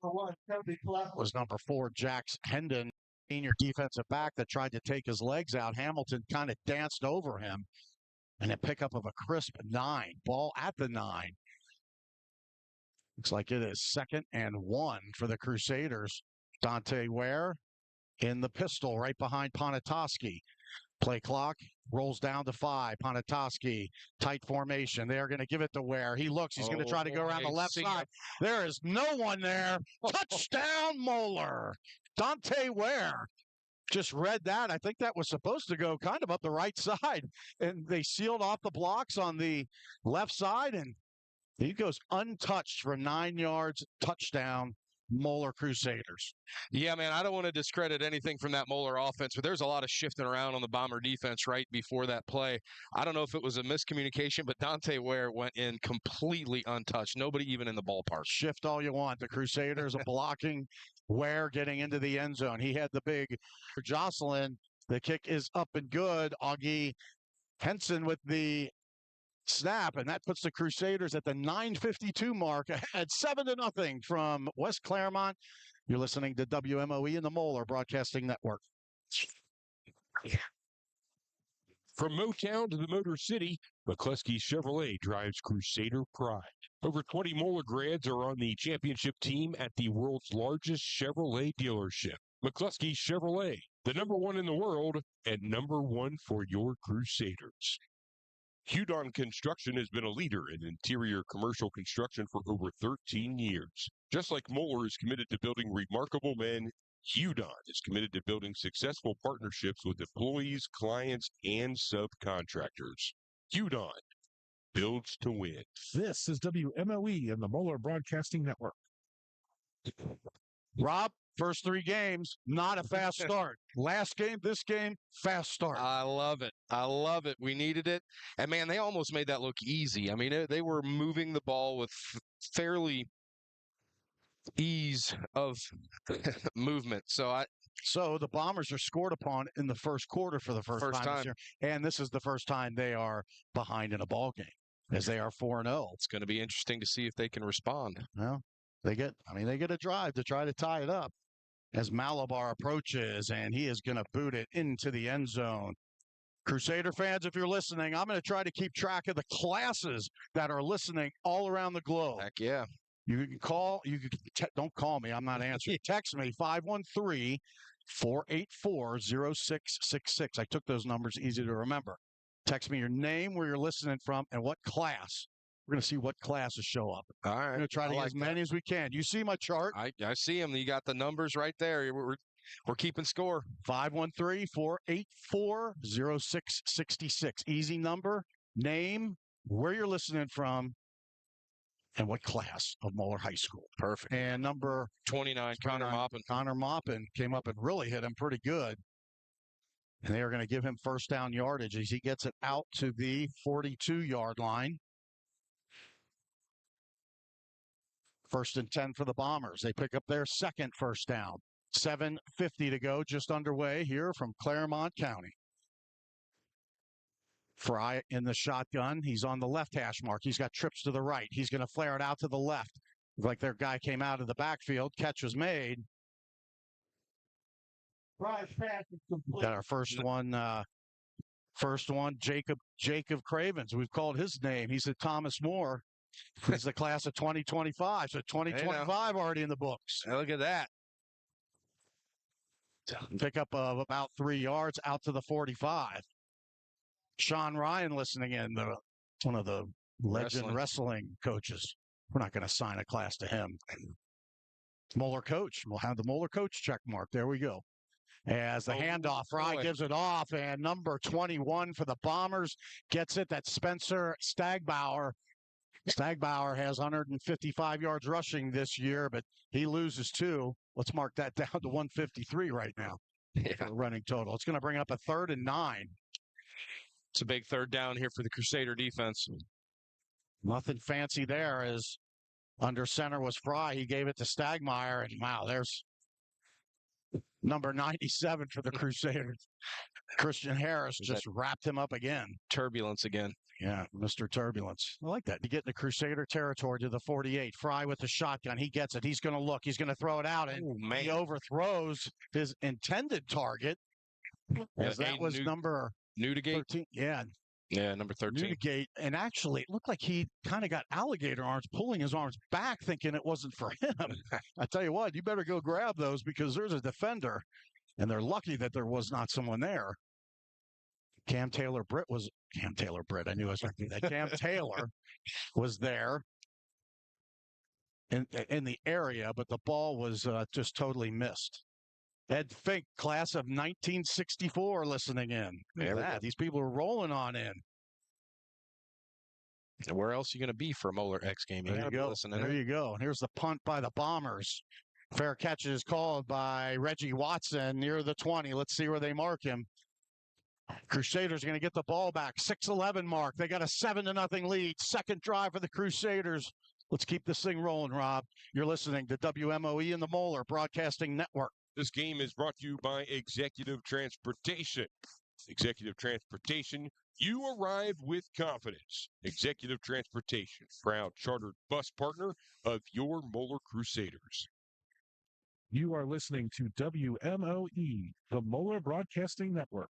Was number 4, Jax Hendon, senior defensive back that tried to take his legs out. Hamilton kind of danced over him, and a pickup of a crisp 9. Ball at the 9. Looks like it is 2nd and 1 for the Crusaders. Dante Ware in the pistol right behind Ponatoski. Play clock rolls down to 5. Ponatoski, tight formation. They're going to give it to Ware. He looks. He's going to try to go around the left side. There is no one there. Touchdown, Moeller. Dante Ware just read that. I think that was supposed to go kind of up the right side. And they sealed off the blocks on the left side. And he goes untouched for 9 yards. Touchdown. Moeller Crusaders. Yeah, man, I don't want to discredit anything from that Moeller offense, but there's a lot of shifting around on the Bomber defense right before that play. I don't know if it was a miscommunication, but Dante Ware went in completely untouched. Nobody even in the ballpark. Shift all you want. The Crusaders are blocking Ware getting into the end zone. He had the big Jocelyn. The kick is up and good. Augie Henson with the snap, and that puts the Crusaders at the 9:52 mark ahead 7-0 from West Claremont. You're listening to WMOE and the Moeller Broadcasting Network. From Motown to the Motor City, McCluskey Chevrolet drives Crusader pride. Over 20 Moeller grads are on the championship team at the world's largest Chevrolet dealership. McCluskey Chevrolet, the #1 in the world and #1 for your Crusaders. Hudon Construction has been a leader in interior commercial construction for over 13 years. Just like Moeller is committed to building remarkable men, Hudon is committed to building successful partnerships with employees, clients, and subcontractors. Hudon builds to win. This is WMOE and the Moeller Broadcasting Network. Rob, first 3 games, not a fast start. Last game, this game, fast start. I love it. I love it. We needed it. And, man, they almost made that look easy. I mean, they were moving the ball with fairly ease of movement. So the Bombers are scored upon in the first quarter for the first time this year. And this is the first time they are behind in a ball game, as they are 4-0. It's going to be interesting to see if they can respond. Well, they get a drive to try to tie it up as Malabar approaches, and he is going to boot it into the end zone. Crusader fans, if you're listening, I'm going to try to keep track of the classes that are listening all around the globe. Heck yeah. You can call, don't call me, I'm not answering. Text me, 513-484-0666. I took those numbers, easy to remember. Text me your name, where you're listening from, and what class. We're going to see what classes show up. All right. We're going to try to get as many as we can. You see my chart? I see them. You got the numbers right there. We're keeping score. 513-484-0666. Easy number, name, where you're listening from, and what class of Moeller High School. Perfect. And number 29, Connor Maupin. Connor Maupin came up and really hit him pretty good. And they are going to give him first down yardage as he gets it out to the 42-yard line. 1st and 10 for the Bombers. They pick up their second first down. 7:50 to go, just underway here from Claremont County. Fry in the shotgun. He's on the left hash mark. He's got trips to the right. He's going to flare it out to the left. Like their guy came out of the backfield. Catch was made. Got our first one, Jacob Cravens. We've called his name. He's a Thomas Moore. He's the class of 2025. So 2025 already in the books. Hey, look at that. Pick up of about 3 yards out to the 45. Sean Ryan listening in, one of the legend wrestling coaches. We're not going to assign a class to him. Moeller coach. We'll have the Moeller coach check mark. There we go. As the handoff, Fry gives it off, and number 21 for the Bombers gets it. That's Spencer Stagbauer. Stagbauer has 155 yards rushing this year, but he loses 2. Let's mark that down to 153 right now. For running total. It's going to bring up a 3rd and 9. It's a big third down here for the Crusader defense. Nothing fancy there, as under center was Fry. He gave it to Stagmeyer, and wow, there's Number 97 for the Crusaders. Christian Harris just wrapped him up again. Turbulence again. Yeah, Mr. Turbulence. I like that. To get into Crusader territory to the 48. Fry with the shotgun. He gets it. He's going to look. He's going to throw it out. And he overthrows his intended target. As that was number Newdigate. 13. Yeah, number 13. Newdigate. And actually, it looked like he kind of got alligator arms, pulling his arms back, thinking it wasn't for him. I tell you what, you better go grab those because there's a defender. And they're lucky that there was not someone there. Cam Taylor Britt. I knew I was talking that. Cam Taylor was there in the area, but the ball was just totally missed. Ed Fink, class of 1964, listening in. Look at that. These people are rolling on in. And where else are you going to be for a Moeller X game? There you go. There you go. Here's the punt by the Bombers. Fair catch is called by Reggie Watson near the 20. Let's see where they mark him. Crusaders are going to get the ball back. 6:11 mark. They got a 7-0 lead. Second drive for the Crusaders. Let's keep this thing rolling, Rob. You're listening to WMOE and the Moeller Broadcasting Network. This game is brought to you by Executive Transportation. Executive Transportation, you arrive with confidence. Executive Transportation, proud chartered bus partner of your Moeller Crusaders. You are listening to WMOE, the Moeller Broadcasting Network.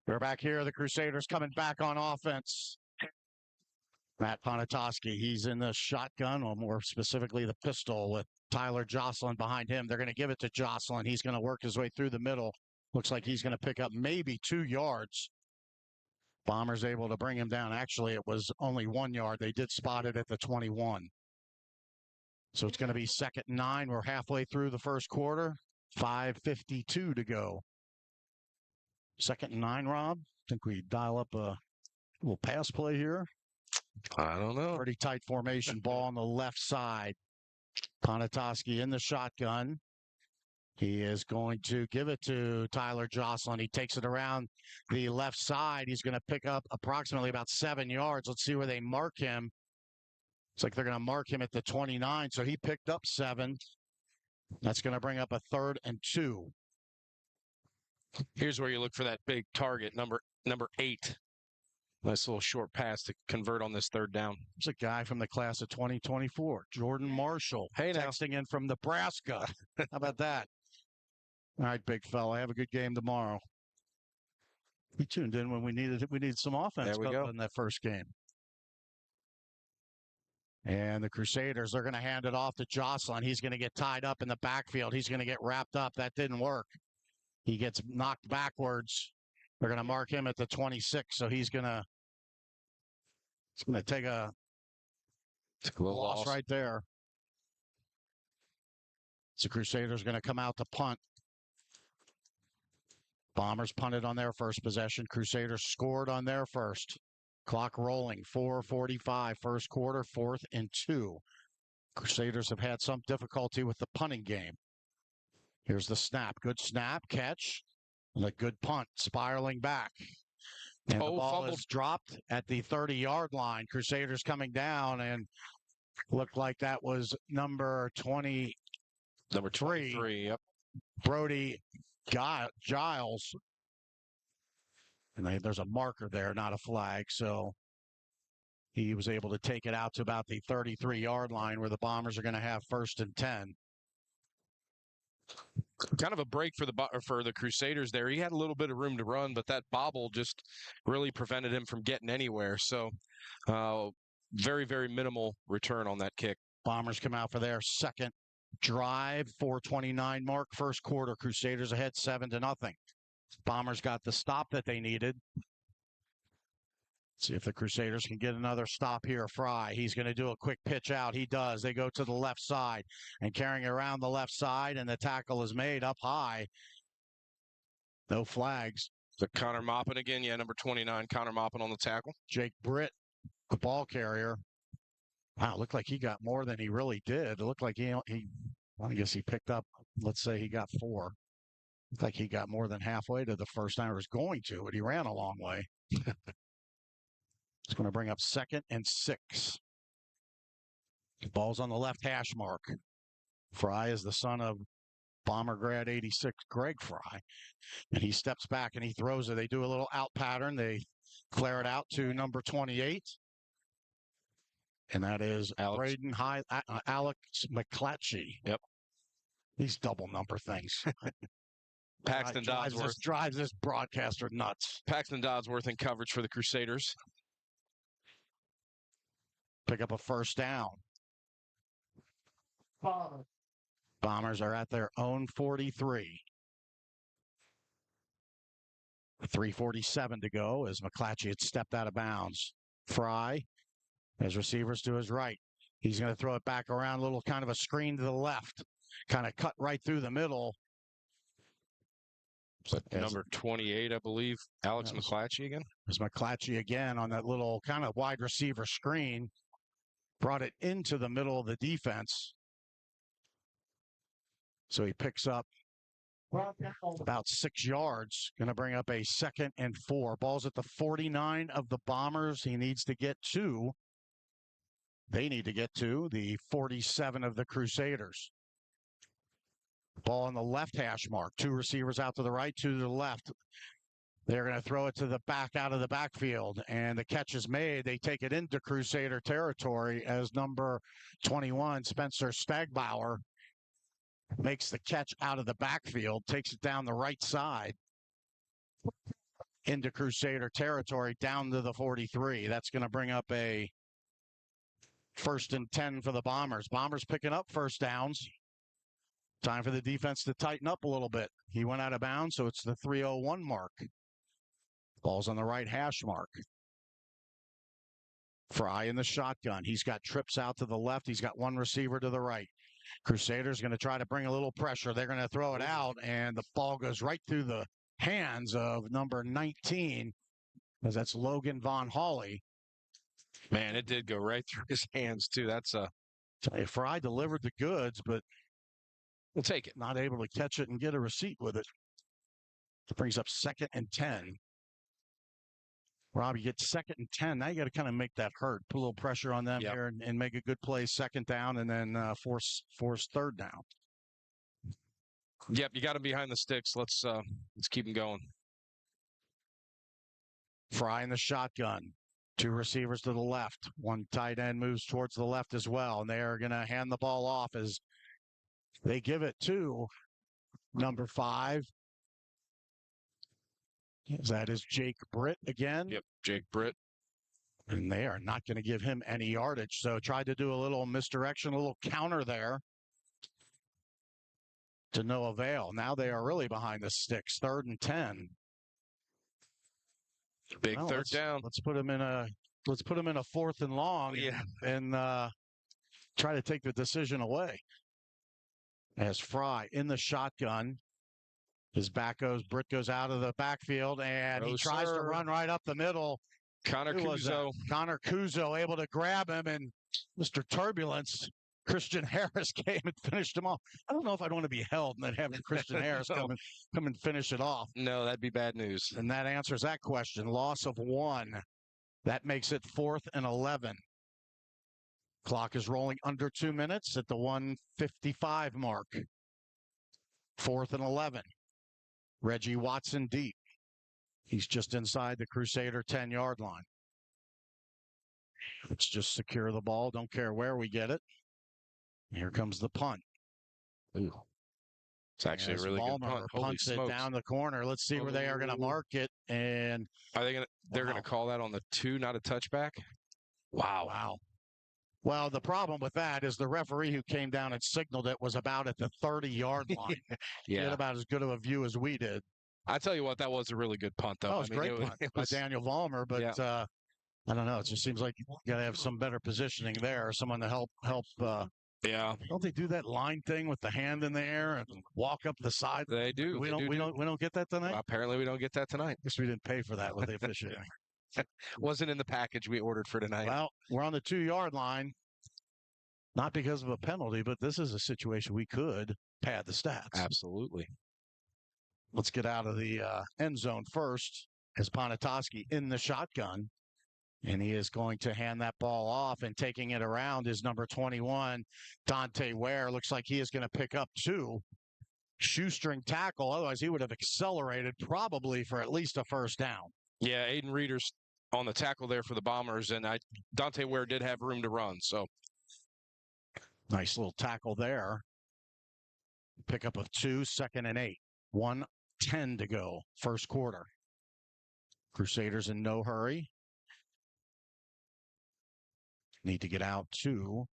We're back here. The Crusaders coming back on offense. Matt Ponatoski, he's in the shotgun, or more specifically the pistol, with Tyler Jocelyn behind him. They're going to give it to Jocelyn. He's going to work his way through the middle. Looks like he's going to pick up maybe 2 yards. Bombers able to bring him down. Actually, it was only 1 yard. They did spot it at the 21. So it's going to be 2nd and 9. We're halfway through the first quarter. 5:52 to go. 2nd and 9, Rob. Think we dial up a little pass play here. I don't know. Pretty tight formation. Ball on the left side. Ponatoski in the shotgun. He is going to give it to Tyler Jocelyn. He takes it around the left side. He's going to pick up approximately about 7 yards. Let's see where they mark him. It's like they're going to mark him at the 29. So he picked up 7. That's going to bring up a 3rd and 2. Here's where you look for that big target, number 8. Nice little short pass to convert on this 3rd down. It's a guy from the class of 2024, Jordan Marshall. Hey, now. Texting in from Nebraska. How about that? All right, big fella. Have a good game tomorrow. We tuned in when we needed some offense there we go. In that first game. And the Crusaders are going to hand it off to Jocelyn. He's going to get tied up in the backfield. He's going to get wrapped up. That didn't work. He gets knocked backwards. They're going to mark him at the 26, so he's going to take a little loss right there. So Crusaders going to come out to punt. Bombers punted on their first possession. Crusaders scored on their first. Clock rolling, 4:45, first quarter, 4th and 2. Crusaders have had some difficulty with the punting game. Here's the snap. Good snap, catch, and a good punt, spiraling back. And the ball is dropped at the 30-yard line. Crusaders coming down, and looked like that was number 23. Number 23, yep. Brody Giles. And there's a marker there, not a flag. So he was able to take it out to about the 33-yard line where the Bombers are going to have 1st and 10. Kind of a break for the Crusaders there. He had a little bit of room to run, but that bobble just really prevented him from getting anywhere. So very, very minimal return on that kick. Bombers come out for their second drive, 4:29 mark, first quarter. Crusaders ahead 7-0. Bombers got the stop that they needed. See if the Crusaders can get another stop here. Fry, he's going to do a quick pitch out. He does. They go to the left side and carrying around the left side, and the tackle is made up high. No flags. The Connor Moppin again. Yeah, number 29, Connor Moppin on the tackle. Jake Britt, the ball carrier. Wow, it looked like he got more than he really did. It looked like I guess he picked up, let's say he got 4. Looked like he got more than halfway to the first time he was going to, but he ran a long way. It's going to bring up 2nd and 6. Ball's on the left hash mark. Fry is the son of Bomber grad 86, Greg Fry. And he steps back and he throws it. They do a little out pattern. They flare it out to number 28. And that is Alex McClatchy. Yep. These double number things. Paxton Dodsworth. Drives this broadcaster nuts. Paxton Dodsworth in coverage for the Crusaders. Pick up a first down. Bombers are at their own 43. 3:47 to go as McClatchy had stepped out of bounds. Fry has receivers to his right. He's going to throw it back around, a little kind of a screen to the left. Kind of cut right through the middle. Number 28, I believe. Alex McClatchy again. There's McClatchy again on that little kind of wide receiver screen. Brought it into the middle of the defense. So he picks up about 6 yards. Going to bring up a 2nd and 4. Ball's at the 49 of the Bombers. He needs to get to. They need to get to the 47 of the Crusaders. Ball on the left hash mark. 2 receivers out to the right, 2 to the left. They're going to throw it to the back out of the backfield, and the catch is made. They take it into Crusader territory as number 21, Spencer Stagbauer, makes the catch out of the backfield, takes it down the right side into Crusader territory, down to the 43. That's going to bring up a 1st and 10 for the Bombers. Bombers picking up first downs. Time for the defense to tighten up a little bit. He went out of bounds, so it's the 3:01 mark. Ball's on the right hash mark. Fry in the shotgun. He's got trips out to the left. He's got 1 receiver to the right. Crusaders going to try to bring a little pressure. They're going to throw it out, and the ball goes right through the hands of number 19, as that's Logan Von Hawley. Man, it did go right through his hands, too. That's Fry delivered the goods, but we'll take it. Not able to catch it and get a receipt with it. It brings up 2nd and 10. Rob, you get 2nd and 10. Now you got to kind of make that hurt. Put a little pressure on them here and make a good play 2nd down, and then force 3rd down. Yep, you got him behind the sticks. Let's keep him going. Fry in the shotgun. 2 receivers to the left. 1 tight end moves towards the left as well, and they are going to hand the ball off as they give it to number 5. That is Jake Britt again. Yep, Jake Britt. And they are not going to give him any yardage. So tried to do a little misdirection, a little counter there to no avail. Now they are really behind the sticks. 3rd and 10. Big 3rd down. Let's put him in a 4th and long. Yeah. And try to take the decision away. As Fry in the shotgun. His back goes, Britt goes out of the backfield, and he tries to run right up the middle. Connor Kuzo able to grab him, and Mr. Turbulence, Christian Harris came and finished him off. I don't know if I'd want to be held and then having Christian Harris come and finish it off. No, that'd be bad news. And that answers that question. Loss of 1. That makes it 4th and 11. Clock is rolling under 2 minutes at the 1:55 mark. 4th and 11. Reggie Watson deep. He's just inside the Crusader 10-yard line. Let's just secure the ball. Don't care where we get it. Here comes the punt. Ooh. It's actually a really good punt. Punts it down the corner. Let's see where they are going to mark it. And are they going to? They're going to call that on the 2, not a touchback. Wow. Well, the problem with that is the referee who came down and signaled it was about at the 30-yard line. He had about as good of a view as we did. I tell you what, that was a really good punt, though. That was a great punt by Daniel Vollmer, but I don't know. It just seems like you got to have some better positioning there, or someone to help. Don't they do that line thing with the hand in the air and walk up the side? They do. We don't get that tonight. Well, apparently, we don't get that tonight. Guess we didn't pay for that with the officiating. Wasn't in the package we ordered for tonight. Well, we're on the 2-yard line. Not because of a penalty, but this is a situation we could pad the stats. Absolutely. Let's get out of the end zone first as Ponatoski in the shotgun. And he is going to hand that ball off, and taking it around is number 21, Dante Ware. Looks like he is going to pick up 2. shoestring tackle. Otherwise, he would have accelerated probably for at least a first down. Yeah, Aiden Reeder's on the tackle there for the Bombers, and Dante Ware did have room to run. So nice little tackle there. Pickup of 2, 2nd and 8. 1:10 to go, first quarter. Crusaders in no hurry. Need to get out to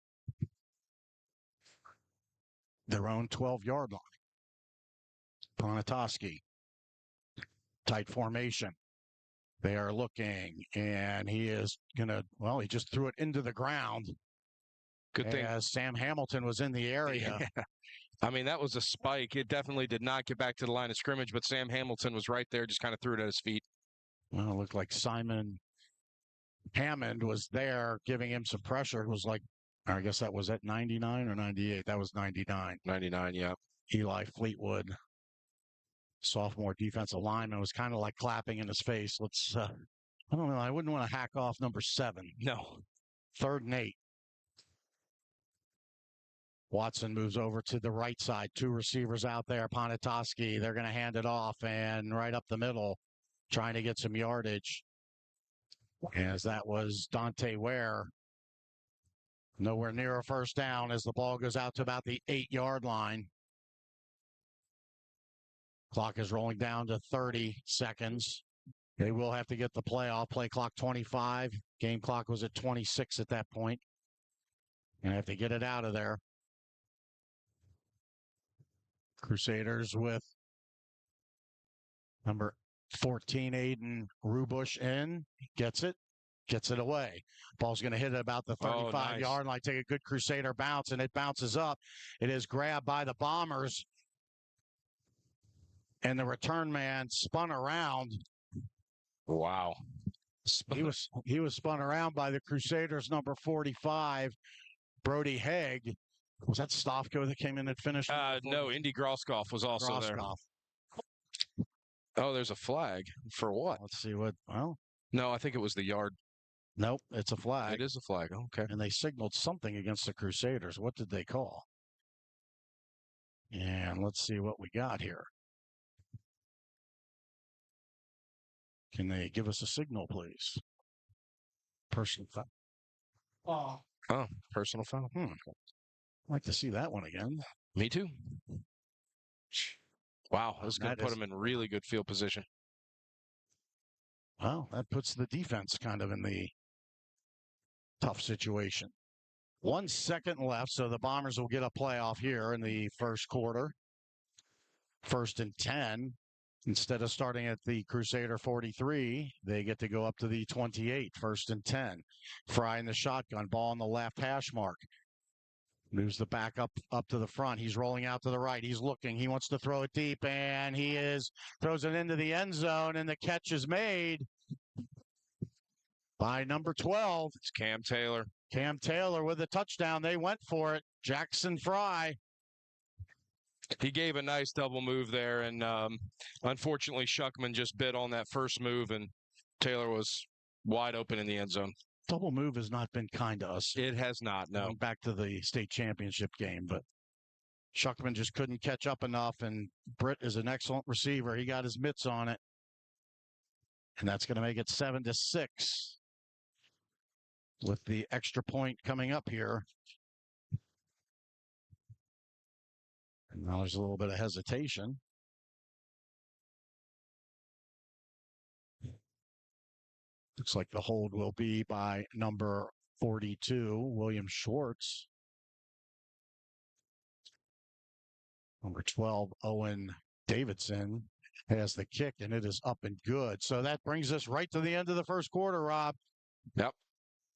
their own 12-yard line. Pronatoski. Tight formation. They are looking, and he is going to, well, he just threw it into the ground. good thing. As Sam Hamilton was in the area. I mean, that was a spike. It definitely did not get back to the line of scrimmage, but Sam Hamilton was right there, just kind of threw it at his feet. Well, it looked like Simon Hammond was there giving him some pressure. It was like, I guess that was at 99 or 98. That was 99. 99, yeah. Eli Fleetwood, sophomore defensive lineman, was kind of like clapping in his face. I don't know. I wouldn't want to hack off number 7. No. 3rd and 8. Watson moves over to the right side. 2 receivers out there. Poniatowski, they're going to hand it off, and right up the middle, trying to get some yardage. As that was Dante Ware. Nowhere near a first down as the ball goes out to about the 8-yard line. Clock is rolling down to 30 seconds. They will have to get the play off. Play clock 25. Game clock was at 26 at that point. And have to get it out of there. Crusaders with number 14, Aiden Rubush in. Gets it away. Ball's going to hit at about the 35-yard line. Take a good Crusader bounce, and it bounces up. It is grabbed by the Bombers. And the return man spun around. Wow. He was spun around by the Crusaders' number 45, Brody Haig. Was that Stofko that came in and finished? No, Indy Groskoff was also there. Oh, there's a flag. For what? Let's see what. Well, no, I think it was the yard. Nope, it's a flag. It is a flag. Okay. And they signaled something against the Crusaders. What did they call? And let's see what we got here. Can they give us a signal, please? Personal foul. Oh, personal foul. I'd like to see that one again. Me too. Wow, that's going to put him in really good field position. Well, that puts the defense kind of in the tough situation. 1 second left, so the Bombers will get a playoff here in the first quarter. 1st and 10. Instead of starting at the Crusader 43, they get to go up to the 28, 1st and 10. Fry in the shotgun, ball on the left hash mark. Moves the back up to the front. He's rolling out to the right. He's looking. He wants to throw it deep, and throws it into the end zone, and the catch is made by number 12. It's Cam Taylor. Cam Taylor with a touchdown. They went for it. Jackson Fry. He gave a nice double move there, and unfortunately, Shuckman just bit on that first move, and Taylor was wide open in the end zone. Double move has not been kind to us. It has not, no. Going back to the state championship game, but Shuckman just couldn't catch up enough, and Britt is an excellent receiver. He got his mitts on it, and that's going to make it 7-6 with the extra point coming up here. And now there's a little bit of hesitation. Looks like the hold will be by number 42, William Schwartz. Number 12, Owen Davidson, has the kick, and it is up and good. So that brings us right to the end of the first quarter, Rob. Yep.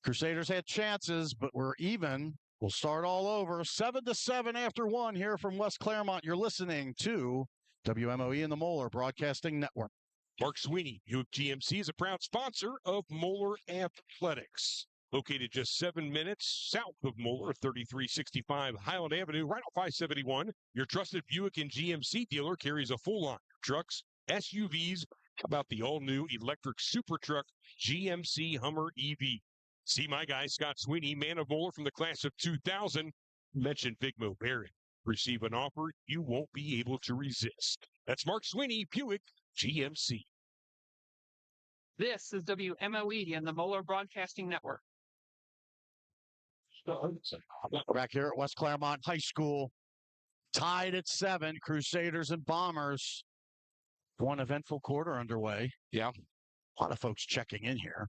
Crusaders had chances, but we're even. We'll start all over. 7-7 after 1 here from West Claremont. You're listening to WMOE and the Moeller Broadcasting Network. Mark Sweeney, Buick GMC, is a proud sponsor of Moeller Athletics. Located just 7 minutes south of Moeller, 3365 Highland Avenue, right off I-71. Your trusted Buick and GMC dealer carries a full line of trucks, SUVs. How about the all-new electric super truck GMC Hummer EV? See my guy, Scott Sweeney, man of Moeller from the class of 2000. Mention Big Mo Barrett. Receive an offer you won't be able to resist. That's Mark Sweeney, Buick GMC. This is WMOE and the Moeller Broadcasting Network. We're back here at West Claremont High School. Tied at 7, Crusaders and Bombers. One eventful quarter underway. Yeah. A lot of folks checking in here.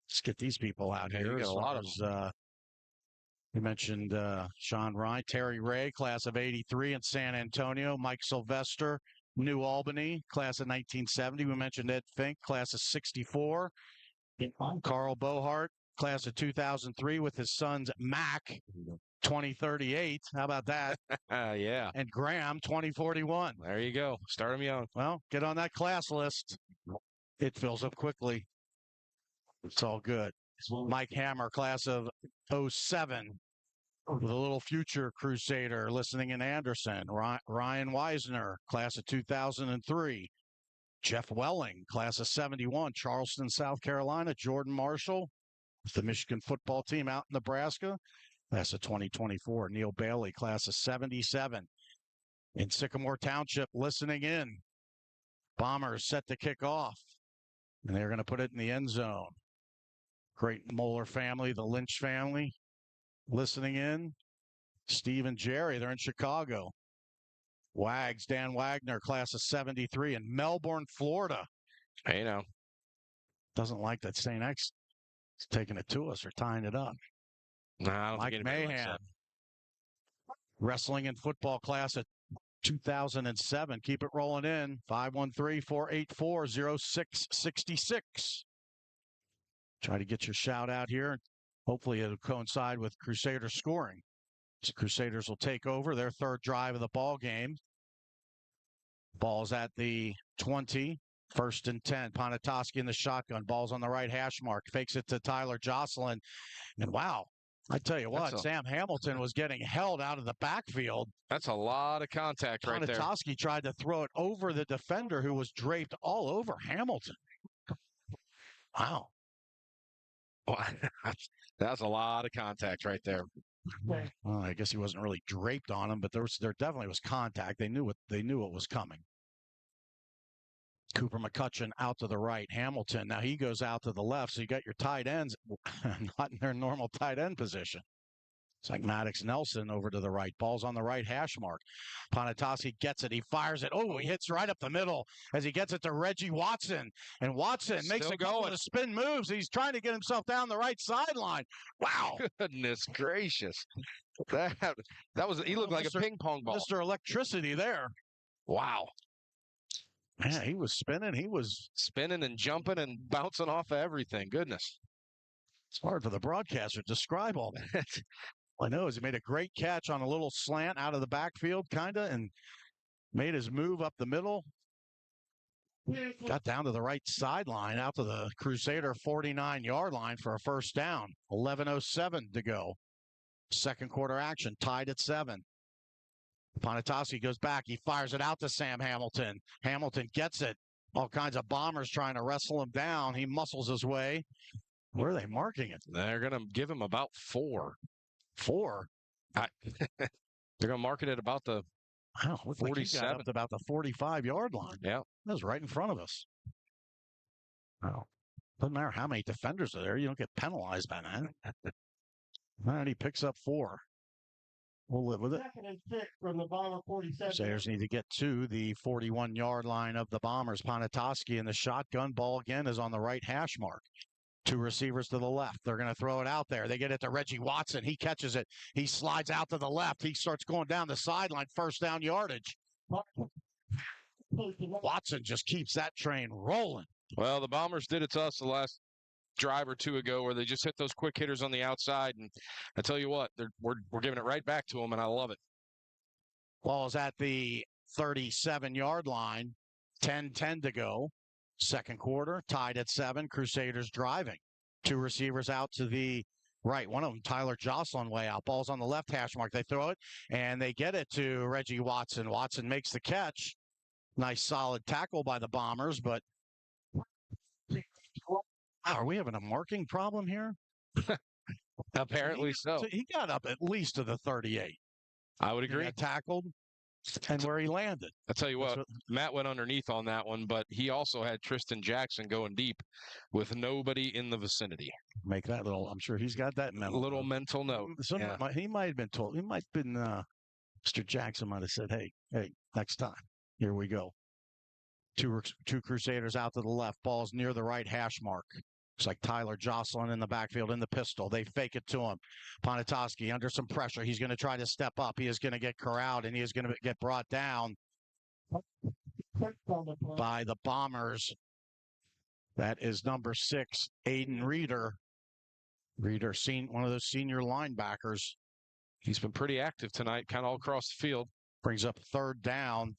Let's get these people out Yeah, here. you got a lot of We mentioned Sean Ryan, Terry Ray, class of 83 in San Antonio. Mike Sylvester, New Albany, class of 1970. We mentioned Ed Fink, class of 64. Carl Bohart, class of 2003 with his sons Mac, 2038. How about that? Yeah. And Graham, 2041. There you go. Start them young. Well, get on that class list. It fills up quickly. It's all good. Mike Hammer, class of 07, with a little future Crusader listening in Anderson. Ryan Weisner, class of 2003. Jeff Welling, class of 71, Charleston, South Carolina. Jordan Marshall, with the Michigan football team out in Nebraska, class of 2024. Neil Bailey, class of 77. In Sycamore Township, listening in. Bombers set to kick off, and they're going to put it in the end zone. Great Moeller family, the Lynch family, listening in. Steve and Jerry, they're in Chicago. Wags, Dan Wagner, class of 73 in Melbourne, Florida. Hey, now. Doesn't like that St. X is taking it to us or tying it up. Nah, I don't Mike think anybody likes Mahan, that. wrestling and football class of 2007. Keep it rolling in. 513-484-0666. Try to get your shout out here. Hopefully it'll coincide with Crusaders scoring. So Crusaders will take over their third drive of the ball game. Ball's at the 20. 1st and 10. Ponatoski in the shotgun. Ball's on the right hash mark. Fakes it to Tyler Jocelyn. And wow, I tell you what, Sam Hamilton was getting held out of the backfield. That's a lot of contact right there. Ponatoski tried to throw it over the defender who was draped all over Hamilton. Wow. That's a lot of contact right there. Well, I guess he wasn't really draped on him, but there definitely was contact. They knew what was coming. Cooper McCutcheon out to the right. Hamilton, now he goes out to the left, so you got your tight ends not in their normal tight end position. It's like Maddox Nelson over to the right. Ball's on the right hash mark. Ponatoski gets it. He fires it. Oh, he hits right up the middle as he gets it to Reggie Watson. And Watson makes a couple of spin moves. He's trying to get himself down the right sideline. Wow. Goodness gracious. That was, he looked like a ping pong ball. Mr. Electricity there. Wow. Man, he was spinning. He was spinning and jumping and bouncing off of everything. Goodness. It's hard for the broadcaster to describe all that. All I know is he made a great catch on a little slant out of the backfield, kind of, and made his move up the middle. Got down to the right sideline, out to the Crusader 49-yard line for a first down. 11:07 to go. Second quarter action, tied at 7. Ponatoski goes back. He fires it out to Sam Hamilton. Hamilton gets it. All kinds of Bombers trying to wrestle him down. He muscles his way. Where are they marking it? They're going to give him about 4. 4? They're going to mark it at about the 47. Like up to about the 45-yard line. Yeah. That was right in front of us. Wow. Doesn't matter how many defenders are there. You don't get penalized by that. And he picks up 4. We'll live with it. 2nd and 6 from the Bomber 47. Crusaders need to get to the 41-yard line of the Bombers. Ponatoski in the shotgun. Ball again is on the right hash mark. 2 receivers to the left. They're going to throw it out there. They get it to Reggie Watson. He catches it. He slides out to the left. He starts going down the sideline. First down yardage. Watson just keeps that train rolling. Well, the Bombers did it to us the last drive or 2 ago where they just hit those quick hitters on the outside. And I tell you what, we're giving it right back to them, and I love it. Ball's at the 37-yard line. 10-10 to go. Second quarter, tied at 7. Crusaders driving. 2 receivers out to the right. One of them, Tyler Jocelyn, way out. Ball's on the left hash mark. They throw it, and they get it to Reggie Watson. Watson makes the catch. Nice solid tackle by the Bombers, but are we having a marking problem here? Apparently so. He got up at least to the 38. I would He agree. got tackled and where he landed. I'll tell you That's what, Matt went underneath on that one, but he also had Tristan Jackson going deep with nobody in the vicinity. Make that little, I'm sure he's got that memo. Little mental note. Yeah. He might have been told, Mr. Jackson might have said, hey, next time, here we go. Two Crusaders out to the left. Ball's near the right hash mark. Looks like Tyler Jocelyn in the backfield in the pistol. They fake it to him. Ponatoski under some pressure. He's going to try to step up. He is going to get corralled, and he is going to get brought down by the Bombers. That is number 6, Aiden Reeder. Reeder, one of those senior linebackers. He's been pretty active tonight, kind of all across the field. Brings up 3rd down.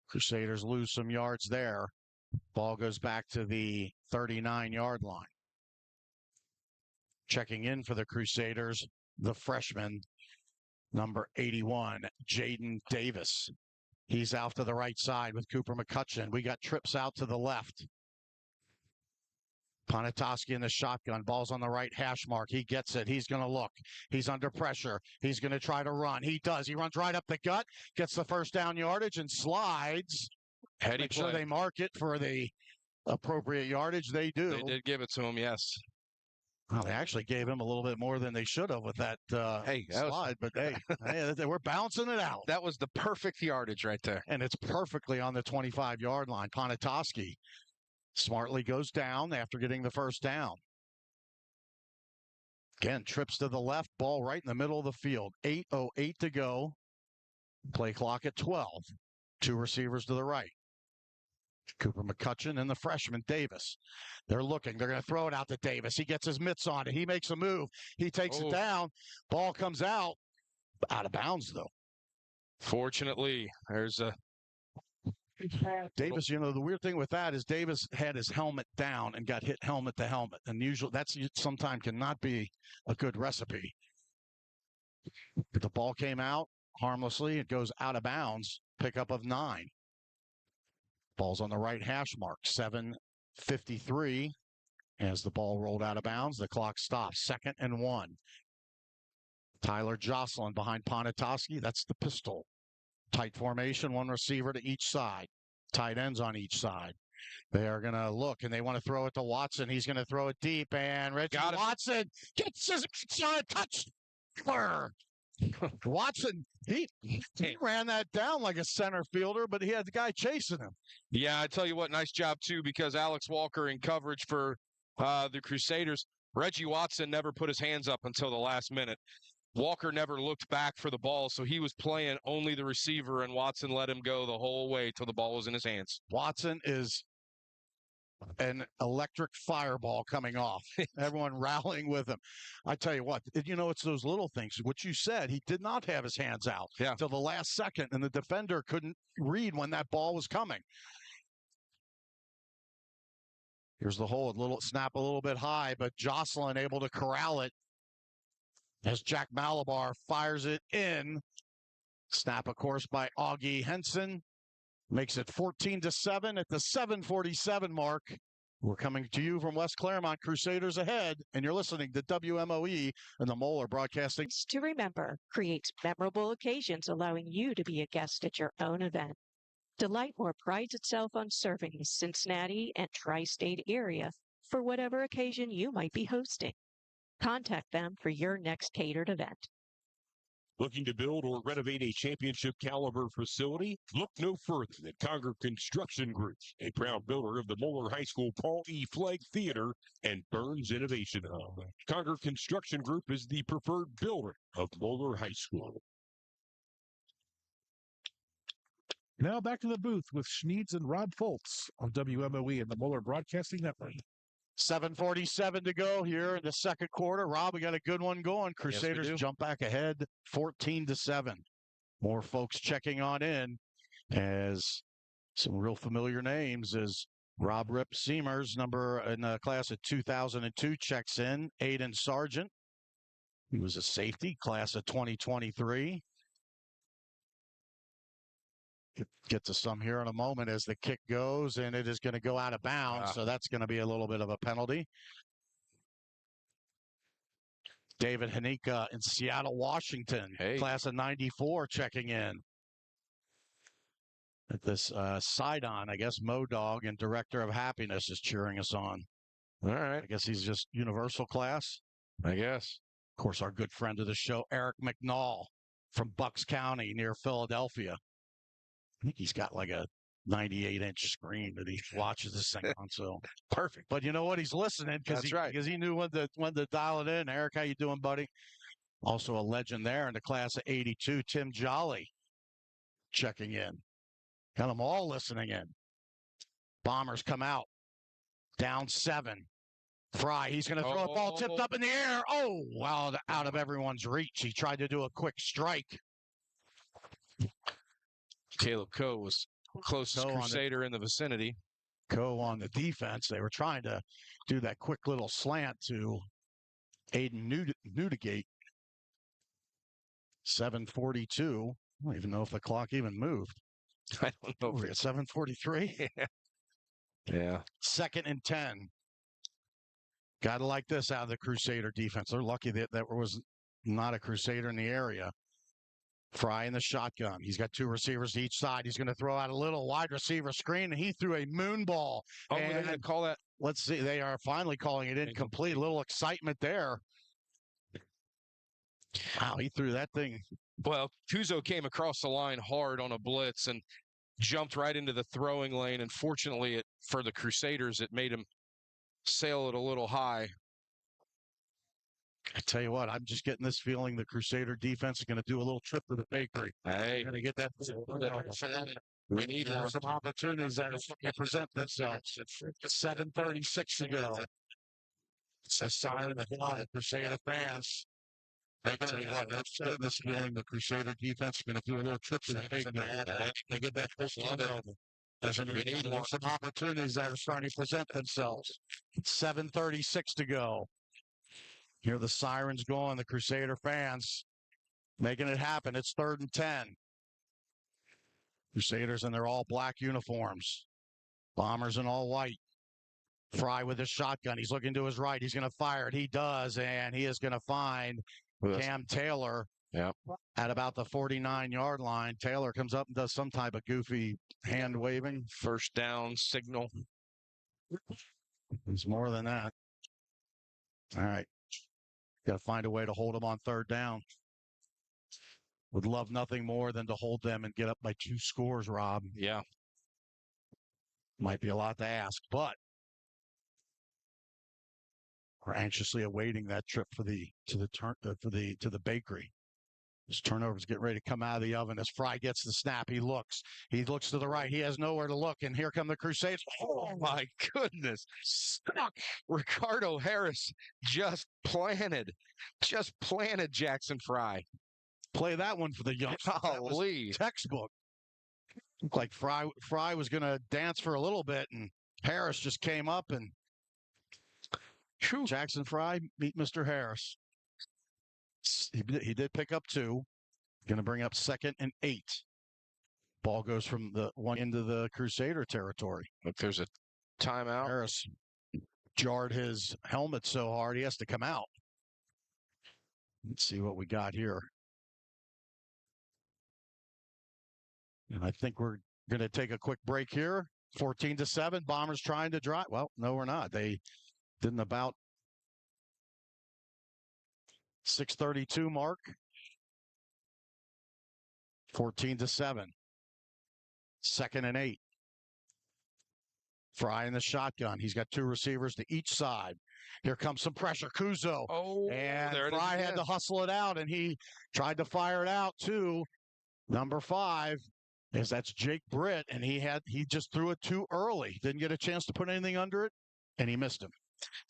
Crusaders lose some yards there. Ball goes back to the 39-yard line. Checking in for the Crusaders, the freshman, number 81, Jaden Davis. He's out to the right side with Cooper McCutcheon. We got trips out to the left. Ponatoski in the shotgun. Ball's on the right hash mark. He gets it. He's going to look. He's under pressure. He's going to try to run. He does. He runs right up the gut, gets the first down yardage, and slides. Make sure they mark it for the appropriate yardage. They do. They did give it to him, yes. Well, they actually gave him a little bit more than they should have with that slide. But hey, we're bouncing it out. That was the perfect yardage right there. And it's perfectly on the 25-yard line. Ponatoski smartly goes down after getting the first down. Again, trips to the left, ball right in the middle of the field. 8:08 to go. Play clock at 12. 2 receivers to the right. Cooper McCutcheon and the freshman Davis. They're looking. They're going to throw it out to Davis. He gets his mitts on it. He makes a move. He takes it down. Ball comes out of bounds, though. Fortunately, there's a Davis, the weird thing with that is Davis had his helmet down and got hit helmet to helmet. And usually that's sometimes cannot be a good recipe. But the ball came out harmlessly. It goes out of bounds. Pickup of 9. Ball's on the right hash mark. 7:53 as the ball rolled out of bounds. The clock stops. 2nd and 1. Tyler Jocelyn behind Ponatoski. That's the pistol. Tight formation, 1 receiver to each side. Tight ends on each side. They are going to look, and they want to throw it to Watson. He's going to throw it deep, and Reggie Watson gets his touch. Watson, he ran that down like a center fielder, but he had the guy chasing him. Yeah, I tell you what, nice job, too, because Alex Walker in coverage for the Crusaders. Reggie Watson never put his hands up until the last minute. Walker never looked back for the ball, so he was playing only the receiver, and Watson let him go the whole way till the ball was in his hands. Watson is an electric fireball coming off. Everyone rallying with him. I tell you what, it's those little things. What you said, he did not have his hands out until the last second, and the defender couldn't read when that ball was coming. Here's the hold. Snap a little bit high, but Jocelyn able to corral it as Jack Malabar fires it in. Snap, of course, by Augie Henson. Makes it 14-7 at the 7:47 mark. We're coming to you from West Claremont. Crusaders ahead, and you're listening to WMOE and the Moeller Broadcasting. To remember creates memorable occasions, allowing you to be a guest at your own event. Delightmore prides itself on serving the Cincinnati and tri-state area for whatever occasion you might be hosting. Contact them for your next catered event. Looking to build or renovate a championship caliber facility? Look no further than Conger Construction Group, a proud builder of the Moeller High School Paul E. Flagg Theater and Burns Innovation Hub. Conger Construction Group is the preferred builder of Moeller High School. Now back to the booth with Schneeds and Rob Foltz on WMOE and the Moeller Broadcasting Network. 7:47 to go here in the second quarter. Rob, we got a good one going. Crusaders jump back ahead 14-7. More folks checking on in as some real familiar names as Rob Rip Seamers, number in the class of 2002, checks in. Aiden Sargent, he was a safety, class of 2023. Get to some here in a moment as the kick goes, and it is going to go out of bounds, so that's going to be a little bit of a penalty. David Hanika in Seattle, Washington, Hey. class of 94, checking in. At this Sidon, I guess, Modog and Director of Happiness is cheering us on. All right. I guess he's just universal class. I guess. Of course, our good friend of the show, Eric McNall from Bucks County near Philadelphia. I think he's got like a 98-inch screen that he watches this thing on. So Perfect. but you know what? He's listening because he knew when to dial it in. Eric, how you doing, buddy? Also a legend there in the class of 82, Tim Jolly checking in. Got them all listening in. Bombers come out. Down 7. Fry, he's going to throw a ball tipped up in the air. Oh, wow, out of everyone's reach. He tried to do a quick strike. Caleb Coe was closest Crusader in the vicinity. Coe on the defense. They were trying to do that quick little slant to Aiden Newdigate. 7:42. I don't even know if the clock even moved. I don't know. We're at 7:43. Yeah. 2nd and 10. Got to like this out of the Crusader defense. They're lucky that there was not a Crusader in the area. Fry in the shotgun. He's got 2 receivers to each side. He's going to throw out a little wide receiver screen, and he threw a moon ball. Oh, they're going to call that. Let's see. They are finally calling it incomplete. A little excitement there. Wow, he threw that thing. Well, Kuzo came across the line hard on a blitz and jumped right into the throwing lane. And fortunately, for the Crusaders, it made him sail it a little high. I tell you what, I'm just getting this feeling the Crusader defense is going to do a little trip to the bakery. Hey, going to get that. We need some opportunities that present themselves. 7:36 to go. It's a sign of the Crusader fans. I tell you what, that's this feeling the Crusader defense is going to do a little trip to the bakery. They get that first one over. We need some opportunities that are starting to present themselves. 7:36 to go. Hear the sirens going, the Crusader fans making it happen. It's 3rd and 10. Crusaders in their all black uniforms. Bombers in all white. Fry with his shotgun. He's looking to his right. He's going to fire it. He does, and he is going to find Cam Taylor at about the 49-yard line. Taylor comes up and does some type of goofy hand waving. First down signal. It's more than that. All right. Got to find a way to hold them on 3rd down. Would love nothing more than to hold them and get up by 2 scores, Rob. Yeah. Might be a lot to ask, but we're anxiously awaiting that trip to the bakery. His turnovers getting ready to come out of the oven as Fry gets the snap. He looks to the right. He has nowhere to look, and here come the Crusaders. Oh my goodness! Stuck. Ricardo Harris just planted Jackson Fry. Play that one for the young. Holy textbook. Looked like Fry was going to dance for a little bit, and Harris just came up and Jackson Fry beat Mr. Harris. He did pick up 2. Going to bring up 2nd and 8. Ball goes from the one into the Crusader territory. Look, there's a timeout. Harris jarred his helmet so hard he has to come out. Let's see what we got here. And I think we're going to take a quick break here. 14-7. Bombers trying to drive. Well, no, we're not. They didn't about 6:32 mark. 14-7. 2nd and 8. Fry in the shotgun. He's got 2 receivers to each side. Here comes some pressure. Kuzo. Oh, and there it Fry is. had to hustle it out, and he tried to fire it out to number 5. That's Jake Britt, and he just threw it too early. Didn't get a chance to put anything under it, and he missed him.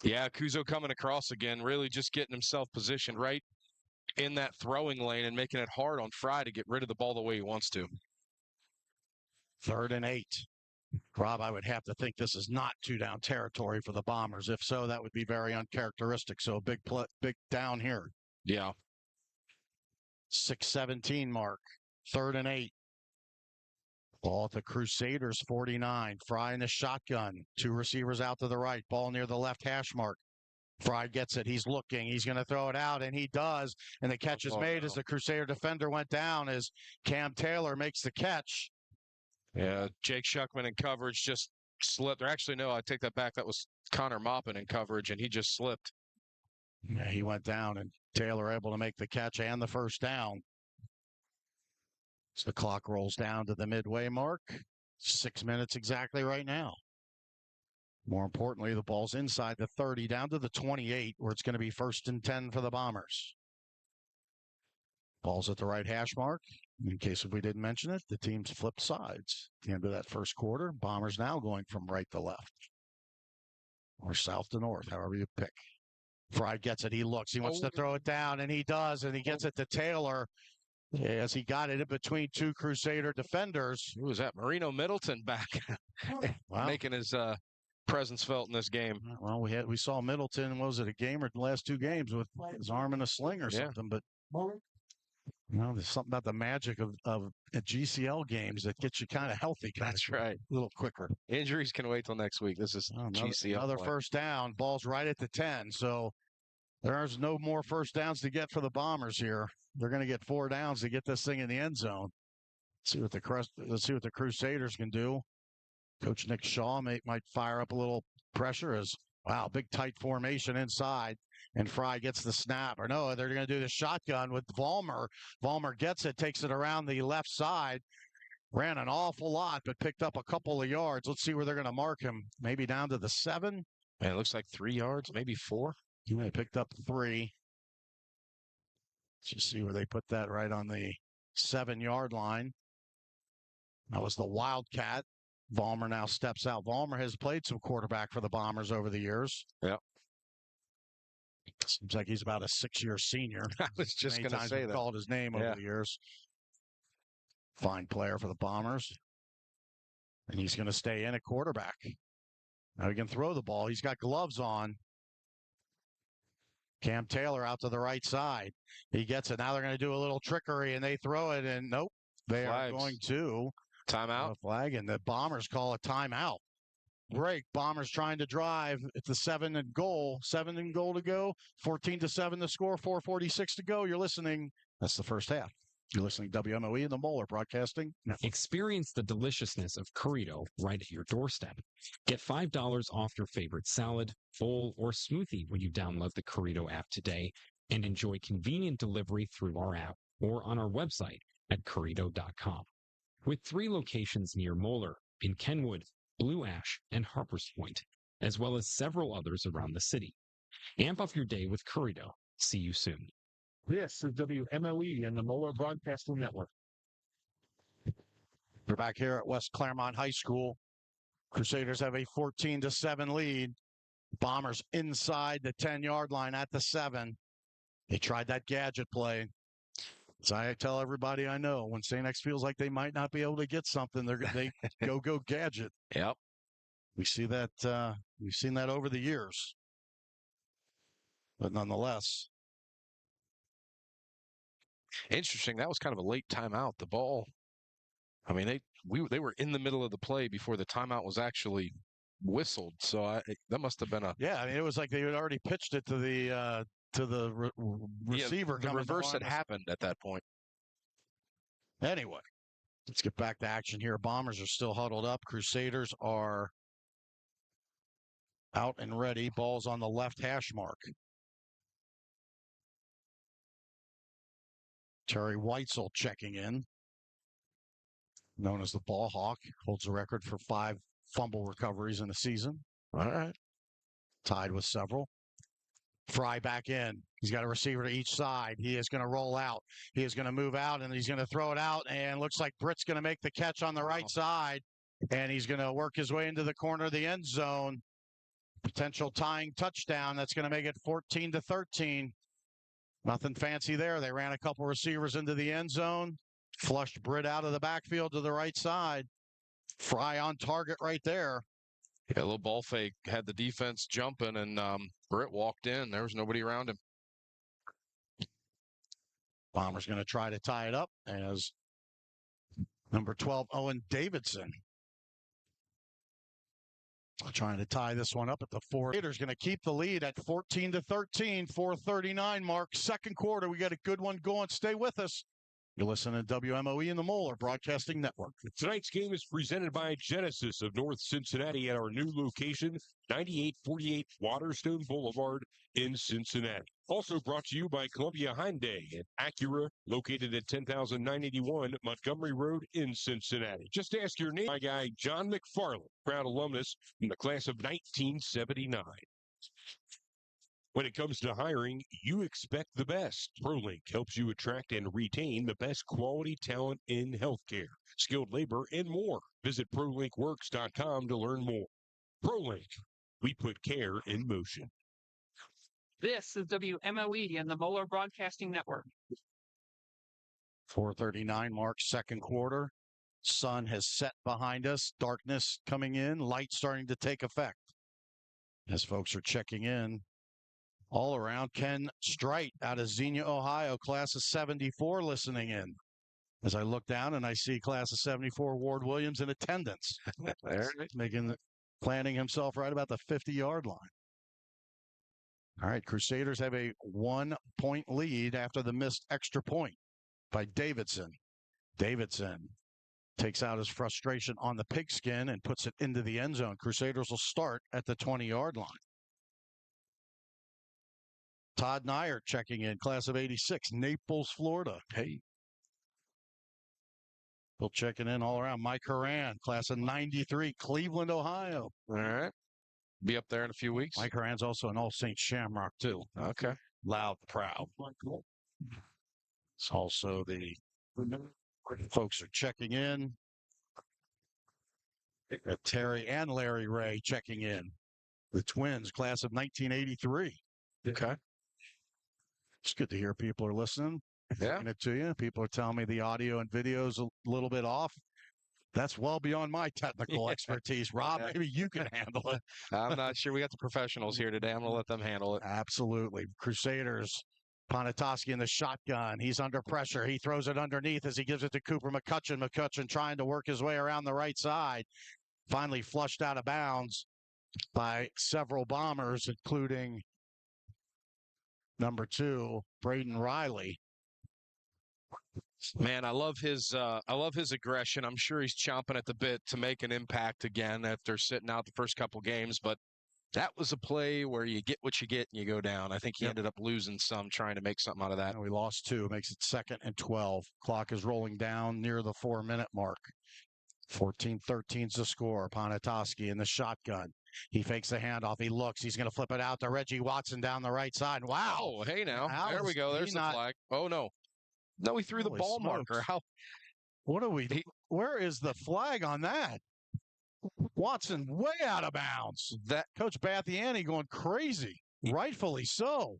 Yeah, Kuzo coming across again, really just getting himself positioned right in that throwing lane and making it hard on Fry to get rid of the ball the way he wants to. 3rd and 8. Rob, I would have to think this is not 2-down territory for the Bombers. If so, that would be very uncharacteristic. So big down here. Yeah. 6:17 mark. 3rd and 8. Ball at the Crusaders 49. Fry in the shotgun. 2 receivers out to the right. Ball near the left hash mark. Fry gets it. He's looking. He's going to throw it out, and he does. And the catch is made as the Crusader defender went down as Cam Taylor makes the catch. Yeah, Jake Shuckman in coverage just slipped. Or actually, no, I take that back. That was Connor Maupin in coverage, and he just slipped. Yeah, he went down, and Taylor able to make the catch and the first down. So the clock rolls down to the midway mark. 6 minutes exactly right now. More importantly, the ball's inside the 30, down to the 28, where it's going to be 1st and 10 for the Bombers. Ball's at the right hash mark. In case if we didn't mention it, the teams flipped sides at the end of that first quarter. Bombers now going from right to left. Or south to north, however you pick. Fry gets it. He looks. He wants to throw it down, and he does, and he gets it to Taylor as he got it in between two Crusader defenders. Who was that? Marino Middleton back Wow. making his presence felt in this game. Well, we saw Middleton, what was it, a game or the last 2 games with his arm in a sling or something, but there's something about the magic of GCL games that gets you kind of healthy. That's right. A little quicker. Injuries can wait till next week. This is GCL. Another play. first down. Ball's right at the 10. So there's no more first downs to get for the Bombers here. They're going to get 4 downs to get this thing in the end zone. Let's see what the Crusaders can do. Coach Nick Shaw might fire up a little pressure as, wow, big tight formation inside. And Fry gets the snap. Or no, they're going to do the shotgun with Vollmer. Vollmer gets it, takes it around the left side. Ran an awful lot, but picked up a couple of yards. Let's see where they're going to mark him. Maybe down to the 7. Man, it looks like 3 yards, maybe 4. He may have picked up 3. Let's just see where they put that, right on the 7-yard line. That was the Wildcat. Vollmer now steps out. Vollmer has played some quarterback for the Bombers over the years. Yep. Seems like he's about a 6-year senior. I was just going to say that. Called his name over the years. Fine player for the Bombers. And he's going to stay in at quarterback. Now he can throw the ball. He's got gloves on. Cam Taylor out to the right side. He gets it. Now they're going to do a little trickery, and they throw it, and nope. They are going to timeout. Flag, and the Bombers call a timeout. Break. Bombers trying to drive at the 7 and goal. 7 and goal to go. 14-7 the score. 4:46 to go. You're listening. That's the first half. You're listening to WMOE and the Moeller Broadcasting Network. Experience the deliciousness of Corrido right at your doorstep. Get $5 off your favorite salad, bowl, or smoothie when you download the Corrido app today and enjoy convenient delivery through our app or on our website at Corrido.com. With 3 locations near Moeller, in Kenwood, Blue Ash, and Harpers Point, as well as several others around the city. Amp up your day with Corrido. See you soon. This is WMOE and the Moeller Broadcasting Network. We're back here at West Claremont High School. Crusaders have a 14-7 lead. Bombers inside the 10-yard line at the 7. They tried that gadget play. As I tell everybody I know, when St. X feels like they might not be able to get something, they go gadget. Yep. We see that. We've seen that over the years. But nonetheless. Interesting. That was kind of a late timeout. The ball, I mean, they were in the middle of the play before the timeout was actually whistled. So that must have been a I mean, it was like they had already pitched it to the receiver. The reverse had happened at that point. Anyway, let's get back to action here. Bombers are still huddled up. Crusaders are out and ready. Ball's on the left hash mark. Terry Weitzel checking in, known as the Ball Hawk, holds the record for 5 fumble recoveries in a season. All right. Tied with several. Fry back in. He's got a receiver to each side. He is going to roll out. He is going to move out, and he's going to throw it out, and looks like Britt's going to make the catch on the right side, and he's going to work his way into the corner of the end zone. Potential tying touchdown. That's going to make it 14-13. Nothing fancy there. They ran a couple receivers into the end zone, flushed Britt out of the backfield to the right side. Fry on target right there. Yeah, a little ball fake, had the defense jumping, and Britt walked in. There was nobody around him. Bombers going to try to tie it up as number 12, Owen Davidson, Trying to tie this one up at the 4. Raiders going to keep the lead at 14-13, 4:39 mark. Second quarter, we got a good one going. Stay with us. You're listening to WMOE and the Moeller Broadcasting Network. Tonight's game is presented by Genesis of North Cincinnati at our new location, 9848 Waterstone Boulevard in Cincinnati. Also brought to you by Columbia Hyundai and Acura, located at 10,981 Montgomery Road in Cincinnati. Just ask your name. My guy, John McFarland, proud alumnus from the class of 1979. When it comes to hiring, you expect the best. ProLink helps you attract and retain the best quality talent in healthcare, skilled labor, and more. Visit ProLinkWorks.com to learn more. ProLink, we put care in motion. This is WMOE and the Moeller Broadcasting Network. 4:39 mark, second quarter. Sun has set behind us. Darkness coming in. Light starting to take effect. As folks are checking in. All around, Ken Strite out of Xenia, Ohio, class of 74, listening in. As I look down and I see class of 74 Ward Williams in attendance. Planting himself right about the 50-yard line. All right, Crusaders have a 1-point lead after the missed extra point by Davidson. Davidson takes out his frustration on the pigskin and puts it into the end zone. Crusaders will start at the 20-yard line. Todd Nyer checking in, class of 86, Naples, Florida. Hey. Still checking in all around. Mike Horan, class of 93, Cleveland, Ohio. All right. Be up there in a few weeks. Mike Horan's also an All Saints Shamrock, too. Okay. Loud, proud. It's also the folks are checking in. Terry and Larry Ray checking in. The Twins, class of 1983. Okay. It's good to hear people are listening. Yeah. It to you. People are telling me the audio and video is a little bit off. That's well beyond my technical expertise. Rob, maybe you can handle it. I'm not sure. We got the professionals here today. I'm going to let them handle it. Absolutely. Crusaders, Ponatoski in the shotgun. He's under pressure. He throws it underneath as he gives it to Cooper McCutcheon. McCutcheon trying to work his way around the right side. Finally flushed out of bounds by several Bombers, including number 2, Braden Riley. Man, I love his aggression. I'm sure he's chomping at the bit to make an impact again after sitting out the first couple games, but that was a play where you get what you get and you go down. I think he ended up losing some trying to make something out of that. We lost 2, makes it 2nd and 12. Clock is rolling down near the 4-minute mark. 14-13's the score. Ponatoski in the shotgun. He fakes the handoff. He looks. He's going to flip it out to Reggie Watson down the right side. Wow. Oh, hey now. There we go. There's the flag. Oh, no. No, he threw the ball marker. How? What are we? Where is the flag on that? Watson way out of bounds. That Coach Bathiani going crazy. Rightfully so.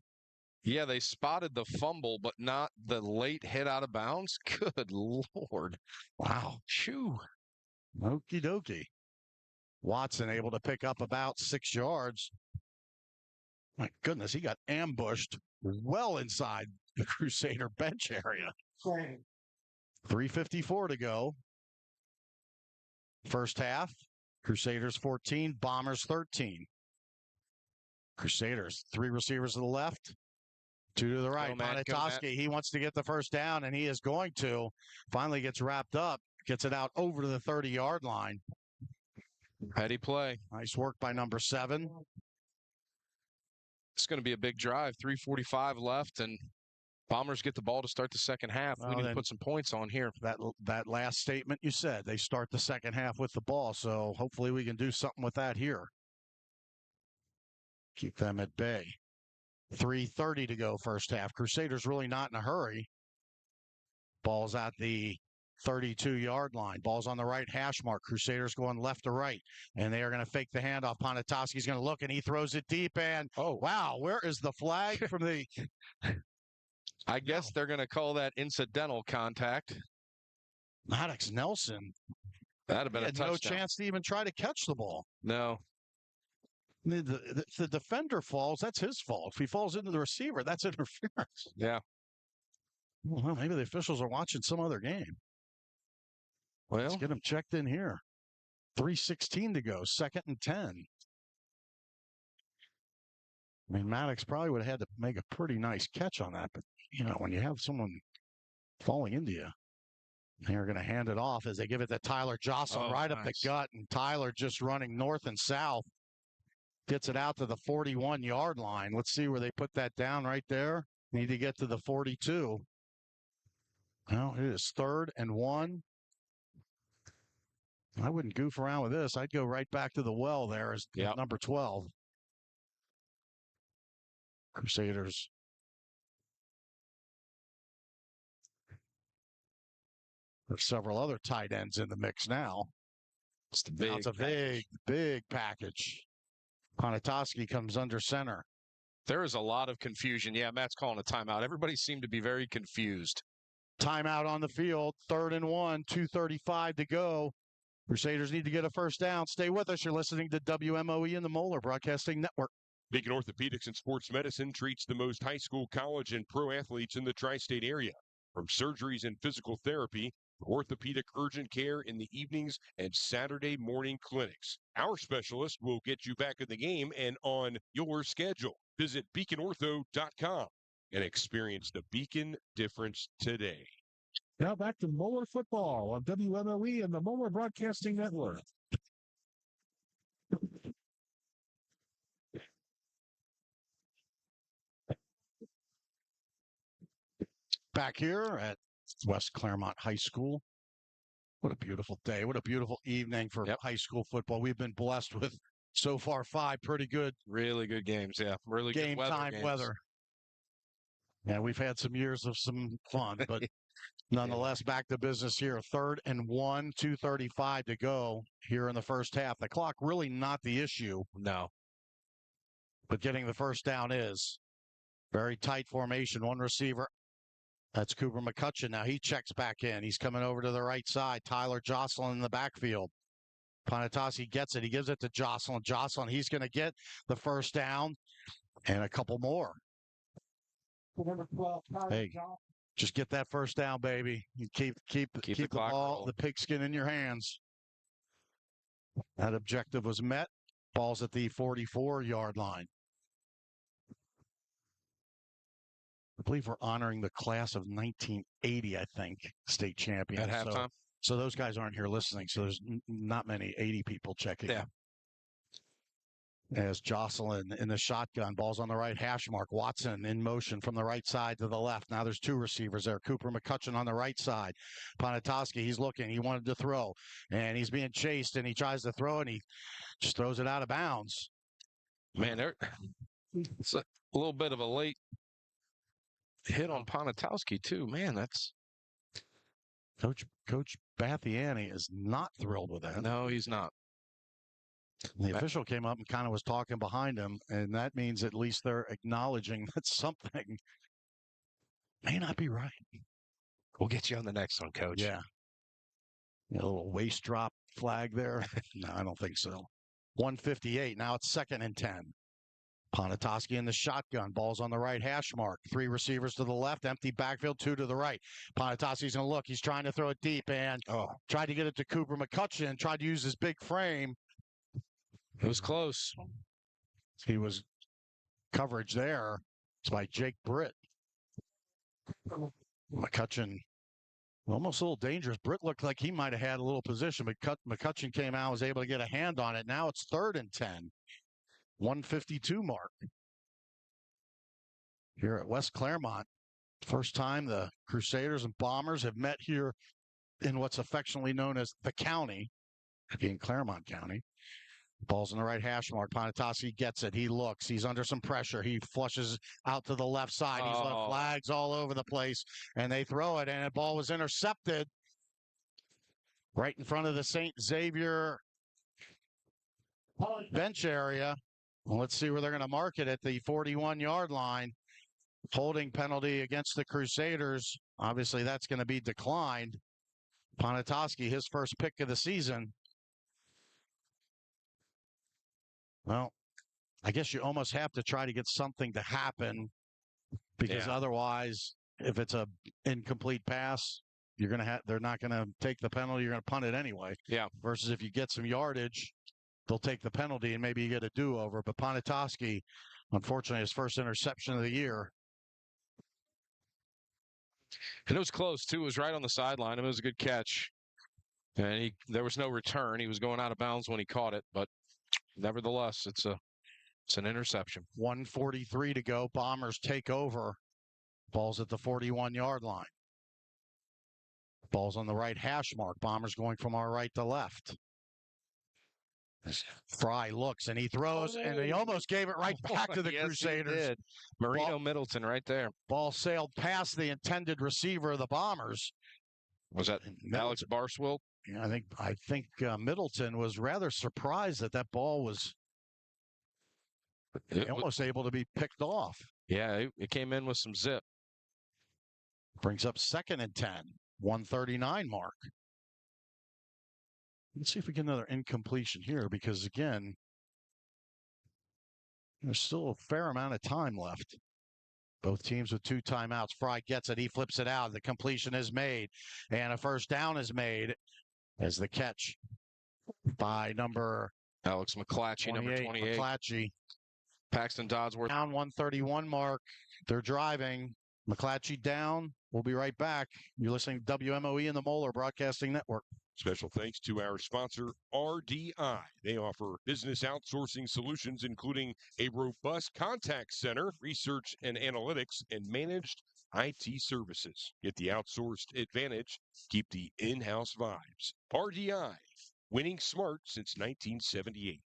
Yeah, they spotted the fumble, but not the late hit out of bounds. Good Lord. Wow. Shoo. Okie dokie. Watson able to pick up about 6 yards. My goodness, he got ambushed well inside the Crusader bench area. 3:54 to go. First half, Crusaders 14, Bombers 13. Crusaders, 3 receivers to the left, 2 to the right. Ponatoski, he wants to get the first down, and he is going to. Finally gets wrapped up, gets it out over to the 30-yard line. Heady play. Nice work by number 7. It's going to be a big drive. 3:45 left, and Bombers get the ball to start the second half. We need to put some points on here. That last statement you said, they start the second half with the ball, so hopefully we can do something with that here. Keep them at bay. 3:30 to go first half. Crusaders really not in a hurry. Ball's at the 32-yard line. Ball's on the right hash mark. Crusaders going left to right, and they are going to fake the handoff. Ponatoski's going to look, and he throws it deep, and wow, where is the flag from the... I guess they're going to call that incidental contact. Maddox Nelson. That'd have been a touchdown. No chance to even try to catch the ball. No. The defender falls, that's his fault. If he falls into the receiver, that's interference. Yeah. Well, maybe the officials are watching some other game. Well, let's get them checked in here. 3:16 to go, 2nd and 10. I mean, Maddox probably would have had to make a pretty nice catch on that, but, when you have someone falling into you, they're going to hand it off as they give it to Tyler Jocelyn right up the gut, and Tyler just running north and south. Gets it out to the 41-yard line. Let's see where they put that down right there. Need to get to the 42. Well, it is 3rd and 1. I wouldn't goof around with this. I'd go right back to the well there as number 12. Crusaders. There's several other tight ends in the mix now. It's a big package. Ponatoski comes under center. There is a lot of confusion. Yeah, Matt's calling a timeout. Everybody seemed to be very confused. Timeout on the field. 3rd and 1, 2:35 to go. Crusaders need to get a first down. Stay with us. You're listening to WMOE and the Moeller Broadcasting Network. Beacon Orthopedics and Sports Medicine treats the most high school, college, and pro athletes in the tri-state area. From surgeries and physical therapy, orthopedic urgent care in the evenings, and Saturday morning clinics. Our specialist will get you back in the game and on your schedule. Visit beaconortho.com and experience the Beacon difference today. Now back to Moeller football on WMOE and the Moeller Broadcasting Network. Back here at West Claremont High School. What a beautiful day. What a beautiful evening for high school football. We've been blessed with, so far, 5 pretty good. Really good games, yeah. Really game good time weather. Yeah, we've had some years of some fun, but nonetheless, back to business here. 3rd and 1, 2:35 to go here in the first half. The clock really not the issue. No. But getting the first down is. Very tight formation. One receiver. That's Cooper McCutcheon. Now he checks back in. He's coming over to the right side. Tyler Jocelyn in the backfield. Ponatoski gets it. He gives it to Jocelyn. Jocelyn, he's going to get the first down and a couple more. Hey, just get that first down, baby. You keep the ball, the pigskin in your hands. That objective was met. Ball's at the 44-yard line. I believe we're honoring the class of 1980, I think, state champion. At halftime? So those guys aren't here listening, so there's not many 80 people checking. Yeah. As Jocelyn in the shotgun, ball's on the right hash mark. Watson in motion from the right side to the left. Now there's 2 receivers there. Cooper McCutcheon on the right side. Ponatoski, he's looking. He wanted to throw, and he's being chased, and he tries to throw, and he just throws it out of bounds. Man, it's a little bit of a late hit on Ponatoski, too. Man, that's... Coach Bathiani is not thrilled with that. No, he's not. The official came up and kind of was talking behind him, and that means at least they're acknowledging that something may not be right. We'll get you on the next one, Coach. Yeah. A little waist drop flag there. No, I don't think so. 1:58. Now it's 2nd and 10. Ponatoski in the shotgun. Ball's on the right hash mark. 3 receivers to the left. Empty backfield. 2 to the right. Ponatoski's going to look. He's trying to throw it deep and tried to get it to Cooper McCutcheon. Tried to use his big frame. It was close. He was coverage there. It's by Jake Britt. McCutcheon almost a little dangerous. Britt looked like he might have had a little position, but McCutcheon came out, was able to get a hand on it. Now it's 3rd and 10. 1:52 mark. Here at West Claremont. First time the Crusaders and Bombers have met here in what's affectionately known as the county, being Claremont County. Ball's in the right hash mark. Ponatoski gets it. He looks. He's under some pressure. He flushes out to the left side. He's left flags all over the place, and they throw it, and the ball was intercepted right in front of the St. Xavier bench area. Well, let's see where they're going to mark it at the 41-yard line. Holding penalty against the Crusaders. Obviously, that's going to be declined. Ponatoski, his first pick of the season. Well, I guess you almost have to try to get something to happen because otherwise, if it's a incomplete pass, they're not gonna take the penalty. You're gonna punt it anyway. Yeah. Versus if you get some yardage, they'll take the penalty and maybe you get a do-over. But Ponitoski, unfortunately, his first interception of the year. And it was close too. It was right on the sideline. It was a good catch. And there was no return. He was going out of bounds when he caught it, but nevertheless, it's an interception. 1:43 to go. Bombers take over. Ball's at the 41-yard line. Ball's on the right hash mark. Bombers going from our right to left. Fry looks and he throws, and he almost gave it right back to the Yes, Crusaders. He did. Marino Middleton right there. Ball sailed past the intended receiver of the Bombers. Was that Alex Barswill? Yeah, I think Middleton was rather surprised that ball was almost able to be picked off. Yeah, it came in with some zip. Brings up 2nd and 10, 139 mark. Let's see if we get another incompletion here, because again, there's still a fair amount of time left. Both teams with 2 timeouts. Fry gets it. He flips it out. The completion is made, and a first down is made as the catch by number Alex McClatchy, number 28. McClatchy. Paxton Dodsworth. Down 131 mark. They're driving. McClatchy down. We'll be right back. You're listening to WMOE and the Moeller Broadcasting Network. Special thanks to our sponsor, RDI. They offer business outsourcing solutions, including a robust contact center, research and analytics, and managed IT services. Get the outsourced advantage. Keep the in-house vibes. RDI, winning smart since 1978.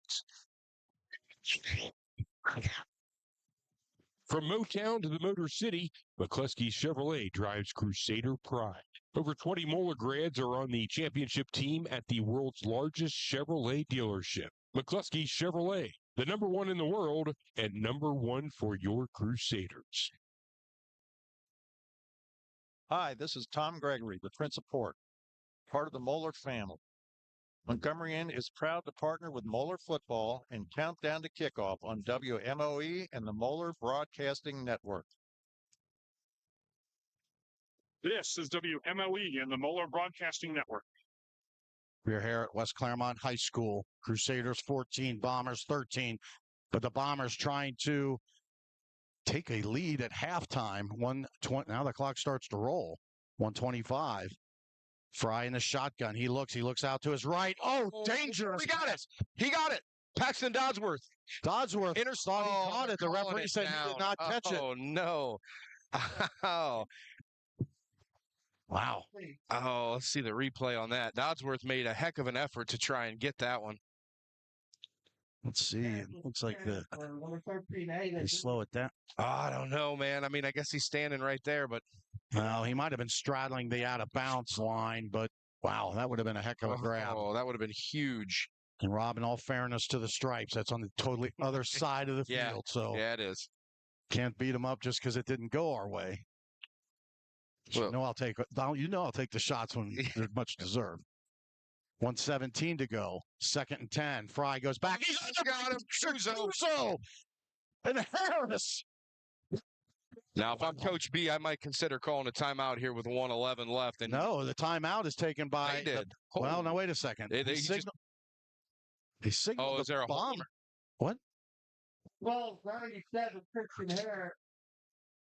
From Motown to the Motor City, McCluskey Chevrolet drives Crusader pride. Over 20 Moeller grads are on the championship team at the world's largest Chevrolet dealership. McCluskey Chevrolet, the #1 in the world and #1 for your Crusaders. Hi, this is Tom Gregory, the Prince of Port, part of the Moeller family. Montgomeryan is proud to partner with Moeller Football and Countdown to Kickoff on WMOE and the Moeller Broadcasting Network. This is WMOE and the Moeller Broadcasting Network. We're here at West Claremont High School. Crusaders 14, Bombers 13. But the Bombers trying to take a lead at halftime. 1:20. Now the clock starts to roll. 1:25. Fry in the shotgun. He looks out to his right. Oh, dangerous. He got it. Paxton Dodsworth. Thought he caught it. The referee said he did not catch it. Oh, no. Oh. Wow. Oh, let's see the replay on that. Dodsworth made a heck of an effort to try and get that one. Let's see. It looks like they slow it down. Oh, I don't know, man. I mean, I guess he's standing right there, but. Well, he might have been straddling the out-of-bounds line, but wow, that would have been a heck of a grab. Oh, that would have been huge. And Rob, in all fairness to the Stripes, that's on the totally other side of the field. So yeah, it is. Can't beat them up just because it didn't go our way. Well, I'll take the shots when they're much deserved. 1:17 to go. 2nd and 10. Fry goes back. He's got him. Suso. And Harris. Now, if I'm Coach B, I might consider calling a timeout here with 1:11 left. And no, the timeout is taken by. They did. Well, now wait a second. They signaled is there a Bomber. What? 12:37, Christian Harris.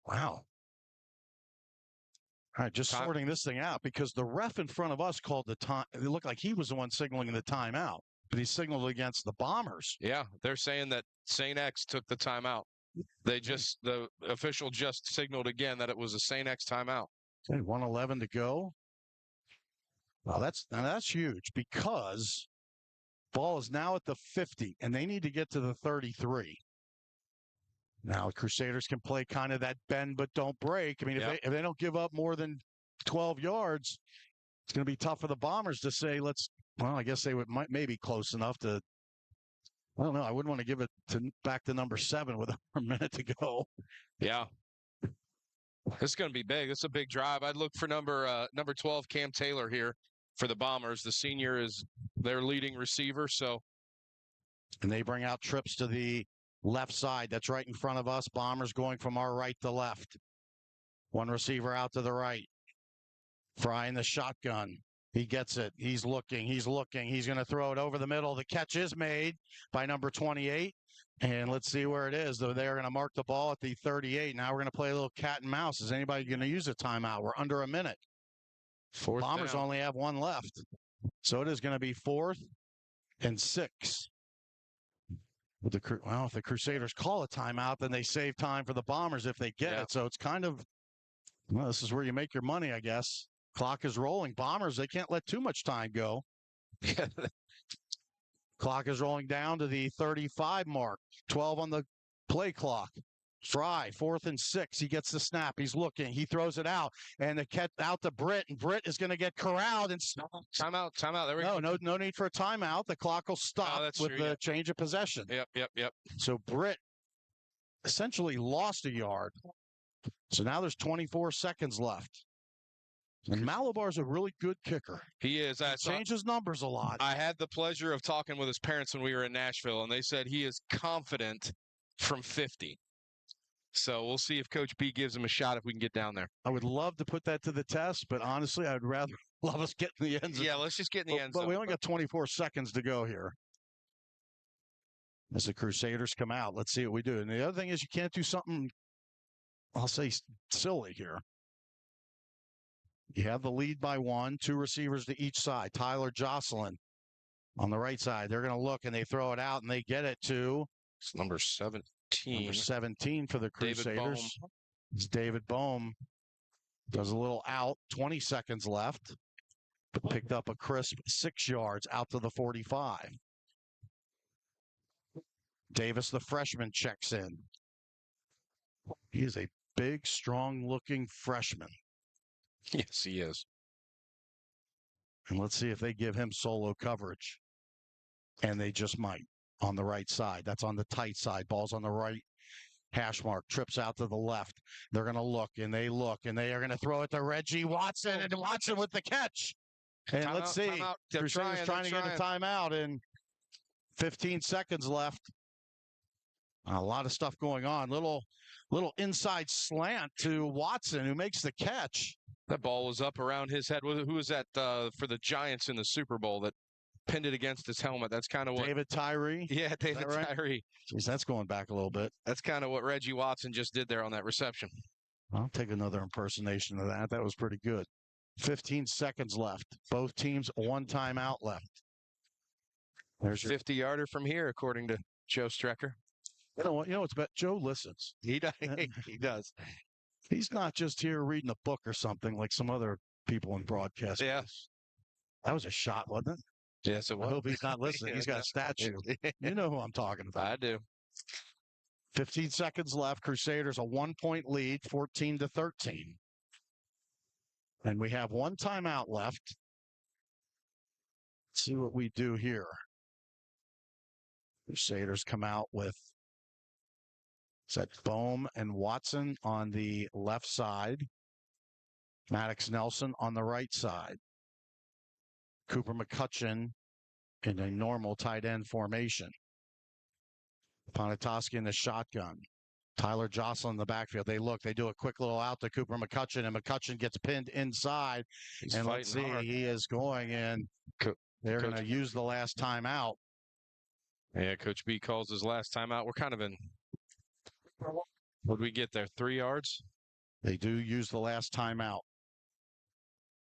Wow. All right, just sorting this thing out because the ref in front of us called the time. It looked like he was the one signaling the timeout, but he signaled against the Bombers. Yeah, they're saying that St. X took the timeout. The official just signaled again that it was a St. X timeout. Okay, 1:11 to go. Well, that's huge because ball is now at the 50, and they need to get to the 33. Now, the Crusaders can play kind of that bend but don't break. I mean, if they don't give up more than 12 yards, it's going to be tough for the Bombers to say, I guess they might maybe close enough to, I don't know. I wouldn't want to give it back to number 7 with a minute to go. Yeah. This is going to be big. It's a big drive. I'd look for number 12, Cam Taylor here for the Bombers. The senior is their leading receiver. And they bring out trips to the left side. That's right in front of us. Bombers going from our right to left. One receiver out to the right. Fry in the shotgun. He gets it. He's looking. He's looking. He's going to throw it over the middle. The catch is made by number 28. And let's see where it is. Though they're going to mark the ball at the 38. Now we're going to play a little cat and mouse. Is anybody going to use a timeout? We're under a minute. Fourth Bombers down. only have one left. So it is going to be 4th and 6. With if the Crusaders call a timeout, then they save time for the Bombers if they get it. So it's kind of, this is where you make your money, I guess. Clock is rolling. Bombers, they can't let too much time go. Clock is rolling down to the 35 mark. 12 on the play clock. Fry, 4th and 6. He gets the snap. He's looking. He throws it out. And the catch out to Britt. And Britt is going to get corralled and stopped. Timeout. There we go. No need for a timeout. The clock will stop with the change of possession. Yep. So Britt essentially lost a yard. So now there's 24 seconds left. And Malabar's a really good kicker. He is. He changes numbers a lot. I had the pleasure of talking with his parents when we were in Nashville, and they said he is confident from 50. So we'll see if Coach B gives him a shot if we can get down there. I would love to put that to the test, but honestly, I'd rather love us get in the end zone. Yeah, let's just get in the end zone. But we only got 24 seconds to go here. As the Crusaders come out, let's see what we do. And the other thing is you can't do something, I'll say, silly here. You have the lead by 1, 2 receivers to each side. Tyler Jocelyn on the right side. They're going to look, and they throw it out, and they get it to it's number 17. Number 17 for the Crusaders. It's David Bohm. Does a little out. 20 seconds left. But picked up a crisp 6 yards out to the 45. Davis, the freshman, checks in. He is a big, strong-looking freshman. Yes, he is. And let's see if they give him solo coverage. And they just might on the right side. That's on the tight side. Ball's on the right hash mark. Trips out to the left. They're going to look, and they are going to throw it to Reggie Watson, and Watson with the catch. And let's see. Crusaders trying to get a timeout, and 15 seconds left. A lot of stuff going on. Little inside slant to Watson, who makes the catch. That ball was up around his head. Who was that for the Giants in the Super Bowl that pinned it against his helmet? That's kind of what David Tyree. Yeah, David Tyree. Jeez, that's going back a little bit. That's kind of what Reggie Watson just did there on that reception. I'll take another impersonation of that. That was pretty good. 15 seconds left. Both teams, 1 timeout left. There's 50-yarder from here, according to Joe Strecker. You know what? It's about Joe listens. He does. He does. He's not just here reading a book or something like some other people in broadcast. Yeah. That was a shot, wasn't it? Yes, it was. I hope he's not listening. He's got a statue. You know who I'm talking about. I do. 15 seconds left. Crusaders a 1-point lead, 14-13. And we have 1 timeout left. Let's see what we do here. Crusaders come out with Bohm and Watson on the left side. Maddox Nelson on the right side. Cooper McCutcheon in a normal tight end formation. Ponatoski in the shotgun. Tyler Jocelyn in the backfield. They do a quick little out to Cooper McCutcheon, and McCutcheon gets pinned inside. And let's see, he is going in. They're going to use the last timeout. Yeah, Coach B calls his last timeout. We're kind of in. What did we get there? 3 yards? They do use the last timeout.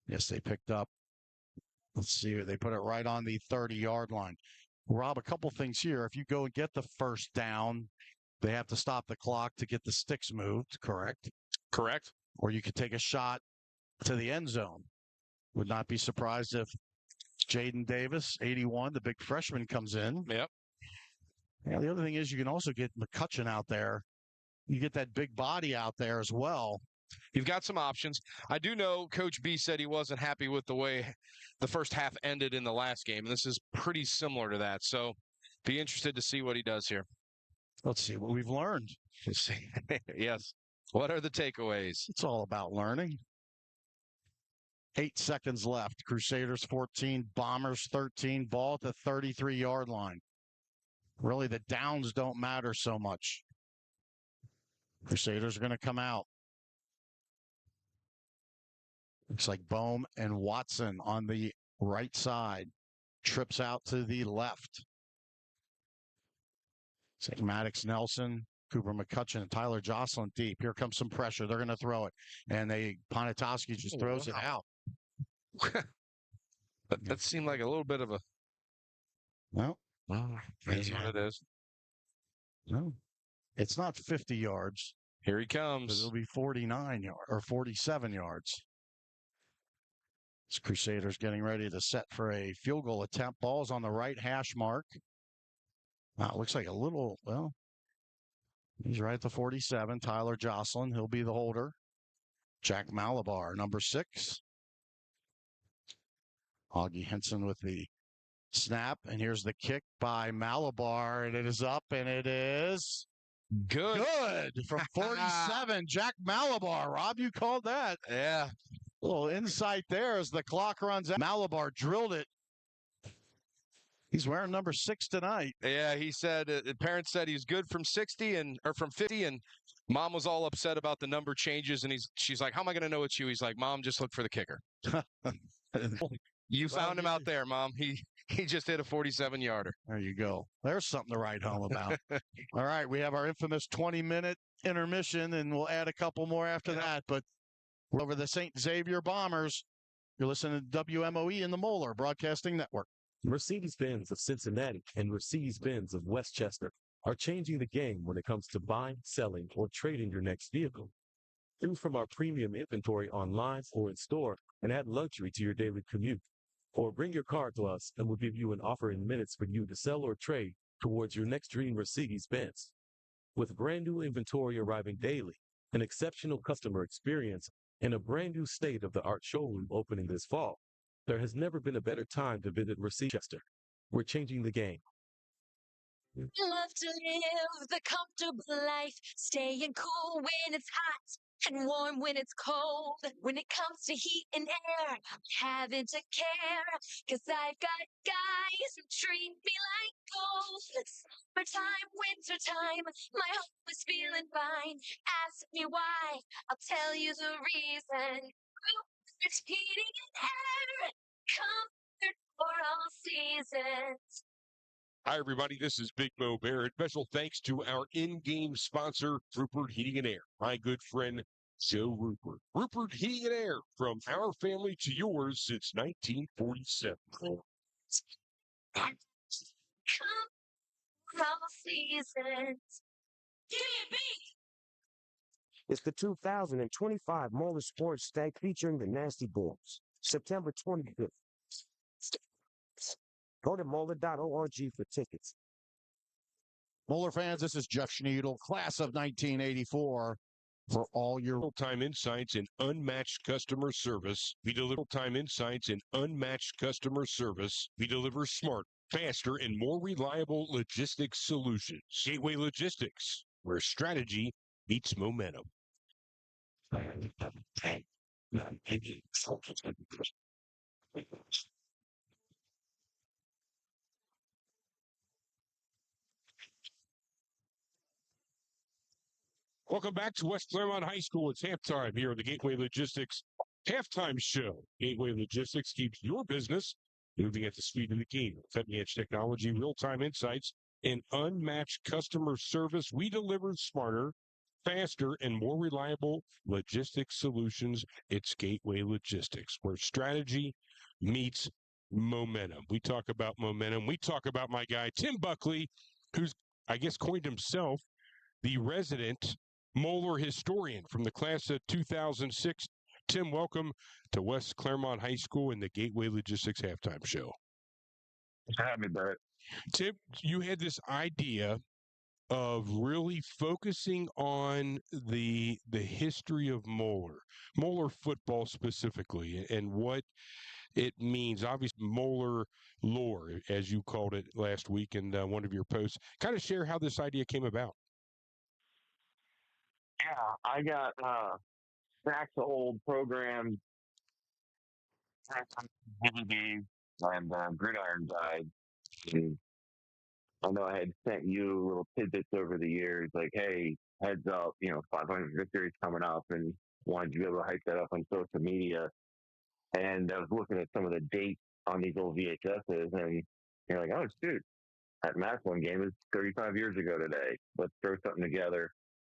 Yes, they picked up. Let's see here. They put it right on the 30-yard line. Rob, a couple things here. If you go and get the first down, they have to stop the clock to get the sticks moved, correct? Correct. Or you could take a shot to the end zone. Would not be surprised if Jaden Davis, 81, the big freshman, comes in. Yep. Yeah, the other thing is you can also get McCutcheon out there. You get that big body out there as well. You've got some options. I do know Coach B said he wasn't happy with the way the first half ended in the last game. And this is pretty similar to that. So be interested to see what he does here. Let's see what we've learned. Yes. What are the takeaways? It's all about learning. 8 seconds left. Crusaders 14, Bombers 13, ball at the 33-yard line. Really, the downs don't matter so much. Crusaders are going to come out. Looks like Bohm and Watson on the right side. Trips out to the left. It's like Maddox Nelson, Cooper McCutcheon, and Tyler Jocelyn deep. Here comes some pressure. They're going to throw it. And Ponitowski just throws it out. That seemed like a little bit of a. Well, That's what it is. No, it's not 50 yards. Here he comes. It'll be 49 yards or 47 yards. This Crusaders getting ready to set for a field goal attempt. Ball's on the right hash mark. Wow, it looks like a little, well, he's right at the 47. Tyler Jocelyn, he'll be the holder. Jack Malabar, number 6. Augie Henson with the snap, and here's the kick by Malabar, and it is up, and it is good from 47. Jack Malabar. Rob, you called that. Yeah. A little insight there as the clock runs out. Malabar drilled it. He's wearing number 6 tonight. Yeah, he said parents said he's good from 60 or from 50, and mom was all upset about the number changes, and she's like, "How am I going to know it's you?" He's like, "Mom, just look for the kicker." You found him out there, Mom. He just hit a 47-yarder. There you go. There's something to write home about. All right, we have our infamous 20-minute intermission, and we'll add a couple more after that. But we're over the St. Xavier Bombers. You're listening to WMOE in the Moeller Broadcasting Network. Mercedes-Benz of Cincinnati and Mercedes-Benz of Westchester are changing the game when it comes to buying, selling, or trading your next vehicle. Choose from our premium inventory online or in store and add luxury to your daily commute. Or bring your car to us and we'll give you an offer in minutes for you to sell or trade towards your next dream Mercedes-Benz. With brand new inventory arriving daily, an exceptional customer experience, and a brand new state-of-the-art showroom opening this fall, there has never been a better time to visit Mercedes-Chester. We're changing the game. Love to live the comfortable life, staying cool when it's hot and warm when it's cold. When it comes to heat and air, having to care, 'cause I've got guys who treat me like gold. Summertime, wintertime, my home is feeling fine. Ask me why, I'll tell you the reason. It's heating and air, comfort for all seasons. Hi, everybody. This is Big Mo Barrett. Special thanks to our in-game sponsor, Rupert Heating and Air. My good friend, Joe Rupert. Rupert Heating and Air, from our family to yours since 1947. Come for all seasons. Give me a beat! It's the 2025 Moeller Sports Stag featuring the Nasty Boys, September 25th. Go to Moeller.org for tickets. Moeller fans, this is Jeff Schneidel, class of 1984. For all your real-time insights and unmatched customer service, we deliver real-time insights and unmatched customer service. We deliver smart, faster, and more reliable logistics solutions. Gateway Logistics, where strategy meets momentum. Welcome back to West Claremont High School. It's halftime here on the Gateway Logistics Halftime Show. Gateway Logistics keeps your business moving at the speed of the game. Cutting-edge technology, real-time insights, and unmatched customer service. We deliver smarter, faster, and more reliable logistics solutions. It's Gateway Logistics, where strategy meets momentum. We talk about momentum. We talk about my guy, Tim Buckley, who's, I guess, coined himself the resident Moeller historian from the class of 2006. Tim, welcome to West Claremont High School and the Gateway Logistics Halftime Show. Have me, Barrett. Tim, you had this idea of really focusing on the history of Moeller football specifically, and what it means. Obviously, Moeller lore, as you called it last week in one of your posts. Kind of share how this idea came about. Yeah, I got stacks of old programs, DVDs, and gridiron guides. And I know I had sent you little tidbits over the years, like, hey, heads up, 500 victories coming up, and wanted you to be able to hype that up on social media. And I was looking at some of the dates on these old VHSs, and you're like, oh, shoot, that Massillon game is 35 years ago today. Let's throw something together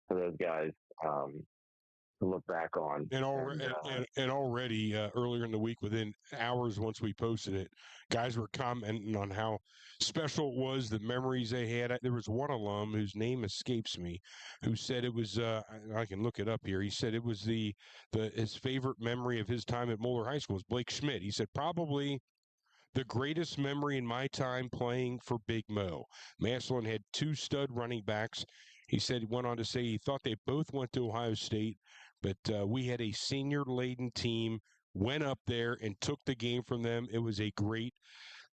for those guys to look back on. And already earlier in the week, within hours once we posted it, guys were commenting on how special it was, the memories they had. There was one alum whose name escapes me, who said it was. I can look it up here. He said it was his favorite memory of his time at Moeller High School was Blake Schmidt. He said probably the greatest memory in my time playing for Big Mo. Massillon had 2 stud running backs. He said, went on to say he thought they both went to Ohio State, but we had a senior-laden team, went up there and took the game from them. It was a great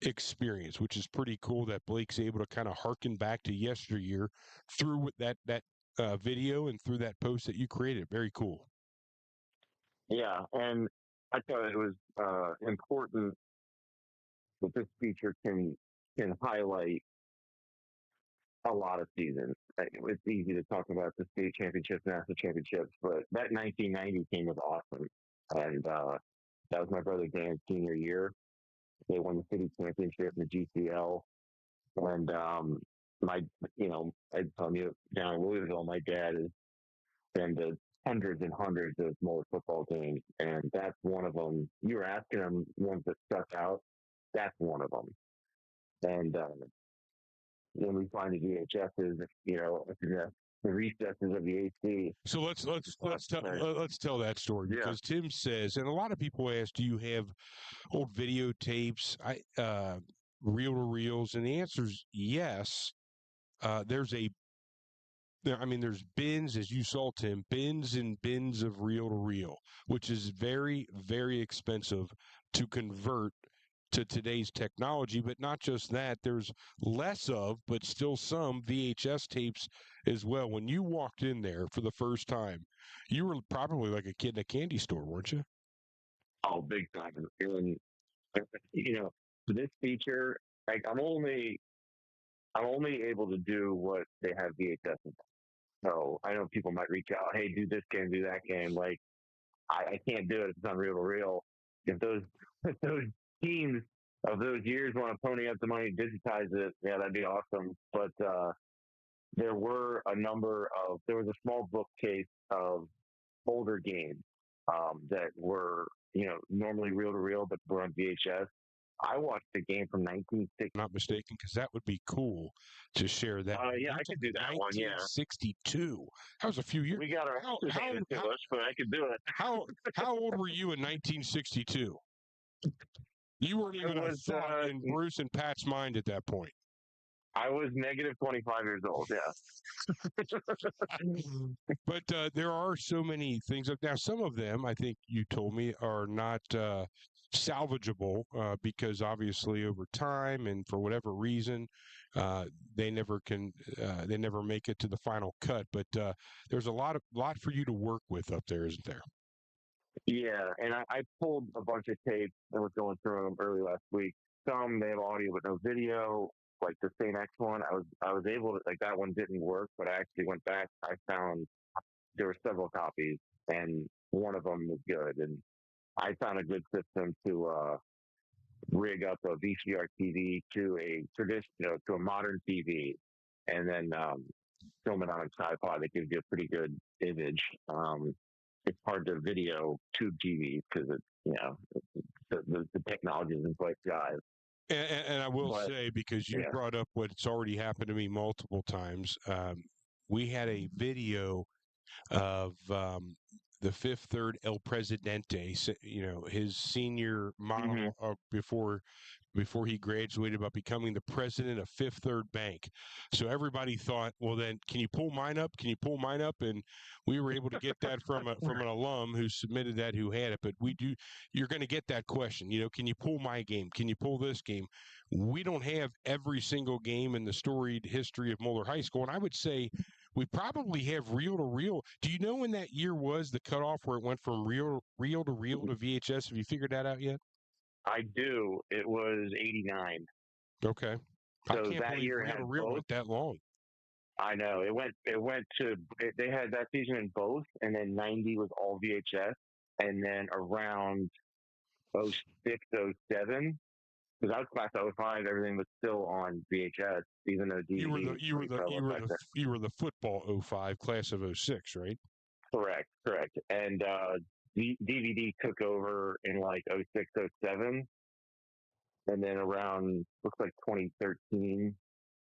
experience, which is pretty cool that Blake's able to kind of harken back to yesteryear through that video and through that post that you created. Very cool. Yeah, and I thought it was important that this feature can highlight a lot of seasons. It's easy to talk about the state championships, national championships, but that 1990 team was awesome, and that was my brother Dan's senior year. They won the city championship in the GCL, and I tell you, down in Louisville, my dad has been to hundreds and hundreds of Moeller football games, and that's one of them. You were asking him ones that stuck out. That's one of them. And when we find the VHSs, the recesses of the AC. So let's tell that story, because Tim says, and a lot of people ask, do you have old videotapes, reel to reels? And the answer is yes. There's bins, as you saw, Tim, bins and bins of reel to reel, which is very, very expensive to convert to today's technology. But not just that, there's less of, but still some VHS tapes as well. When you walked in there for the first time, you were probably like a kid in a candy store, weren't you? Oh, big time. And, for this feature, like I'm only able to do what they have VHS. So I know people might reach out, hey, do this game, do that game. Like I can't do it. It's not reel to reel. If those teams of those years want to pony up the money to digitize it, yeah, that'd be awesome. But there was a small bookcase of older games that were, normally reel to reel, but were on VHS. I watched the game from 1960. Not mistaken, because that would be cool to share that. Yeah, I could do that one. Yeah, 1962. That was a few years. We got our hand to us, but I could do it. How old were you in 1962? You weren't even a thought in Bruce and Pat's mind at that point. I was negative 25 years old, yeah. But there are so many things. Now, some of them, I think you told me, are not salvageable because obviously over time and for whatever reason, they never make it to the final cut. But there's a lot for you to work with up there, isn't there? Yeah, and I pulled a bunch of tapes and was going through them early last week. Some they have audio but no video, like the St. X one. I was able to, like, that one didn't work, but I actually went back. I found there were several copies, and one of them was good. And I found a good system to rig up a VCR TV to a modern TV, and then film it on a tripod that gives you a pretty good image. It's hard to video tube TVs because the technology isn't quite jive. And I will say, because you brought up what's already happened to me multiple times, we had a video of the Fifth Third El Presidente, his senior model before he graduated, about becoming the president of Fifth Third Bank. So everybody thought, well, then, can you pull mine up? Can you pull mine up? And we were able to get that from an alum who submitted that, who had it. But you're going to get that question, can you pull my game? Can you pull this game? We don't have every single game in the storied history of Moeller High School. And I would say we probably have reel to reel. Do you know when that year was, the cutoff where it went from reel to reel to VHS? Have you figured that out yet? I do. It was 89. Okay. So I can't that believe year reel had to reel went that long. I know. They had that season in both, and then 90 was all VHS, and then around 06, 07. Because I was class of 05, everything was still on VHS, even though DVD you were the football 05 class of 06, right? Correct. And DVD took over in like 06, 07. And then around, looks like 2013,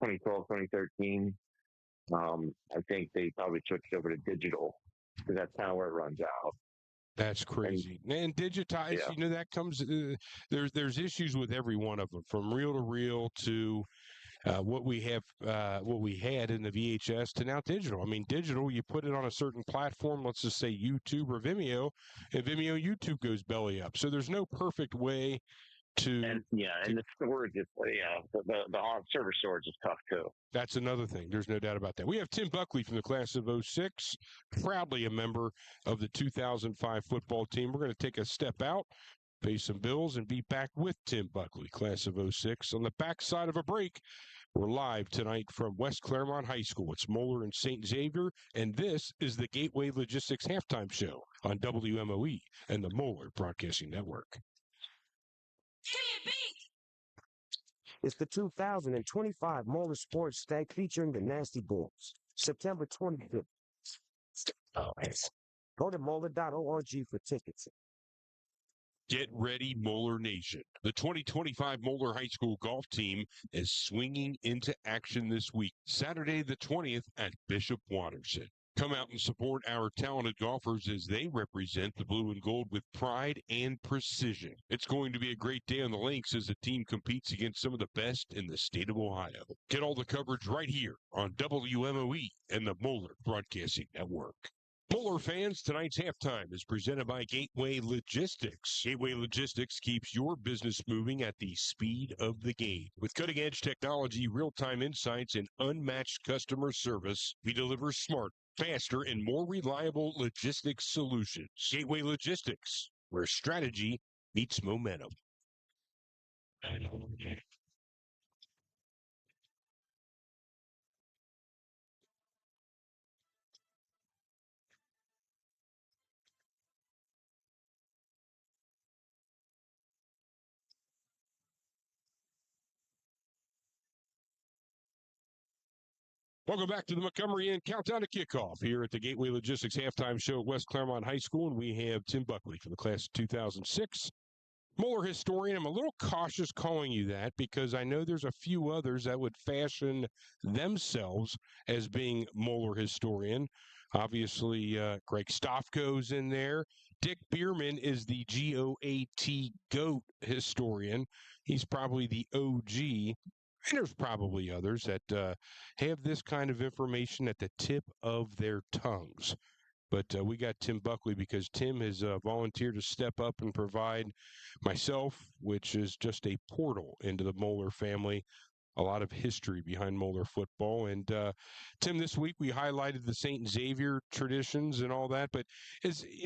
2012, 2013, I think they probably switched over to digital because that's kind of where it runs out. That's crazy. And digitized, Yeah. you know, that comes. There's issues with every one of them, from reel to reel to what we had in the VHS to now digital. I mean, digital, you put it on a certain platform, let's just say YouTube or Vimeo, and Vimeo YouTube goes belly up. So there's no perfect way to. And the storage is, the server storage is tough too. That's another thing. There's no doubt about that. We have Tim Buckley from the class of 06, proudly a member of the 2005 football team. We're going to take a step out, pay some bills, and be back with Tim Buckley, class of 06. On the backside of a break, we're live tonight from West Claremont High School. It's Moeller and St. Xavier, and this is the Gateway Logistics Halftime Show on WMOE and the Moeller Broadcasting Network. It's the 2025 Moeller Sports Stag featuring the Nasty Bulls, September 25th. Go to Moeller.org for tickets. Get ready, Moeller Nation. The 2025 Moeller High School golf team is swinging into action this week, Saturday the 20th at Bishop Watterson. Come out and support our talented golfers as they represent the blue and gold with pride and precision. It's going to be a great day on the links as the team competes against some of the best in the state of Ohio. Get all the coverage right here on WMOE and the Moeller Broadcasting Network. Moeller fans, tonight's halftime is presented by Gateway Logistics. Gateway Logistics keeps your business moving at the speed of the game. With cutting-edge technology, real-time insights, and unmatched customer service, we deliver smart, faster, and more reliable logistics solutions. Gateway Logistics, where strategy meets momentum. Welcome back to the Montgomery Inn Countdown to Kickoff here at the Gateway Logistics Halftime Show at West Claremont High School, and we have Tim Buckley from the class of 2006. Moeller historian. I'm a little cautious calling you that because I know there's a few others that would fashion themselves as being Moeller historian. Obviously, Greg Stofko's in there. Dick Bierman is the GOAT GOAT historian. He's probably the OG. And there's probably others that have this kind of information at the tip of their tongues. But we got Tim Buckley because Tim has volunteered to step up and provide myself, which is just a portal into the Moeller family, a lot of history behind Moeller football. And Tim, this week we highlighted the St. Xavier traditions and all that. But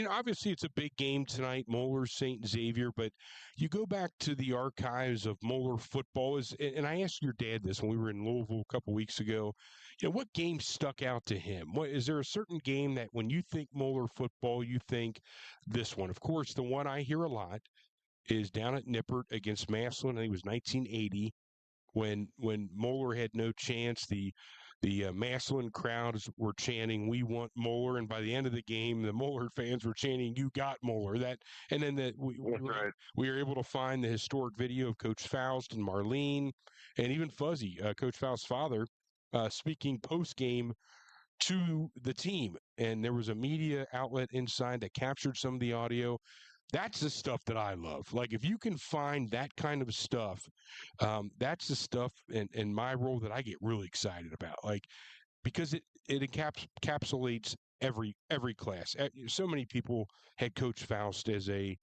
obviously it's a big game tonight, Moeller, St. Xavier. But you go back to the archives of Moeller football, and I asked your dad this when we were in Louisville a couple weeks ago. What game stuck out to him? Is there a certain game that when you think Moeller football, you think this one? Of course, the one I hear a lot is down at Nippert against Massillon. I think it was 1980. When Moeller had no chance, the Massillon crowds were chanting, "We want Moeller," and by the end of the game, the Moeller fans were chanting, "You got Moeller." We were able to find the historic video of Coach Faust and Marlene, and even Fuzzy, Coach Faust's father, speaking post game to the team, and there was a media outlet inside that captured some of the audio. That's the stuff that I love. Like, if you can find that kind of stuff, that's the stuff in my role that I get really excited about. Like, because it encapsulates every class. So many people had Coach Faust as a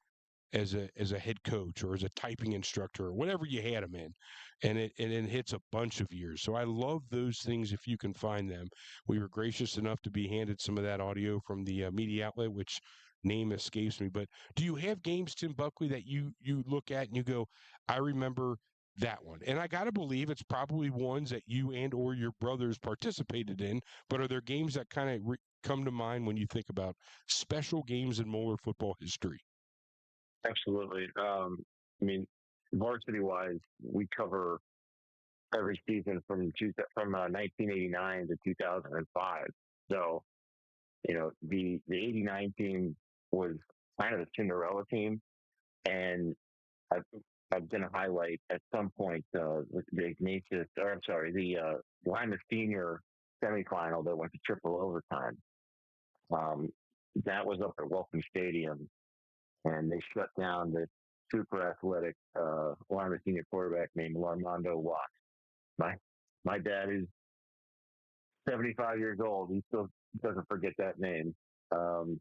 head coach or as a typing instructor or whatever you had him in, and it hits a bunch of years. So I love those things if you can find them. We were gracious enough to be handed some of that audio from the media outlet, which name escapes me. But do you have games, Tim Buckley, that you look at and you go, I remember that one? And I got to believe it's probably ones that you and or your brothers participated in, but are there games that kind of come to mind when you think about special games in Moeller football history? Absolutely. I mean, varsity-wise, we cover every season from 1989 to 2005. So, the '89 team was kind of a Cinderella team, and I've I've been a highlight at some point with the Ignatius, or I'm sorry, the Lima Senior semifinal that went to triple overtime. Um, that was up at Welcome Stadium, and they shut down this super athletic Lima Senior quarterback named Armando Watts. My my dad is 75 years old. He still doesn't forget that name. Um,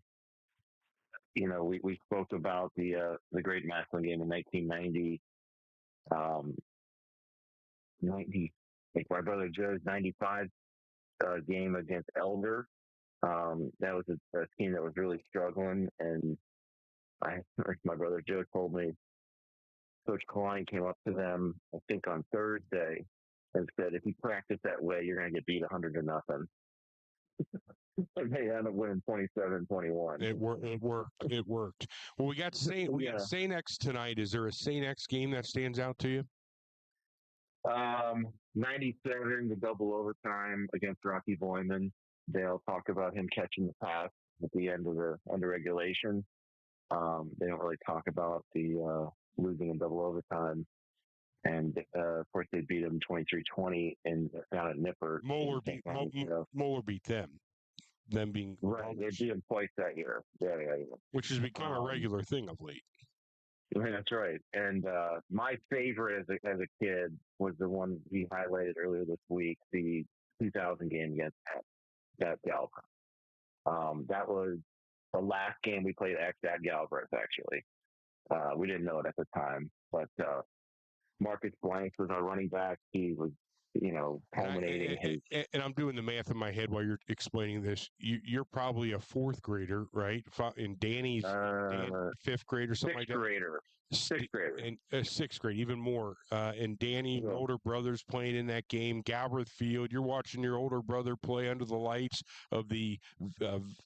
we spoke about the great Massillon game in 1990. 90, like my brother Joe's 95 game against Elder. That was a team that was really struggling, and like my brother Joe told me, Coach Klein came up to them, I think on Thursday, and said, "If you practice that way, you're going to get beat 100-0." And they ended up winning 27-21. It worked. It worked. Well, we got St. X tonight. Is there a St. X game that stands out to you? 97, the double overtime against Rocky Boyman. They'll talk about him catching the pass at the end of the under regulation. They don't really talk about the losing in double overtime. And of course, they beat him 23-20 and down at Nippert. Moeller beat them. Them being right. They beat him twice that year. Yeah. Which has become a regular thing of late. That's right. And my favorite as a kid was the one we highlighted earlier this week, the 2000 game against at Galbraith. That was the last game we played at Galbraith, actually. We didn't know it at the time, but Marcus Blanks was our running back. He was, culminating his. And I'm doing the math in my head while you're explaining this. You're probably a fourth grader, right? And Danny's fifth grade or something like that. Sixth grader. And sixth grade, even more. And Danny, your older brother's playing in that game, Galbraith Field. You're watching your older brother play under the lights of the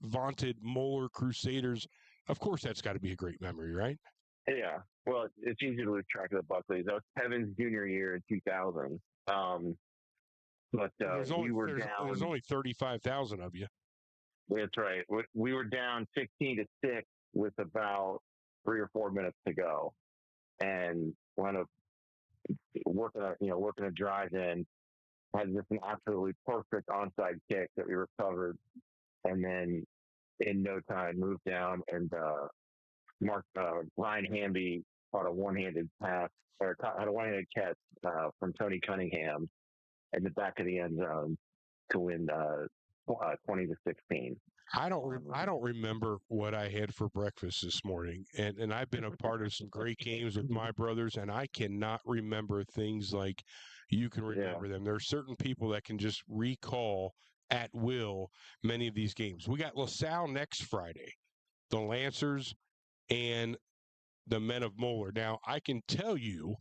vaunted Moeller Crusaders. Of course, that's got to be a great memory, right? Yeah. Well, it's easy to lose track of the Buckleys. That was Kevin's junior year in 2000. But there's we were down. There's only 35,000 of you. That's right. We were down 16-6 with about 3 or 4 minutes to go, and wound up working a drive in. Had just an absolutely perfect onside kick that we recovered, and then in no time moved down and Ryan Hamby caught a one-handed pass or had a one-handed catch from Tony Cunningham in the back of the end zone to win 20-16. I don't remember what I had for breakfast this morning, and I've been a part of some great games with my brothers, and I cannot remember things like you can remember them. There are certain people that can just recall at will many of these games. We got LaSalle next Friday, the Lancers and the Men of Moeller. Now, I can tell you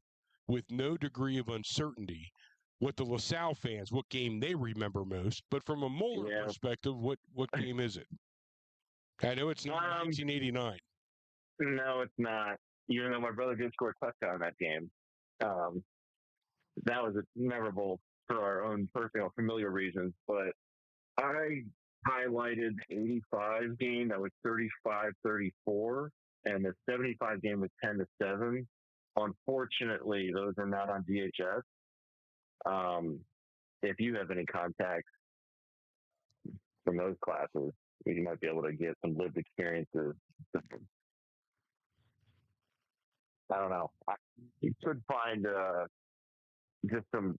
with no degree of uncertainty what the LaSalle fans, what game they remember most, but from a Moeller perspective, what game is it? I know it's not 1989. No, it's not. Even though my brother did score a touchdown in that game. That was memorable for our own personal, familiar reasons. But I highlighted 85 game that was 35-34, and the 75 game was 10-7. Unfortunately, those are not on VHS. If you have any contacts from those classes, you might be able to get some lived experiences. I don't know. You could find just some.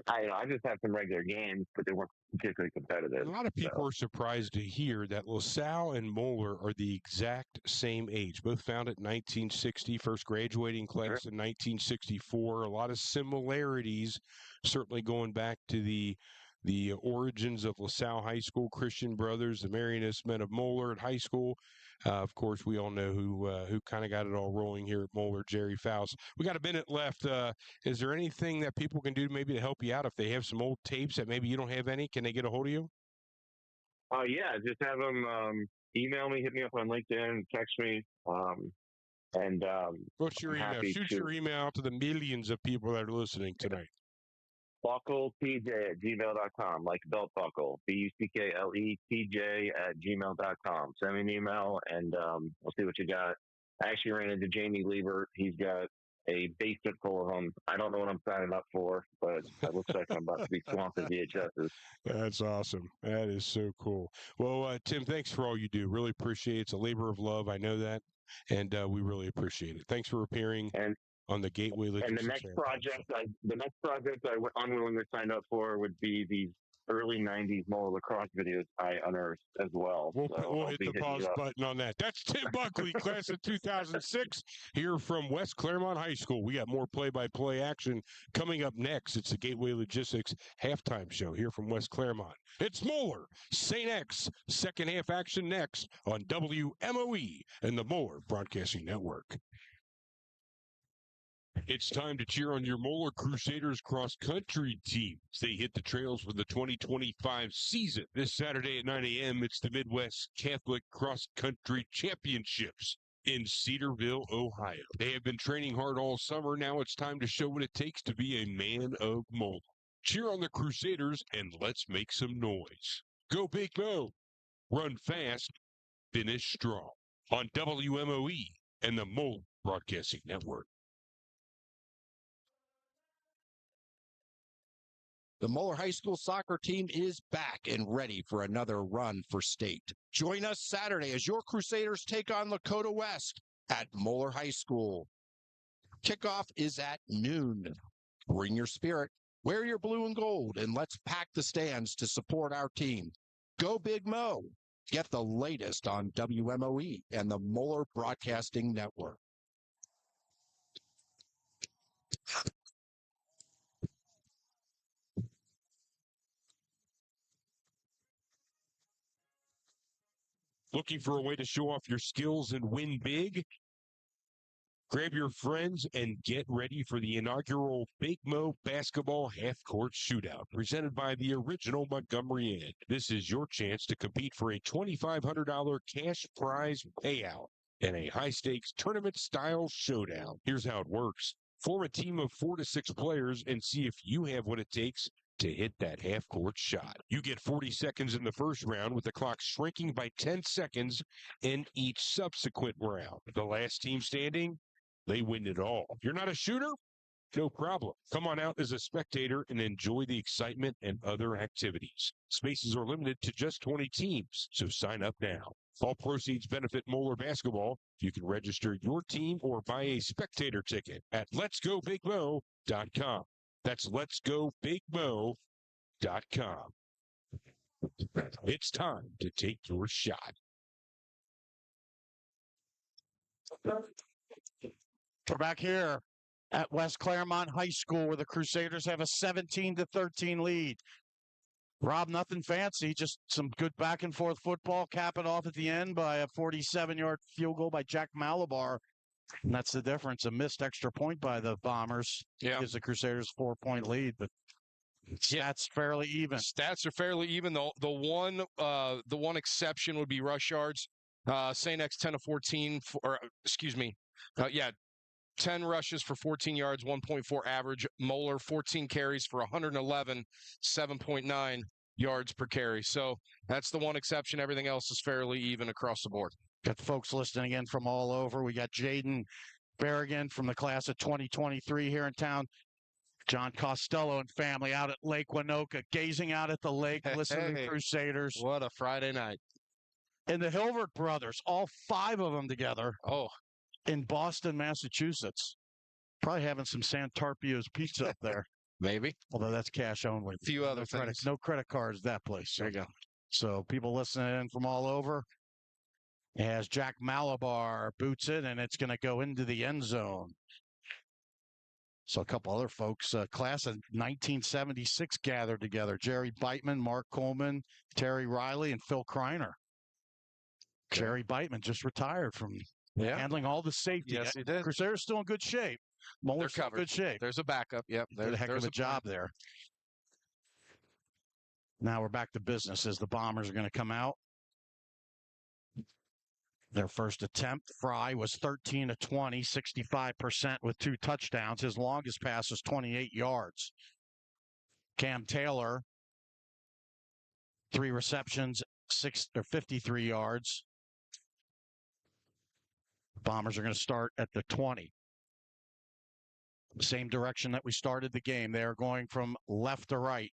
I just have some regular games, but they weren't particularly competitive. A lot of people are surprised to hear that LaSalle and Moeller are the exact same age. Both founded in 1960, first graduating class in 1964. A lot of similarities, certainly going back to the origins of LaSalle High School, Christian Brothers, the Marianist Men of Moeller at high school. Of course, we all know who kind of got it all rolling here at Moeller, Jerry Faust. We got a minute left. Is there anything that people can do maybe to help you out? If they have some old tapes that maybe you don't have any, can they get a hold of you? Yeah, just have them email me, hit me up on LinkedIn, text me. And What's your I'm email? happy Shoot to your email out to the millions of people that are listening tonight. buckletj@gmail.com, like belt buckle, buckletj@gmail.com. Send me an email and we'll see what you got. I actually ran into Jamie Liebert. He's got a basement full of them. I don't know what I'm signing up for, but it looks like I'm about to be swamped with VHSs. That's awesome. That is so cool. Well, Tim, thanks for all you do. Really appreciate it. It's a labor of love. I know that. And we really appreciate it. Thanks for appearing on the Gateway Logistics. And the next project I unwillingly signed up for would be these early 90s Moeller lacrosse videos I unearthed as well. We'll I'll hit be the hitting pause you up. button on that. That's Tim Buckley, class of 2006, here from West Claremont High School. We got more play-by-play action coming up next. It's the Gateway Logistics halftime show here from West Claremont. It's Moeller, St. X, second half action next on WMOE and the Moeller Broadcasting Network. It's time to cheer on your Moeller Crusaders cross-country team. They hit the trails for the 2025 season. This Saturday at 9 a.m., it's the Midwest Catholic Cross-Country Championships in Cedarville, Ohio. They have been training hard all summer. Now it's time to show what it takes to be a man of Moeller. Cheer on the Crusaders and let's make some noise. Go Big Mo. Run fast. Finish strong. On WMOE and the Moeller Broadcasting Network. The Moeller High School soccer team is back and ready for another run for state. Join us Saturday as your Crusaders take on Lakota West at Moeller High School. Kickoff is at noon. Bring your spirit, wear your blue and gold, and let's pack the stands to support our team. Go Big Mo. Get the latest on WMOE and the Moeller Broadcasting Network. Looking for a way to show off your skills and win big? Grab your friends and get ready for the inaugural Big Mo Basketball Half-Court Shootout, presented by the original Montgomery Inn. This is your chance to compete for a $2,500 cash prize payout and a high-stakes tournament-style showdown. Here's how it works. Form a team of 4 to 6 players and see if you have what it takes to hit that half-court shot. You get 40 seconds in the first round, with the clock shrinking by 10 seconds in each subsequent round. The last team standing, they win it all. If you're not a shooter, no problem. Come on out as a spectator and enjoy the excitement and other activities. Spaces are limited to just 20 teams, so sign up now. All proceeds benefit Moeller basketball. You can register your team or buy a spectator ticket at letsgobigmo.com. That's letsgobigmo.com. It's time to take your shot. We're back here at West Claremont High School, where the Crusaders have a 17-13 lead. Rob, nothing fancy, just some good back and forth football, cap it off at the end by a 47-yard field goal by Jack Malabar. And that's the difference. A missed extra point by the Bombers gives the Crusaders a 4-point lead, but stats fairly even. Stats are fairly even. The one exception would be rush yards. St. X 10 of 14, 10 rushes for 14 yards, 1.4 average. Moeller 14 carries for 111, 7.9 yards per carry. So that's the one exception. Everything else is fairly even across the board. Got folks listening in from all over. We got Jaden Berrigan from the class of 2023 here in town. John Costello and family out at Lake Winoka, gazing out at the lake, listening to the Crusaders. What a Friday night. And the Hilbert brothers, all 5 of them together. Oh. In Boston, Massachusetts. Probably having some Santarpio's pizza up there. Maybe. Although that's cash only. A few other things. No credit cards, that place. There you go. So people listening in from all over. As Jack Malabar boots it, and it's going to go into the end zone. So a couple other folks, class of 1976 gathered together. Jerry Beitman, Mark Coleman, Terry Riley, and Phil Kreiner. Okay. Jerry Beitman just retired from handling all the safety. Yes, he did. Crusaders still in good shape. Moeller's They're covered. In good shape. There's a backup. Yep. Did a heck of a job there. Now we're back to business as the Bombers are going to come out. Their first attempt, Fry was 13 of 20, 65% with 2 touchdowns. His longest pass was 28 yards. Cam Taylor, 3 receptions, 53 yards. Bombers are going to start at the 20. Same direction that we started the game. They're going from left to right.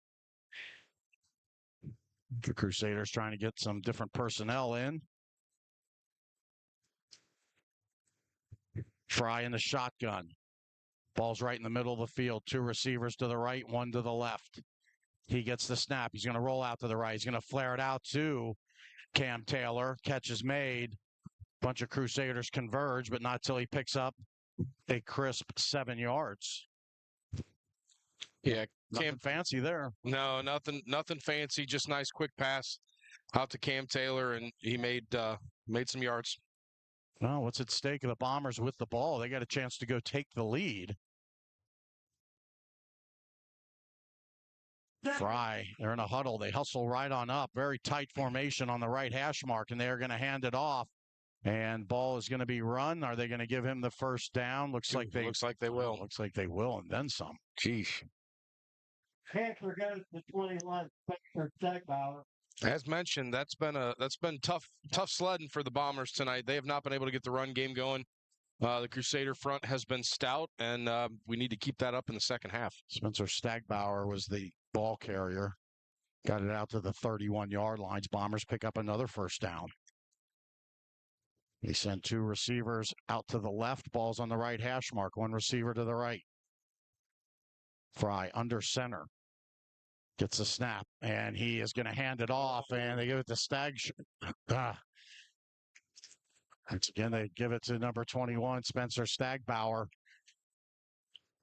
The Crusaders trying to get some different personnel in. Fry in the shotgun. Ball's right in the middle of the field. 2 receivers to the right, 1 to the left. He gets the snap. He's going to roll out to the right. He's going to flare it out to Cam Taylor. Catch is made. Bunch of Crusaders converge, but not till he picks up a crisp 7 yards. Yeah, Nothing fancy there. No, nothing fancy. Just nice quick pass out to Cam Taylor, and he made some yards. Well, what's at stake? The Bombers with the ball. They got a chance to go take the lead. Fry, they're in a huddle. They hustle right on up. Very tight formation on the right hash mark, and they're going to hand it off. And ball is going to be run. Are they going to give him the first down? Looks like they will. Looks like they will, and then some. Jeez. Transfer goes to 21, Spencer Stegbauer. As mentioned, that's been tough sledding for the Bombers tonight. They have not been able to get the run game going. The Crusader front has been stout, and we need to keep that up in the second half. Spencer Stegbauer was the ball carrier. Got it out to the 31-yard lines. Bombers pick up another first down. They send 2 receivers out to the left. Ball's on the right hash mark. 1 receiver to the right. Fry under center. Gets a snap, and he is going to hand it off, and they give it to Once again, they give it to number 21, Spencer Stegbauer.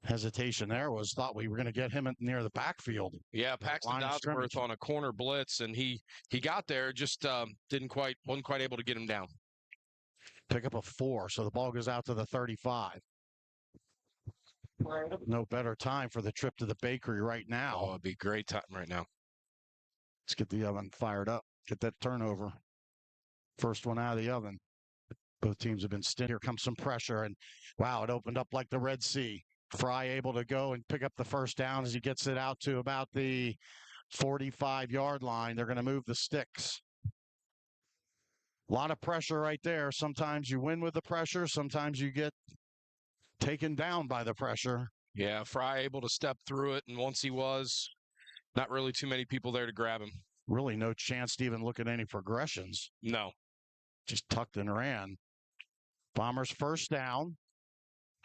Hesitation there was thought we were going to get him near the backfield. Yeah, Paxton Dodsworth on a corner blitz, and he got there, just wasn't quite able to get him down. Pick up a 4, so the ball goes out to the 35. No better time for the trip to the bakery right now. Oh, it'd be a great time right now. Let's get the oven fired up. Get that turnover. First one out of the oven. Both teams have been stingy. Here comes some pressure, and wow, it opened up like the Red Sea. Fry able to go and pick up the first down as he gets it out to about the 45-yard line. They're going to move the sticks. A lot of pressure right there. Sometimes you win with the pressure. Sometimes you get taken down by the pressure. Yeah, Fry able to step through it, and once he was, not really too many people there to grab him. Really no chance to even look at any progressions. No. Just tucked and ran. Bombers first down,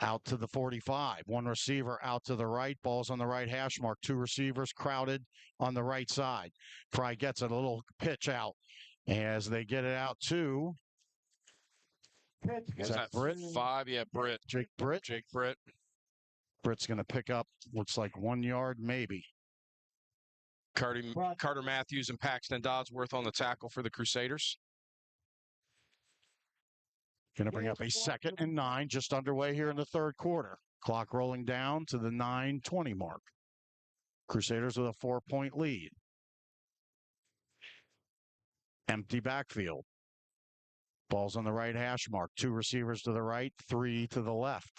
out to the 45. 1 receiver out to the right. Ball's on the right hash mark. 2 receivers crowded on the right side. Fry gets it, a little pitch out as they get it out to... Is that Britt? 5, yeah, Britt. Jake Britt. Britt's going to pick up, looks like 1 yard, maybe. Carter Matthews and Paxton Dodsworth on the tackle for the Crusaders. Going to bring up a 2nd and 9, just underway here in the third quarter. Clock rolling down to the 9:20 mark. Crusaders with a 4-point lead. Empty backfield. Ball's on the right hash mark. 2 receivers to the right, 3 to the left.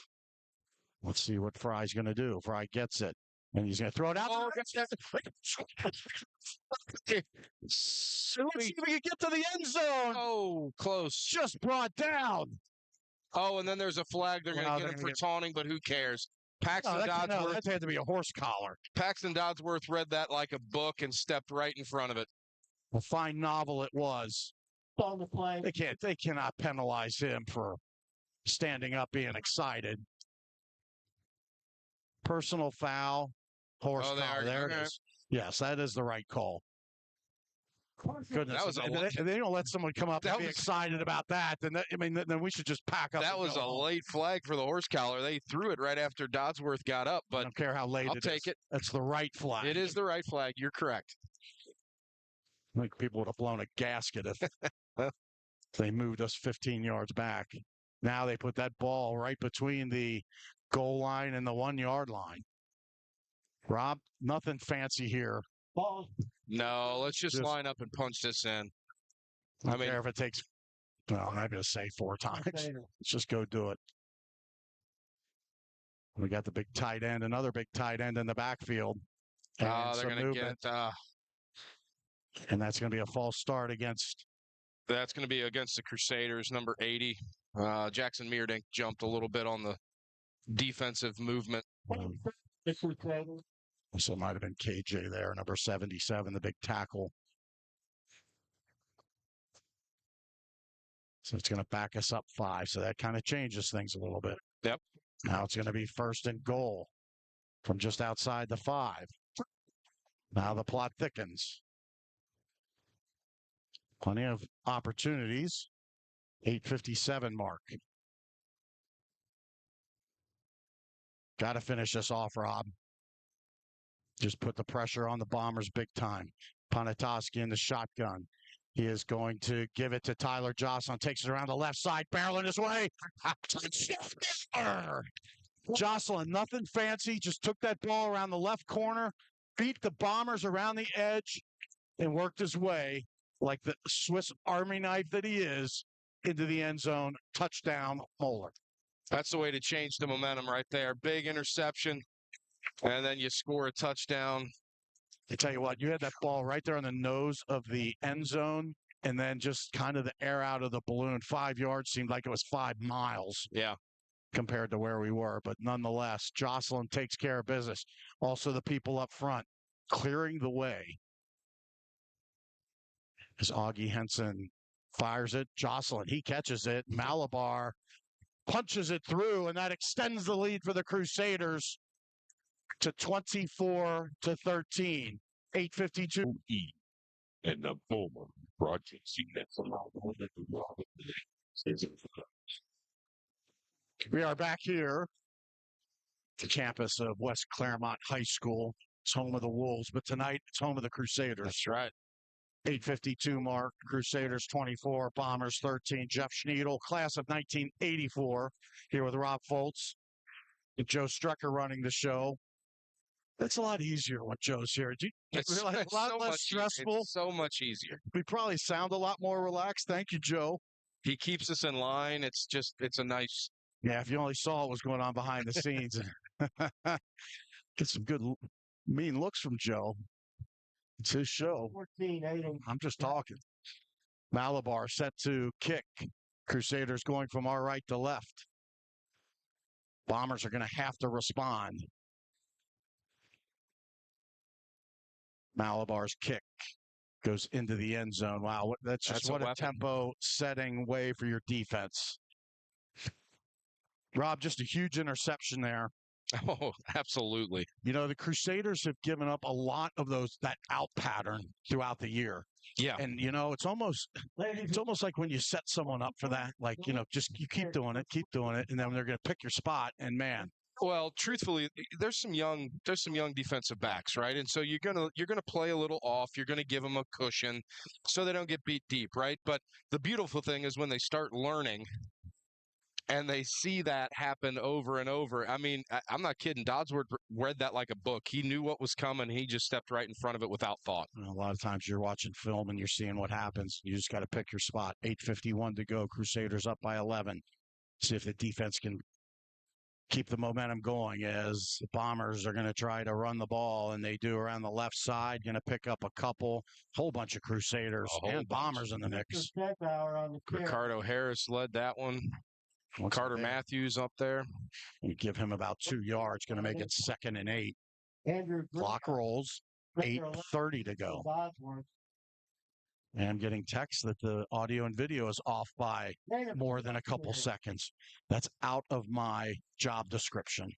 Let's see what Fry's going to do. Fry gets it, and he's going to throw it out. Oh, let's see if we can get to the end zone. Oh, close. Just brought down. Oh, and then there's a flag. They're going to get him for taunting, but who cares? Paxton Dodsworth. That had to be a horse collar. Paxton Dodsworth read that like a book and stepped right in front of it. A fine novel it was. On the play. They cannot penalize him for standing up being excited. Personal foul, horse collar. There it is. Yes, that is the right call. Goodness, they don't let someone come up and be excited about that. Then then we should just pack up. That was a late flag for the horse collar. They threw it right after Dodsworth got up, but I don't care how late I'll take it. That's the right flag. It is the right flag. You're correct. I think people would have blown a gasket if they moved us 15 yards back. Now they put that ball right between the goal line and the 1 yard line. Rob, nothing fancy here. Ball. No, let's just line up and punch this in. I mean, if it takes Well, I'm not going to say 4 times. Let's just go do it. We got the big tight end, another big tight end in the backfield. And they're going to get. And that's going to be a false start against. That's going to be against the Crusaders, number 80. Jackson Meerdink jumped a little bit on the defensive movement. So it might have been KJ there, number 77, the big tackle. So it's going to back us up 5. So that kind of changes things a little bit. Yep. Now it's going to be 1st and goal from just outside the 5. Now the plot thickens. Plenty of opportunities. 8:57 mark. Got to finish this off, Rob. Just put the pressure on the Bombers big time. Ponatoski in the shotgun. He is going to give it to Tyler Jocelyn. Takes it around the left side, barreling his way. Jocelyn, nothing fancy. Just took that ball around the left corner, beat the Bombers around the edge, and worked his way like the Swiss Army knife that he is into the end zone. Touchdown, Moeller. That's the way to change the momentum right there. Big interception, and then you score a touchdown. I tell you what, you had that ball right there on the nose of the end zone, and then just kind of the air out of the balloon. 5 yards seemed like it was 5 miles. Yeah. Compared to where we were. But nonetheless, Jocelyn takes care of business. Also, the people up front clearing the way. As Augie Henson fires it, Jocelyn, he catches it. Malabar punches it through, and that extends the lead for the Crusaders to 24-13. 8:52. And the Moeller broadcasting that. We are back here, the campus of West Claremont High School. It's home of the Wolves, but tonight it's home of the Crusaders. That's right. 8:52 mark. Crusaders 24, Bombers 13. Jeff Schneidel, class of 1984, here with Rob Foltz. Joe Strucker running the show. That's a lot easier when Joe's here. Do you realize a lot less stressful? It's so much easier. We probably sound a lot more relaxed. Thank you, Joe. He keeps us in line. It's a nice. Yeah, if you only saw what was going on behind the scenes. Get some good, mean looks from Joe. It's his show. 14-8. I'm just talking. Malabar set to kick. Crusaders going from our right to left. Bombers are going to have to respond. Malabar's kick goes into the end zone. Wow, that's what a tempo-setting way for your defense. Rob, just a huge interception there. Oh, absolutely. You know, the Crusaders have given up a lot of that out pattern throughout the year. Yeah. And, you know, it's almost like when you set someone up for that, like, you know, just you keep doing it, and then they're going to pick your spot, and man. Well, truthfully, there's some young defensive backs, right? And so you're gonna play a little off. You're gonna give them a cushion so they don't get beat deep, right? But the beautiful thing is when they start learning and they see that happen over and over. I mean, I'm not kidding. Dodsworth read that like a book. He knew what was coming. He just stepped right in front of it without thought. A lot of times you're watching film and you're seeing what happens. You just got to pick your spot. 8:51 to go. Crusaders up by 11. See if the defense can keep the momentum going as the Bombers are going to try to run the ball, and they do around the left side. Going to pick up a whole bunch of Crusaders and Bombers in the mix. Ricardo Harris led that one. Carter Matthews up there. You give him about 2 yards. Going to make it 2nd and 8. Clock rolls. 8:30 to go. And I'm getting text that the audio and video is off by more than a couple seconds. That's out of my job description.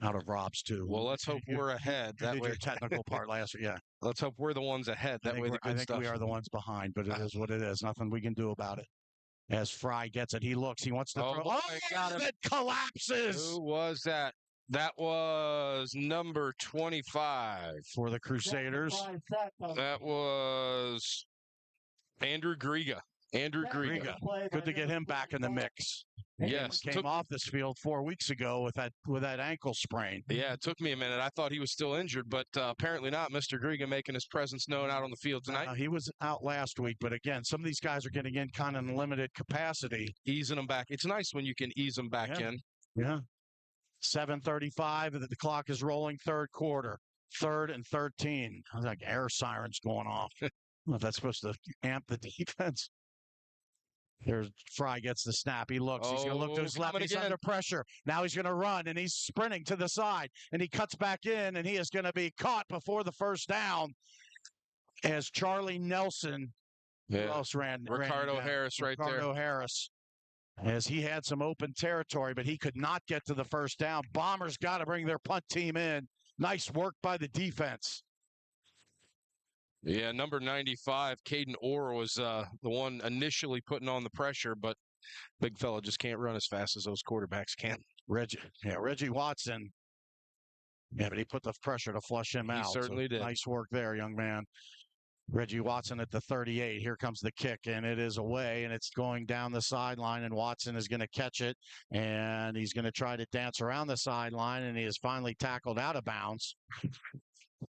Out of Rob's too. Well, let's hope we're ahead. That way, your technical part last week. Yeah. Let's hope we're the ones ahead. That way, I think we are the ones behind, but it is what it is. Nothing we can do about it. As Fry gets it, he looks. He wants to throw. Oh, it collapses. Who was that? That was number 25 for the Crusaders. That was Andrew Griga. Andrew Griega. Good to get him back in the mix. Yes, Came off this field 4 weeks ago with that ankle sprain. Yeah, it took me a minute. I thought he was still injured, but apparently not. Mr. Griega making his presence known out on the field tonight. He was out last week, but again, some of these guys are getting in kind of in limited capacity. Easing them back. It's nice when you can ease them back in. Yeah. 7:35, the clock is rolling, third quarter. 3rd and 13. I was like air sirens going off. I don't know if that's supposed to amp the defense. Here's Fry gets the snap. He looks. He's going to look to his left. He's under pressure. Now he's going to run, and he's sprinting to the side, and he cuts back in, and he is going to be caught before the first down as Charlie Nelson. Who else ran? Ricardo Harris right there. Ricardo Harris. As he had some open territory, but he could not get to the first down. Bombers got to bring their punt team in. Nice work by the defense. Yeah, number 95, Caden Orr was the one initially putting on the pressure, but big fella just can't run as fast as those quarterbacks can. Reggie Watson. Yeah, but he put the pressure to flush him out. He certainly did. Nice work there, young man. Reggie Watson at the 38. Here comes the kick, and it is away, and it's going down the sideline, and Watson is going to catch it, and he's going to try to dance around the sideline, and he is finally tackled out of bounds.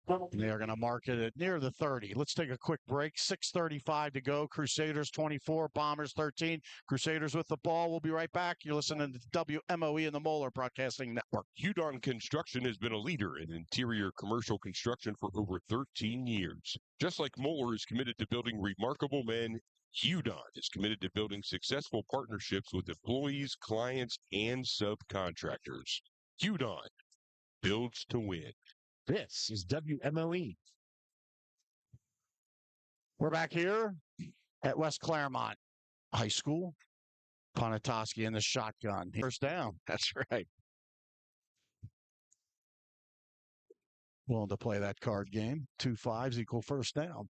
And they are going to mark it at near the 30. Let's take a quick break. 6:35 to go. Crusaders 24, Bombers 13. Crusaders with the ball. We'll be right back. You're listening to WMOE and the Moeller Broadcasting Network. Hudon Construction has been a leader in interior commercial construction for over 13 years. Just like Moeller is committed to building remarkable men, Hudon is committed to building successful partnerships with employees, clients, and subcontractors. Hudon builds to win. This is WMOE. We're back here at West Claremont High School. Ponatoski in the shotgun. First down. That's right. Willing to play that card game. 2 5s equal first down.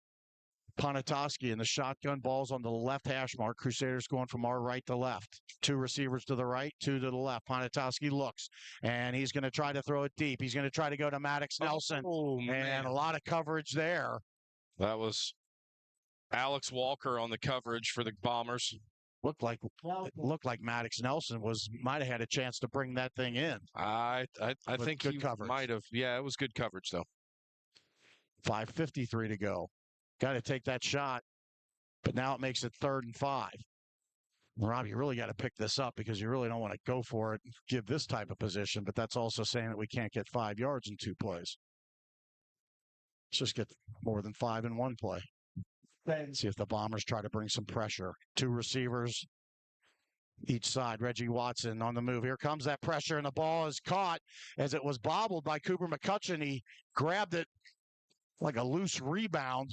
Ponatoski in the shotgun. Ball's on the left hash mark. Crusaders going from our right to left. 2 receivers to the right, 2 to the left. Ponatoski looks, and he's going to try to throw it deep. He's going to try to go to Maddox Nelson, and a lot of coverage there. That was Alex Walker on the coverage for the Bombers. Looked like Maddox Nelson might have had a chance to bring that thing in. I think he might have. Yeah, it was good coverage though. 5:53 to go. Got to take that shot, but now it makes it 3rd and 5. Rob, you really got to pick this up because you really don't want to go for it, give this type of position, but that's also saying that we can't get 5 yards in 2 plays. Let's just get more than 5 in 1 play. See if the Bombers try to bring some pressure. 2 receivers each side. Reggie Watson on the move. Here comes that pressure, and the ball is caught as it was bobbled by Cooper McCutcheon. He grabbed it like a loose rebound.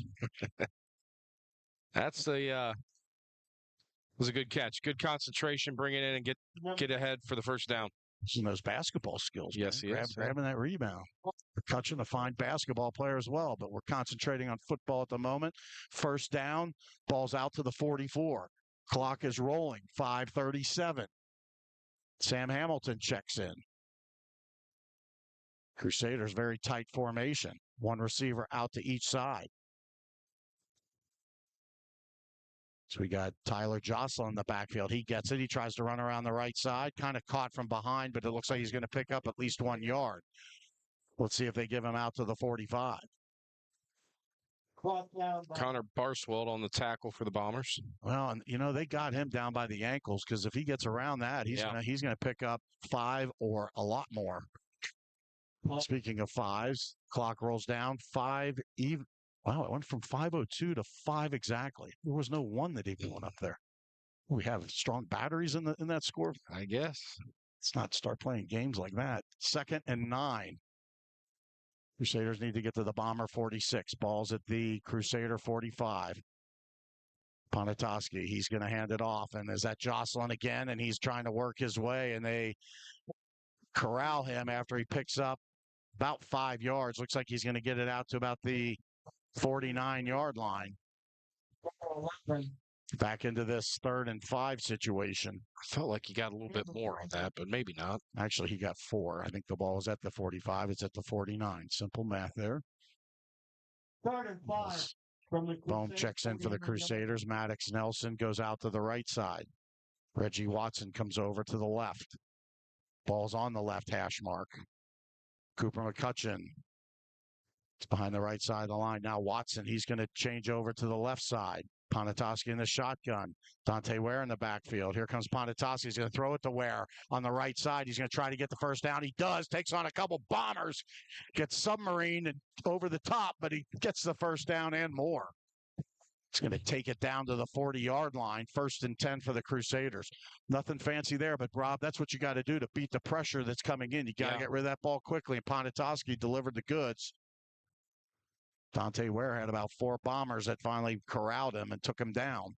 That's was a good catch. Good concentration, bring it in and get ahead for the first down. Some of those basketball skills. Yes, he is. Grabbing that rebound. McCutcheon, a fine basketball player as well, but we're concentrating on football at the moment. First down, ball's out to the 44. Clock is rolling, 5:37. Sam Hamilton checks in. Crusaders, very tight formation. 1 receiver out to each side. So we got Tyler Jocelyn in the backfield. He gets it. He tries to run around the right side. Kind of caught from behind, but it looks like he's going to pick up at least 1 yard. Let's see if they give him out to the 45. Connor Barswell on the tackle for the Bombers. Well, and they got him down by the ankles because if he gets around that, he's gonna pick up 5 or a lot more. Speaking of 5s, clock rolls down 5 even. Wow, it went from 5:02 to 5 exactly. There was no 1 that even went up there. We have strong batteries in that score. I guess. Let's not start playing games like that. 2nd and 9. Crusaders need to get to the Bomber 46. Ball's at the Crusader 45. Ponatoski, he's going to hand it off. And is that Jocelyn again? And he's trying to work his way, and they corral him after he picks up about 5 yards. Looks like he's going to get it out to about the 49-yard line. Back into this 3rd and 5 situation. I felt like he got a little bit more on that, but maybe not. Actually, he got 4. I think the ball is at the 45. It's at the 49. Simple math there. 3rd and 5. Bohm checks in for the Crusaders. Maddox Nelson goes out to the right side. Reggie Watson comes over to the left. Ball's on the left hash mark. Cooper McCutcheon. It's behind the right side of the line. Now Watson, he's going to change over to the left side. Ponatoski in the shotgun. Dante Ware in the backfield. Here comes Ponatoski. He's going to throw it to Ware on the right side. He's going to try to get the first down. He does. Takes on a couple bombers. Gets submarine and over the top, but he gets the first down and more. It's going to take it down to the 40-yard line. 1st and 10 for the Crusaders. Nothing fancy there, but Rob, that's what you got to do to beat the pressure that's coming in. You got to get rid of that ball quickly, and Ponatoski delivered the goods. Dante Ware had about 4 bombers that finally corralled him and took him down.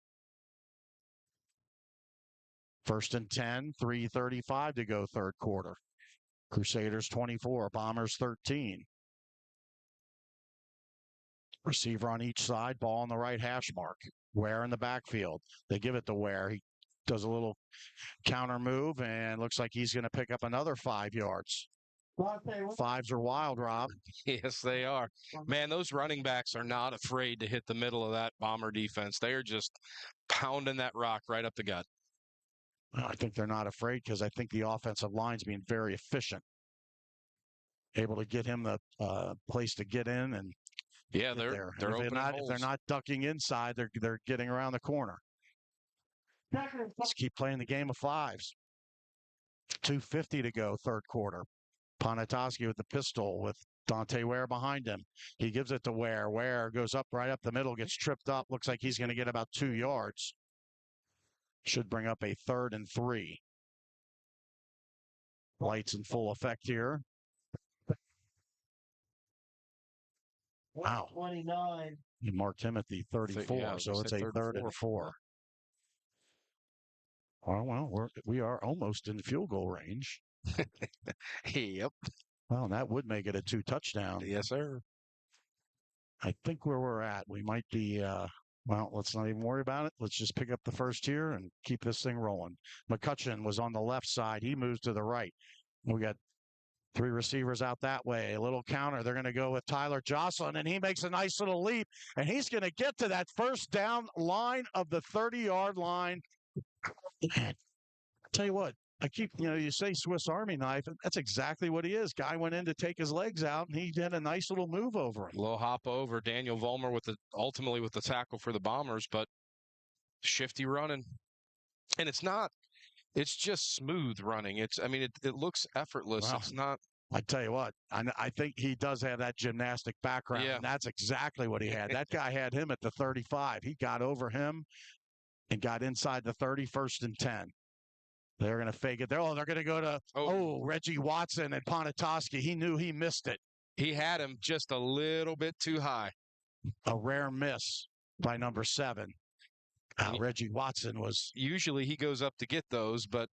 1st and 10, 3:35 to go, third quarter. Crusaders 24, Bombers 13. Receiver on each side, ball on the right hash mark. Ware in the backfield. They give it to Ware. He does a little counter move and looks like he's going to pick up another 5 yards. Fives are wild, Rob. Yes, they are. Man, those running backs are not afraid to hit the middle of that Bomber defense. They are just pounding that rock right up the gut. Well, I think they're not afraid because I think the offensive line's being very efficient. Able to get him the place to get in and yeah, they're if they're not ducking inside, they're getting around the corner. Let's keep playing the game of fives. 2:50 to go, third quarter. Ponatoski with the pistol with Dante Ware behind him. He gives it to Ware. Ware goes up right up the middle, gets tripped up. Looks like he's going to get about 2 yards. Should bring up a 3rd and 3. Lights in full effect here. Wow. 29. You marked him at the 34, so it's a 3rd and 4. Oh, well, we are almost in field goal range. Yep. Well, that would make it a 2 touchdown. Yes, sir. I think where we're at, we might be, well, let's not even worry about it. Let's just pick up the first here and keep this thing rolling. McCutcheon was on the left side. He moves to the right. We got 3 receivers out that way. A little counter. They're going to go with Tyler Jocelyn, and he makes a nice little leap, and he's going to get to that first down line of the 30-yard line. Man, I tell you what, you say Swiss Army knife, and that's exactly what he is. Guy went in to take his legs out, and he did a nice little move over him. A little hop over. Daniel Vollmer ultimately with the tackle for the Bombers, but shifty running. And it's just smooth running. It looks effortless. Wow. It's not. I tell you what, I think he does have that gymnastic background, and that's exactly what he had. That guy had him at the 35. He got over him and got inside the 30, 1st and 10. They're going to fake it. They're going to go to, Reggie Watson and Ponatoski. He knew he missed it. He had him just a little bit too high. A rare miss by number 7. Reggie Watson was. Usually he goes up to get those, but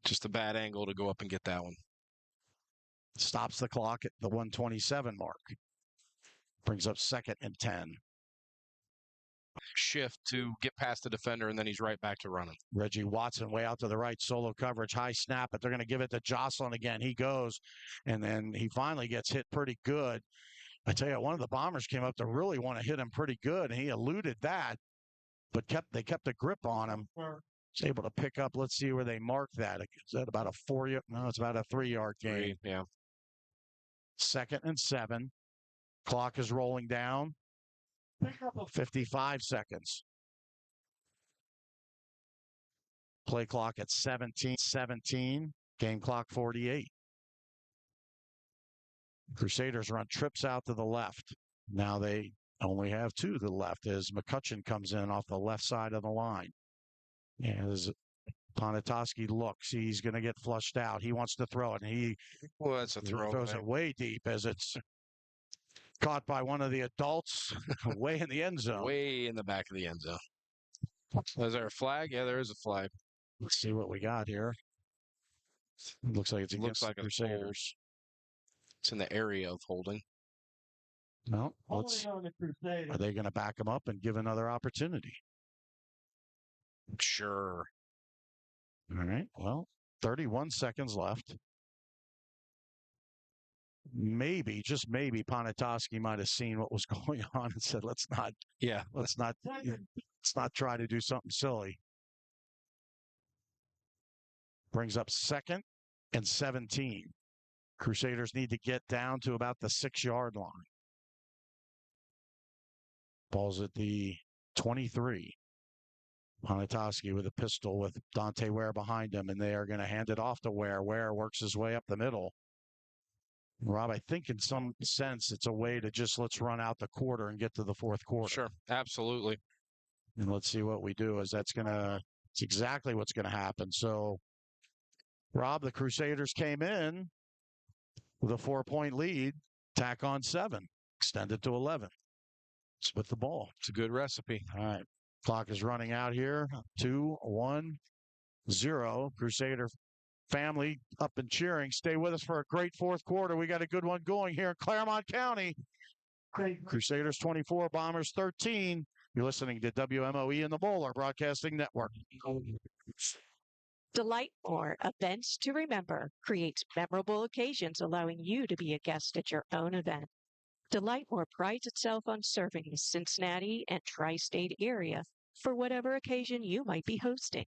just a bad angle to go up and get that one. Stops the clock at the 127 mark. Brings up 2nd and 10. Shift to get past the defender, and then he's right back to running. Reggie Watson way out to the right, solo coverage, high snap, but they're going to give it to Jocelyn again. He goes, and then he finally gets hit pretty good. I tell you, one of the Bombers came up to really want to hit him pretty good, and he eluded that, but they kept a grip on him. He's able to pick up. Let's see where they mark that. Is that about a 4-yard? No, it's about a 3-yard gain. Yeah. 2nd and 7. Clock is rolling down. 55 seconds. Play clock at 17. Game clock 48. Crusaders run trips out to the left. Now they only have 2 to the left as McCutcheon comes in off the left side of the line. As Ponatoski looks, he's going to get flushed out. He wants to throw it, and that's a throw. Throws it way deep as it's caught by one of the adults way in the end zone. Way in the back of the end zone. Is there a flag? Yeah, there is a flag. Let's see what we got here. It looks like it's against the Crusaders. It's in the area of holding. No, are they going to back him up and give another opportunity? Sure. All right. Well, 31 seconds left. maybe, just maybe, Ponatoski might have seen what was going on and said, let's not try to do something silly. Brings up 2nd and 17. Crusaders need to get down to about the 6-yard line. Ball's at the 23. Ponatoski with a pistol with Dante Ware behind him, and they are going to hand it off to Ware. Ware works his way up the middle. Rob, I think in some sense it's a way to just let's run out the quarter and get to the 4th quarter. Sure, absolutely. And let's see what we do. It's exactly what's going to happen. So, Rob, the Crusaders came in with a 4-point lead, tack on 7, extend it to 11. Split the ball. It's a good recipe. All right. Clock is running out here. 2, 1, 0. Crusader family up and cheering. Stay with us for a great 4th quarter. We got a good one going here in Claremont County. Crusaders 24, Bombers 13. You're listening to WMOE and the Moeller Broadcasting Network. Delight More Events to Remember creates memorable occasions allowing you to be a guest at your own event. Delight More prides itself on serving the Cincinnati and tri-state area for whatever occasion you might be hosting.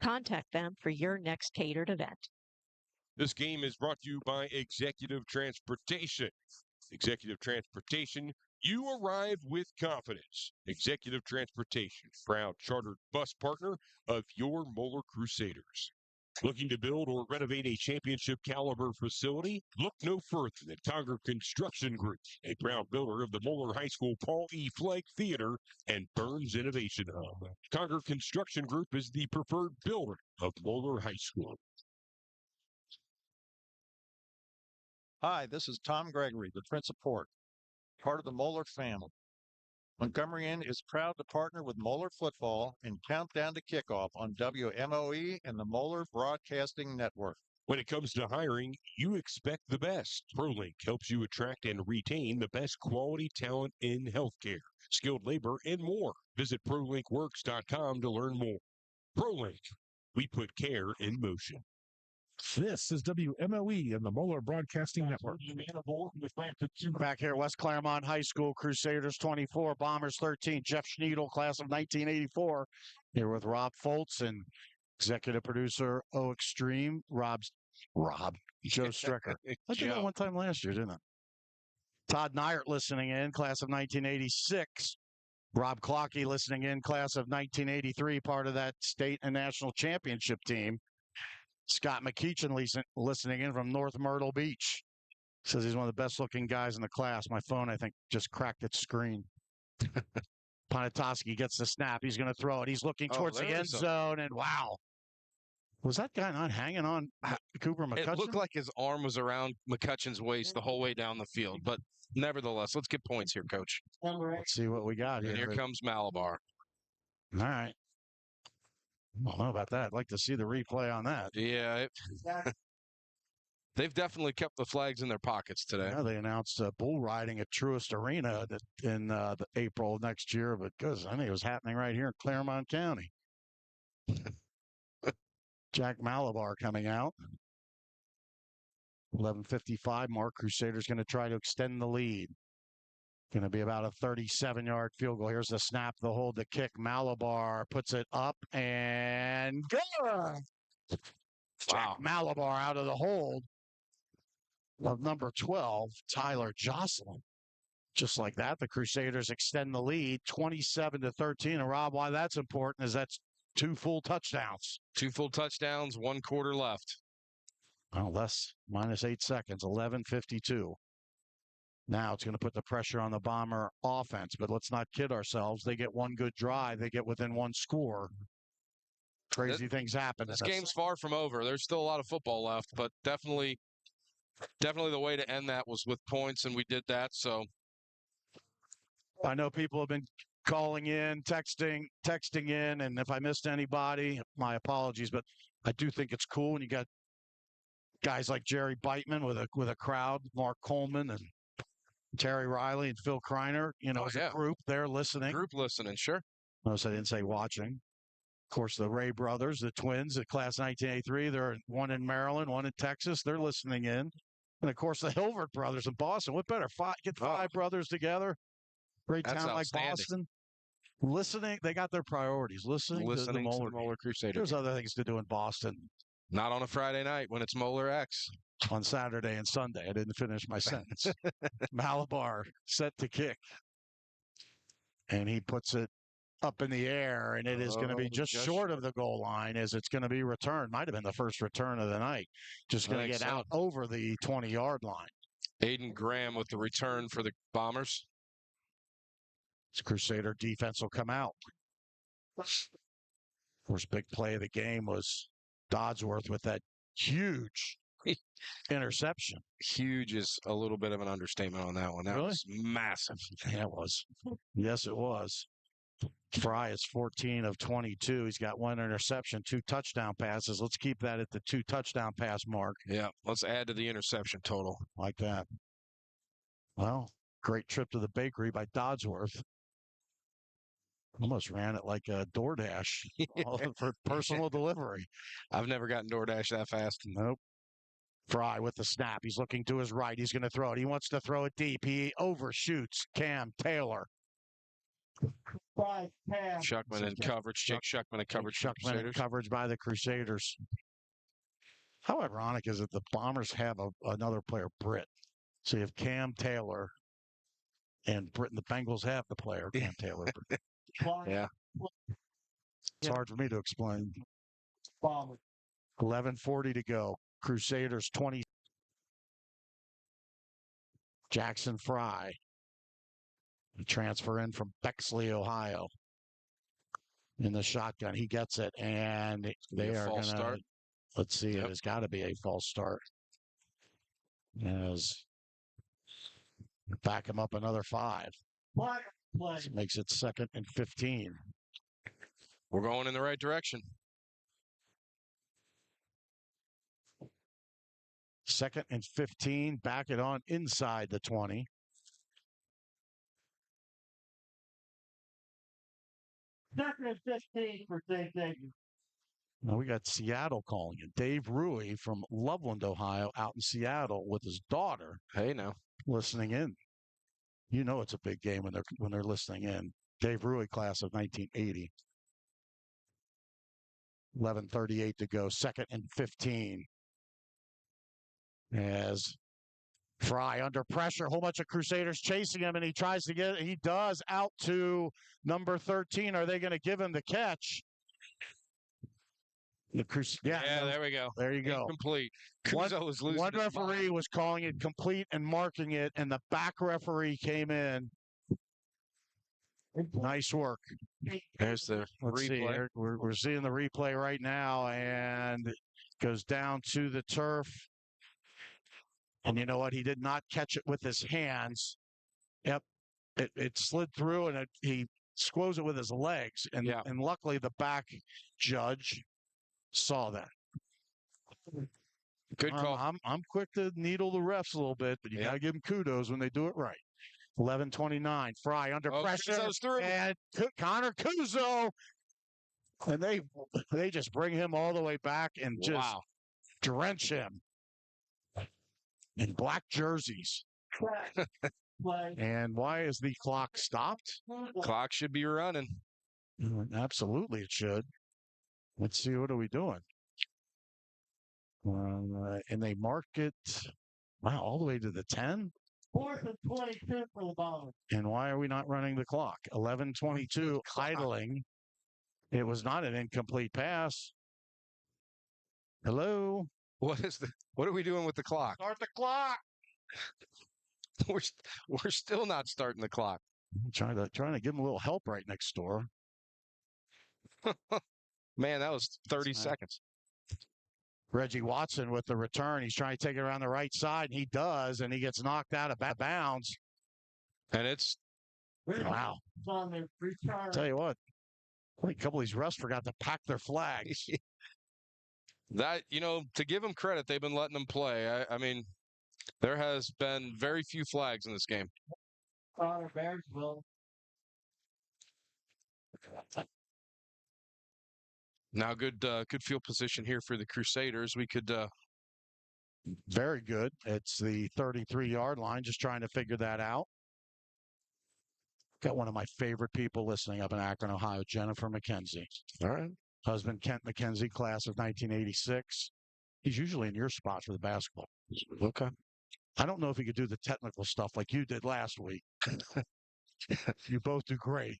Contact them for your next catered event. This game is brought to you by Executive Transportation. Executive Transportation, you arrive with confidence. Executive Transportation, proud chartered bus partner of your Moeller Crusaders. Looking to build or renovate a championship caliber facility? Look no further than Conger Construction Group, a proud builder of the Moeller High School Paul E. Flagg Theater and Burns Innovation Hub. Conger Construction Group is the preferred builder of Moeller High School. Hi, this is Tom Gregory, the Prince of Port, part of the Moeller family. Montgomeryan is proud to partner with Moeller Football and Countdown to Kickoff on WMOE and the Moeller Broadcasting Network. When it comes to hiring, you expect the best. ProLink helps you attract and retain the best quality talent in healthcare, skilled labor, and more. Visit ProLinkWorks.com to learn more. ProLink, we put care in motion. This is WMOE and the Moeller Broadcasting Network. Back here, West Claremont High School, Crusaders 24, Bombers 13. Jeff Schneidel, class of 1984, here with Rob Foltz and executive producer O Extreme, Joe Stricker. I did that one time last year, didn't I? Todd Nyert listening in, class of 1986. Rob Clockey listening in, class of 1983, part of that state and national championship team. Scott McKeechin listening in from North Myrtle Beach. Says he's one of the best looking guys in the class. My phone, I think, just cracked its screen. Ponatoski gets the snap. He's going to throw it. He's looking towards the end zone, and wow. Was that guy not hanging on Cooper McCutcheon? It looked like his arm was around McCutcheon's waist the whole way down the field. But nevertheless, let's get points here, Coach. Let's see what we got here. And here comes Malabar. All right. I don't know about that. I'd like to see the replay on that. Yeah. They've definitely kept the flags in their pockets today. Yeah, they announced bull riding at Truist Arena in the April of next year, but because I think it was happening right here in Claremont County. Jack Malabar coming out. 11:55 mark. Crusaders going to try to extend the lead. Going to be about a 37-yard field goal. Here's the snap, the hold, the kick. Malabar puts it up and good. Jack Malabar out of the hold of number 12, Tyler Jocelyn. Just like that, the Crusaders extend the lead 27-13. And Rob, why that's important is that's 2 full touchdowns. 2 full touchdowns, 1 quarter left. Well, less, minus 8 seconds, 11:52. Now it's going to put the pressure on the Bomber offense, but let's not kid ourselves. They get 1 good drive. They get within 1 score. Crazy things happen. This game's far from over. There's still a lot of football left, but definitely the way to end that was with points, and we did that. So I know people have been calling in, texting in, and if I missed anybody, my apologies, but I do think it's cool when you got guys like Jerry Beitman with a crowd, Mark Coleman and Terry Riley and Phil Kreiner, as a group, they're listening. Group listening, sure. Notice I didn't say watching. Of course, the Ray brothers, the twins, the class 1983, they're one in Maryland, one in Texas. They're listening in. And of course, the Hilbert brothers in Boston. What better? Get five brothers together. Great That's town like outstanding. Boston. Listening, they got their priorities. Listening to the Moeller Crusaders. There's other things to do in Boston. Not on a Friday night when it's Moeller X. On Saturday and Sunday. I didn't finish my sentence. Malabar set to kick. And he puts it up in the air, and it is going to be just short of the goal line as it's going to be returned. Might have been the first return of the night. Just going to get out over the 20-yard line. Aiden Graham with the return for the Bombers. This Crusader defense will come out. First big play of the game was Dodsworth with that huge interception. Huge is a little bit of an understatement on that one. That was massive. Yeah, it was. Yes, it was. Fry is 14 of 22. He's got one interception, 2 touchdown passes. Let's keep that at the 2 touchdown pass mark. Yeah, let's add to the interception total. Like that. Well, great trip to the bakery by Dodsworth. Almost ran it like a DoorDash for personal delivery. I've never gotten DoorDash that fast. Nope. Fry with the snap. He's looking to his right. He's going to throw it. He wants to throw it deep. He overshoots Cam Taylor. Shuckman in coverage. Jake Shuckman in coverage. Shuckman in coverage by the Crusaders. How ironic is it the Bombers have another player, Britt? So you have Cam Taylor and Britt, and the Bengals have the player, Cam Taylor. Yeah. It's hard for me to explain. 11:40 to go. Crusaders 20. Jackson Fry. Transfer in from Bexley, Ohio. In the shotgun. He gets it, and they are going to, let's see, it has got to be a false start. As back him up another 5. This makes it 2nd and 15. We're going in the right direction. 2nd and 15. Back it on inside the 20. Second and 15 for Xavier. Now we got Seattle calling it. Dave Rui from Loveland, Ohio, out in Seattle with his daughter. Hey, now listening in. You know it's a big game when they're listening in. Dave Rui, class of 1980. 11:38 to go. 2nd and 15. As Fry under pressure, a whole bunch of Crusaders chasing him, and he tries to get it. He does out to number 13. Are they going to give him the catch? Yeah, there we go. There you go. Complete. Kuzo was losing. One referee was calling it complete and marking it, and the back referee came in. Nice work. There's the replay. We're seeing the replay right now, and it goes down to the turf. And you know what? He did not catch it with his hands. Yep. It slid through, and he squoze it with his legs. And luckily, the back judge saw that. Good call. I'm quick to needle the refs a little bit, but you got to give them kudos when they do it right. 11:29. Fry under pressure. And Connor Kuzo. And they just bring him all the way back and just drench him in black jerseys. And why is the clock stopped? Clock should be running. Absolutely, it should. Let's see, what are we doing? And they mark it, all the way to the 10? 4th and 22 for the Bombers. And why are we not running the clock? 11:22, idling. It was not an incomplete pass. Hello? What are we doing with the clock? Start the clock. We're still not starting the clock. I'm trying to give him a little help right next door. Man, that was 30 seconds. Reggie Watson with the return. He's trying to take it around the right side, and he does, and he gets knocked out of bounds. And it's wow. On their return. Tell you what, I think a couple of these refs forgot to pack their flags. That, to give them credit, they've been letting them play. I mean, there has been very few flags in this game. Connor Bearsville. Now, good field position here for the Crusaders. We could Very good. It's the 33-yard line, just trying to figure that out. Got one of my favorite people listening up in Akron, Ohio, Jennifer McKenzie. All right. Husband, Kent McKenzie, class of 1986. He's usually in your spot for the basketball. Okay. I don't know if he could do the technical stuff like you did last week. You both do great.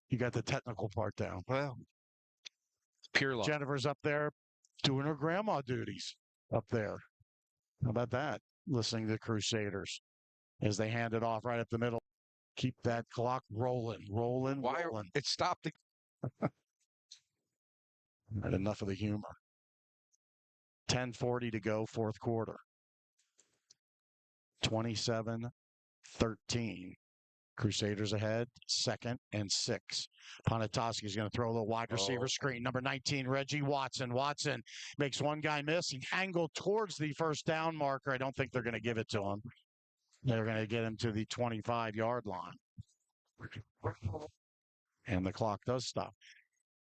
You got the technical part down. Well, pure luck. Jennifer's up there doing her grandma duties up there. How about that? Listening to the Crusaders as they hand it off right up the middle. Keep that clock rolling. It stopped. Had enough of the humor. 10:40 to go, fourth quarter. 27-13. Crusaders ahead, 2nd and 6. Ponatoski's going to throw a little wide receiver screen. Number 19, Reggie Watson. Watson makes one guy miss. He angled towards the first down marker. I don't think they're going to give it to him. They're going to get him to the 25-yard line. And the clock does stop.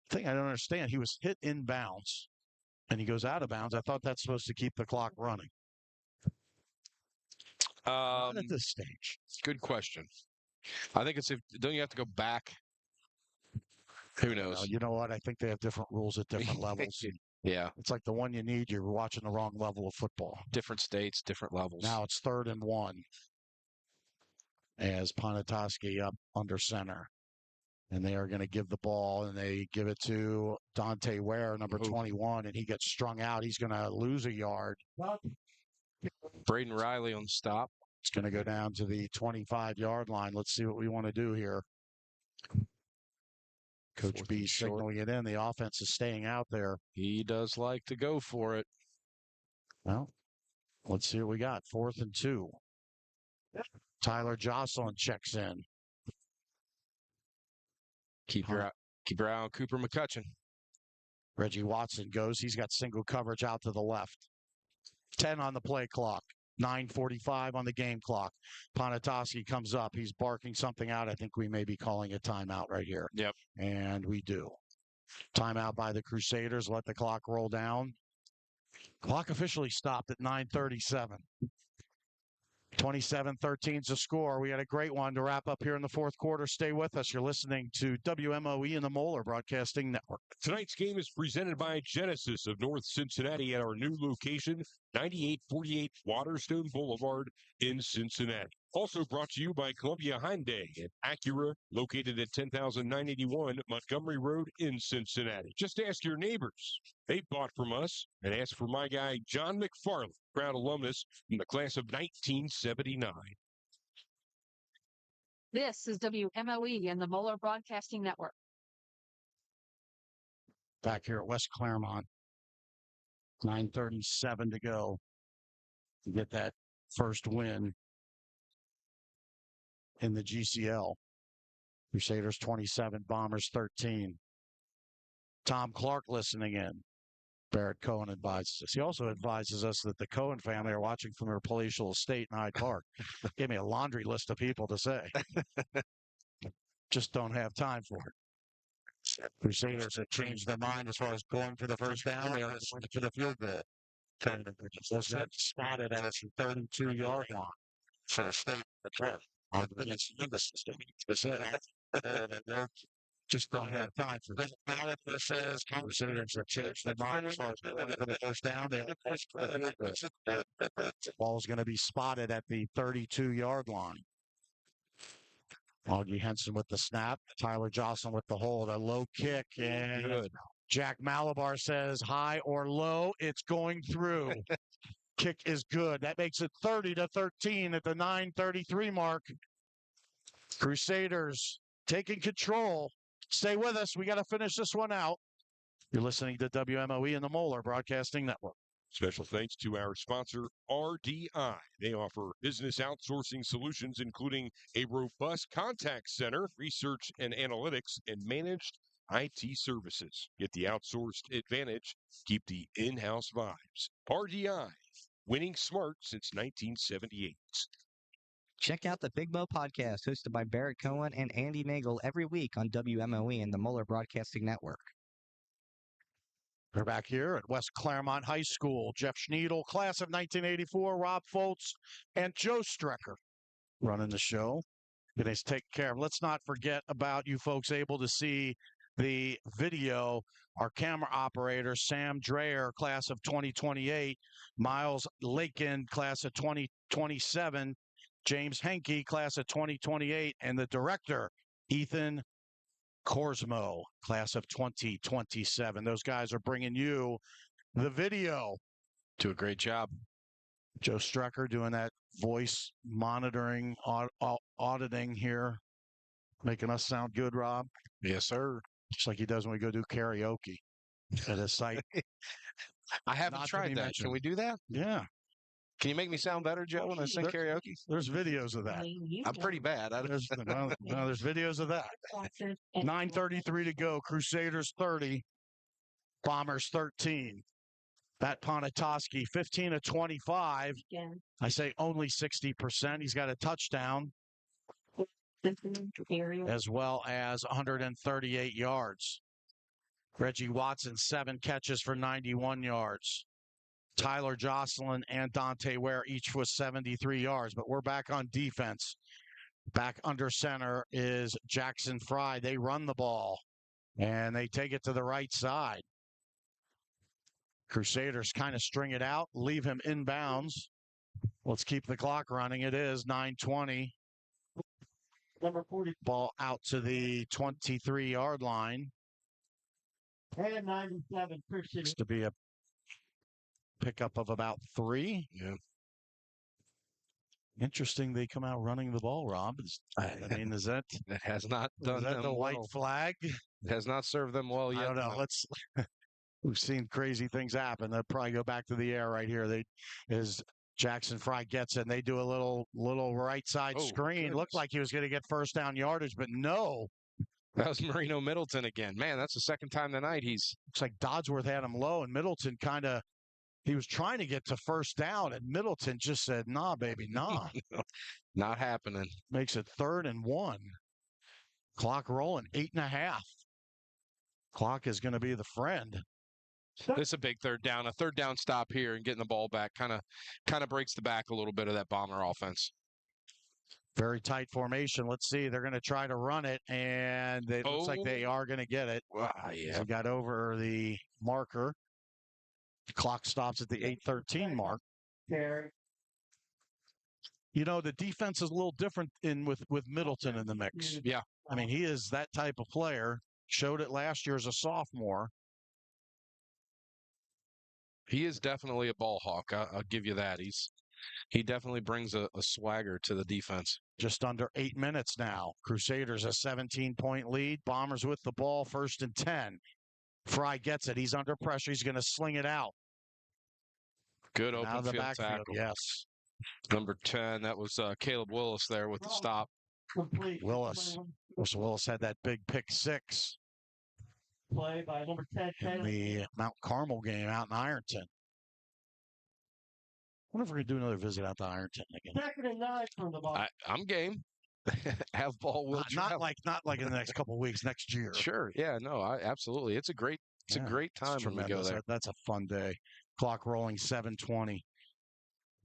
The thing I don't understand, he was hit in bounds, and he goes out of bounds. I thought that's supposed to keep the clock running. Not at this stage. Good question. I think don't you have to go back? Who knows? You know what? I think they have different rules at different levels. Yeah. It's like the one you need, you're watching the wrong level of football. Different states, different levels. Now it's 3rd and 1 as Ponatoski up under center. And they are going to give the ball, and they give it to Dante Ware, number 21, and he gets strung out. He's going to lose a yard. Braden Riley on the stop. It's going to go down to the 25-yard line. Let's see what we want to do here. Coach B signaling it in. The offense is staying out there. He does like to go for it. Well, let's see what we got. 4th and 2. Tyler Jocelyn checks in. Keep your eye on Cooper McCutcheon. Reggie Watson goes. He's got single coverage out to the left. 10 on the play clock. 9:45 on the game clock. Ponatoski comes up. He's barking something out. I think we may be calling a timeout right here. Yep. And we do. Timeout by the Crusaders. Let the clock roll down. Clock officially stopped at 9:37. 27-13 is the score. We had a great one to wrap up here in the fourth quarter. Stay with us. You're listening to WMOE and the Moeller Broadcasting Network. Tonight's game is presented by Genesis of North Cincinnati at our new location, 9848 Waterstone Boulevard in Cincinnati. Also brought to you by Columbia Hyundai and Acura, located at 10,981 Montgomery Road in Cincinnati. Just ask your neighbors. They bought from us, and ask for my guy, John McFarland, proud alumnus from the class of 1979. This is WMOE and the Moeller Broadcasting Network. Back here at West Claremont. 9:37 to go to get that first win in the GCL. Crusaders 27, Bombers 13. Tom Clark listening in. Barrett Cohen advises us. He also advises us that the Cohen family are watching from their palatial estate in Hyde Park. Gave me a laundry list of people to say. Just don't have time for it. Crusaders have changed their mind as far as going for the first down. They are going for the field goal. Was that spotted at the 32-yard line for the state of the just don't have time for this. This says Crusaders have changed their mind as far as going for the first down. Ball's going to be spotted at the 32-yard line. Augie Henson with the snap. Tyler Jocelyn with the hold. A low kick. And good. Jack Malabar says high or low. It's going through. Kick is good. That makes it 30-13 at the 9:33 mark. Crusaders taking control. Stay with us. We got to finish this one out. You're listening to WMOE and the Moeller Broadcasting Network. Special thanks to our sponsor, RDI. They offer business outsourcing solutions, including a robust contact center, research and analytics, and managed IT services. Get the outsourced advantage. Keep the in-house vibes. RDI, winning smart since 1978. Check out the Big Mo podcast hosted by Barrett Cohen and Andy Nagel every week on WMOE and the Moeller Broadcasting Network. We're back here at West Claremont High School. Jeff Schneidel, class of 1984, Rob Foltz, and Joe Strecker running the show. Going to take care of. Let's not forget about you folks able to see the video. Our camera operator, Sam Dreyer, class of 2028, Miles Lakin, class of 2027, James Henke, class of 2028, and the director, Ethan Korsmo, class of 2027. Those guys are bringing you the video. Do a great job. Joe Strecker doing that voice monitoring, auditing here, making us sound good, Rob. Yes, sir. Just like he does when we go do karaoke at his site. I haven't tried that. Can we do that? Yeah. Can you make me sound better, Joe, when I sing karaoke? There's videos of that. I'm pretty bad. There's videos of that. 9:33 to go. Crusaders 30, Bombers 13. Pat Ponatoski, 15 of 25. I say only 60%. He's got a touchdown as well as 138 yards. Reggie Watson, 7 catches for 91 yards. Tyler Jocelyn and Dante Ware each with 73 yards. But we're back on defense. Back under center is Jackson Fry. They run the ball, and they take it to the right side. Crusaders kind of string it out, leave him inbounds. Let's keep the clock running. It is 9:20. Number 40. Ball out to the 23-yard line. And 97, Christian. Looks to be a pickup of about 3. Yeah. Interesting they come out running the ball, Rob. I mean, is that... That has not done is that them the white well. flag? It has not served them well yet. I don't know. Let's... We've seen crazy things happen. They'll probably go back to the air right here. As Jackson Fry gets it, and they do a little right side screen. Goodness. Looked like he was going to get first down yardage, but no. That was Marino Middleton again. Man, that's the second time tonight he's... Looks like Dodsworth had him low, and Middleton he was trying to get to first down, and Middleton just said, nah, baby, nah. Not happening. Makes it 3rd and 1. Clock rolling, 8.5. Clock is going to be the friend. This is a big third down. A third down stop here and getting the ball back kind of breaks the back a little bit of that Bomber offense. Very tight formation. Let's see. They're going to try to run it, and it looks like they are going to get it. Yeah. They got over the marker. The clock stops at the 8:13 mark. Terry. You know, the defense is a little different with Middleton in the mix. Yeah. I mean, he is that type of player. Showed it last year as a sophomore. He is definitely a ball hawk. I'll give you that. He definitely brings a swagger to the defense. Just under 8 minutes now. Crusaders a 17-point lead. Bombers with the ball, 1st and 10. Fry gets it. He's under pressure. He's going to sling it out. Good Out open of the field backfield, tackle. yes. Number 10, that was Caleb Willis there with the stop. Complete. Willis had that big pick 6 Play by number 10. in the Mount Carmel game out in Ironton. I wonder if we're going to do another visit out to Ironton again. 2nd and 9 from the ball. I'm game. Have ball will not like in the next couple of weeks, next year. Sure. Yeah, no, absolutely. It's a great time when we go there. That's a fun day. Clock rolling, 7:20.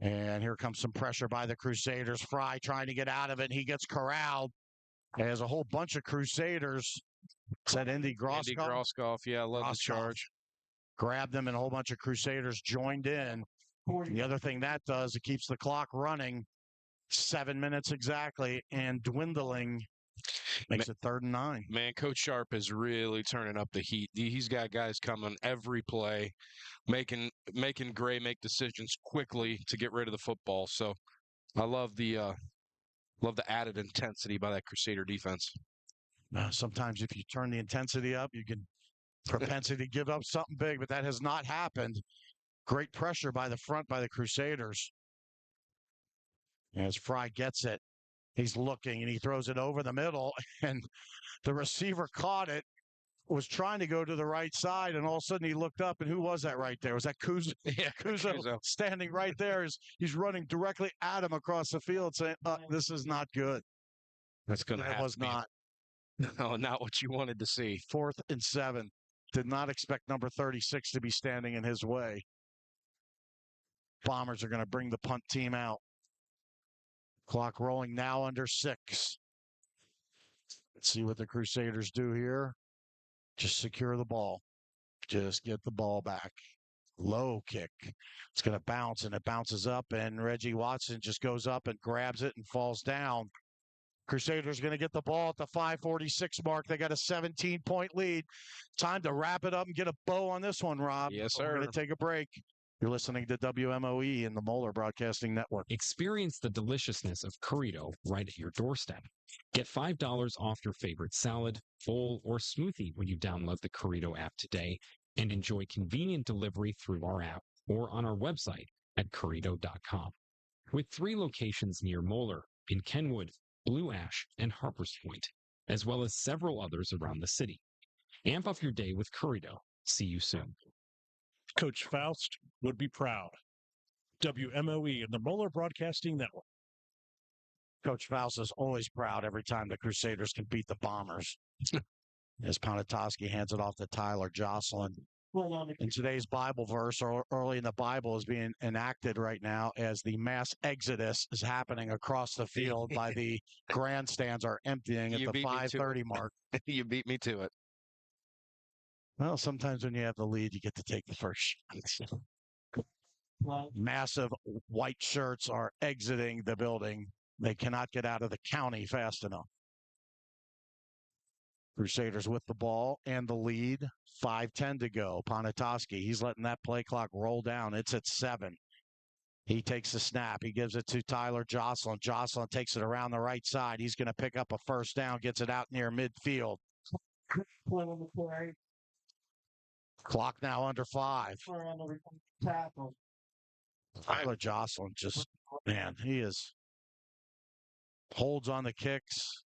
And here comes some pressure by the Crusaders. Fry trying to get out of it, and he gets corralled. There's a whole bunch of Crusaders. Is that Andy Groskopf? Andy Groskopf, yeah, love the charge. Grabbed them, and a whole bunch of Crusaders joined in. And the other thing that does, it keeps the clock running 7 minutes exactly and dwindling. Makes it 3rd and 9. Man, Coach Sharp is really turning up the heat. He's got guys coming every play, making Gray make decisions quickly to get rid of the football. So I love the added intensity by that Crusader defense. Sometimes if you turn the intensity up, you can propensity to give up something big, but that has not happened. Great pressure by the front by the Crusaders. As Fry gets it, he's looking and he throws it over the middle, and the receiver caught it, was trying to go to the right side, and all of a sudden he looked up, and who was that right there? Was that Kuzo? Yeah, Kuzo standing right there. He's running directly at him across the field saying, this is not good. That's going to happen. That was not. No, not what you wanted to see. 4th and 7. did not expect number 36 to be standing in his way. Bombers are going to bring the punt team out. Clock rolling now under 6. Let's see what the Crusaders do here. Just secure the ball. Just get the ball back. Low kick. It's going to bounce, and it bounces up, and Reggie Watson just goes up and grabs it and falls down. Crusaders going to get the ball at the 5:46 mark. They got a 17-point lead. Time to wrap it up and get a bow on this one, Rob. Yes, sir. We're going to take a break. You're listening to WMOE and the Moeller Broadcasting Network. Experience the deliciousness of Corito right at your doorstep. Get $5 off your favorite salad, bowl, or smoothie when you download the Corito app today and enjoy convenient delivery through our app or on our website at Corito.com. With 3 locations near Moeller, in Kenwood, Blue Ash, and Harpers Point, as well as several others around the city. Amp up your day with Corito. See you soon. Coach Faust would be proud. WMOE and the Moeller Broadcasting Network. Coach Faust is always proud every time the Crusaders can beat the Bombers. As Ponatoski hands it off to Tyler Jocelyn. In today's Bible verse, or early in the Bible, is being enacted right now as the mass exodus is happening across the field by the grandstands are emptying at the 5:30 mark. You beat me to it. Well, sometimes when you have the lead, you get to take the first shot. Massive white shirts are exiting the building. They cannot get out of the county fast enough. Crusaders with the ball and the lead. 5:10 to go. Ponatoski, he's letting that play clock roll down. It's at 7. He takes the snap. He gives it to Tyler Jocelyn. Jocelyn takes it around the right side. He's going to pick up a first down, gets it out near midfield. Clock now under 5. Tyler Jocelyn just, man, he holds on the kicks,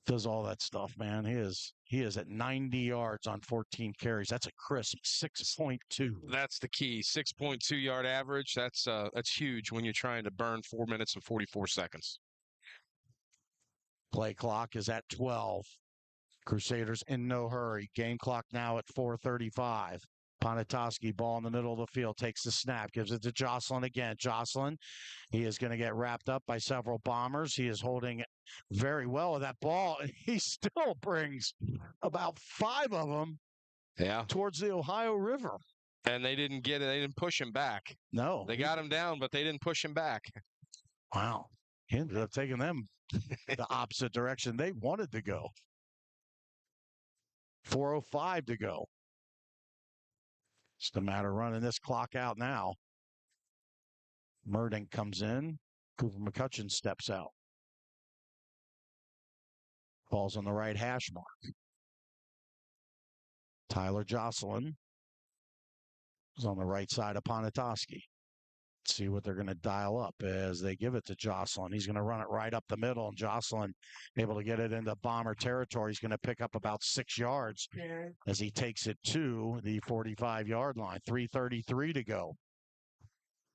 does all that stuff, man. He is at 90 yards on 14 carries. That's a crisp 6.2. That's the key. 6.2 yard average. That's huge when you're trying to burn 4 minutes and 44 seconds. Play clock is at 12. Crusaders in no hurry. Game clock now at 4:35. Ponatoski, ball in the middle of the field, takes the snap, gives it to Jocelyn again. Jocelyn, he is going to get wrapped up by several Bombers. He is holding very well with that ball, and he still brings about 5 of them towards the Ohio River. And they didn't get it. They didn't push him back. No. They got him down, but they didn't push him back. Wow. He ended up taking them the opposite direction they wanted to go. 4:05 to go. Just a matter of running this clock out now. Murding comes in. Cooper McCutcheon steps out. Ball's on the right hash mark. Tyler Jocelyn is on the right side of Ponatoski. See what they're going to dial up as they give it to Jocelyn. He's going to run it right up the middle, and Jocelyn able to get it into Bomber territory. He's going to pick up about 6 yards as he takes it to the 45-yard line. 3:33 to go.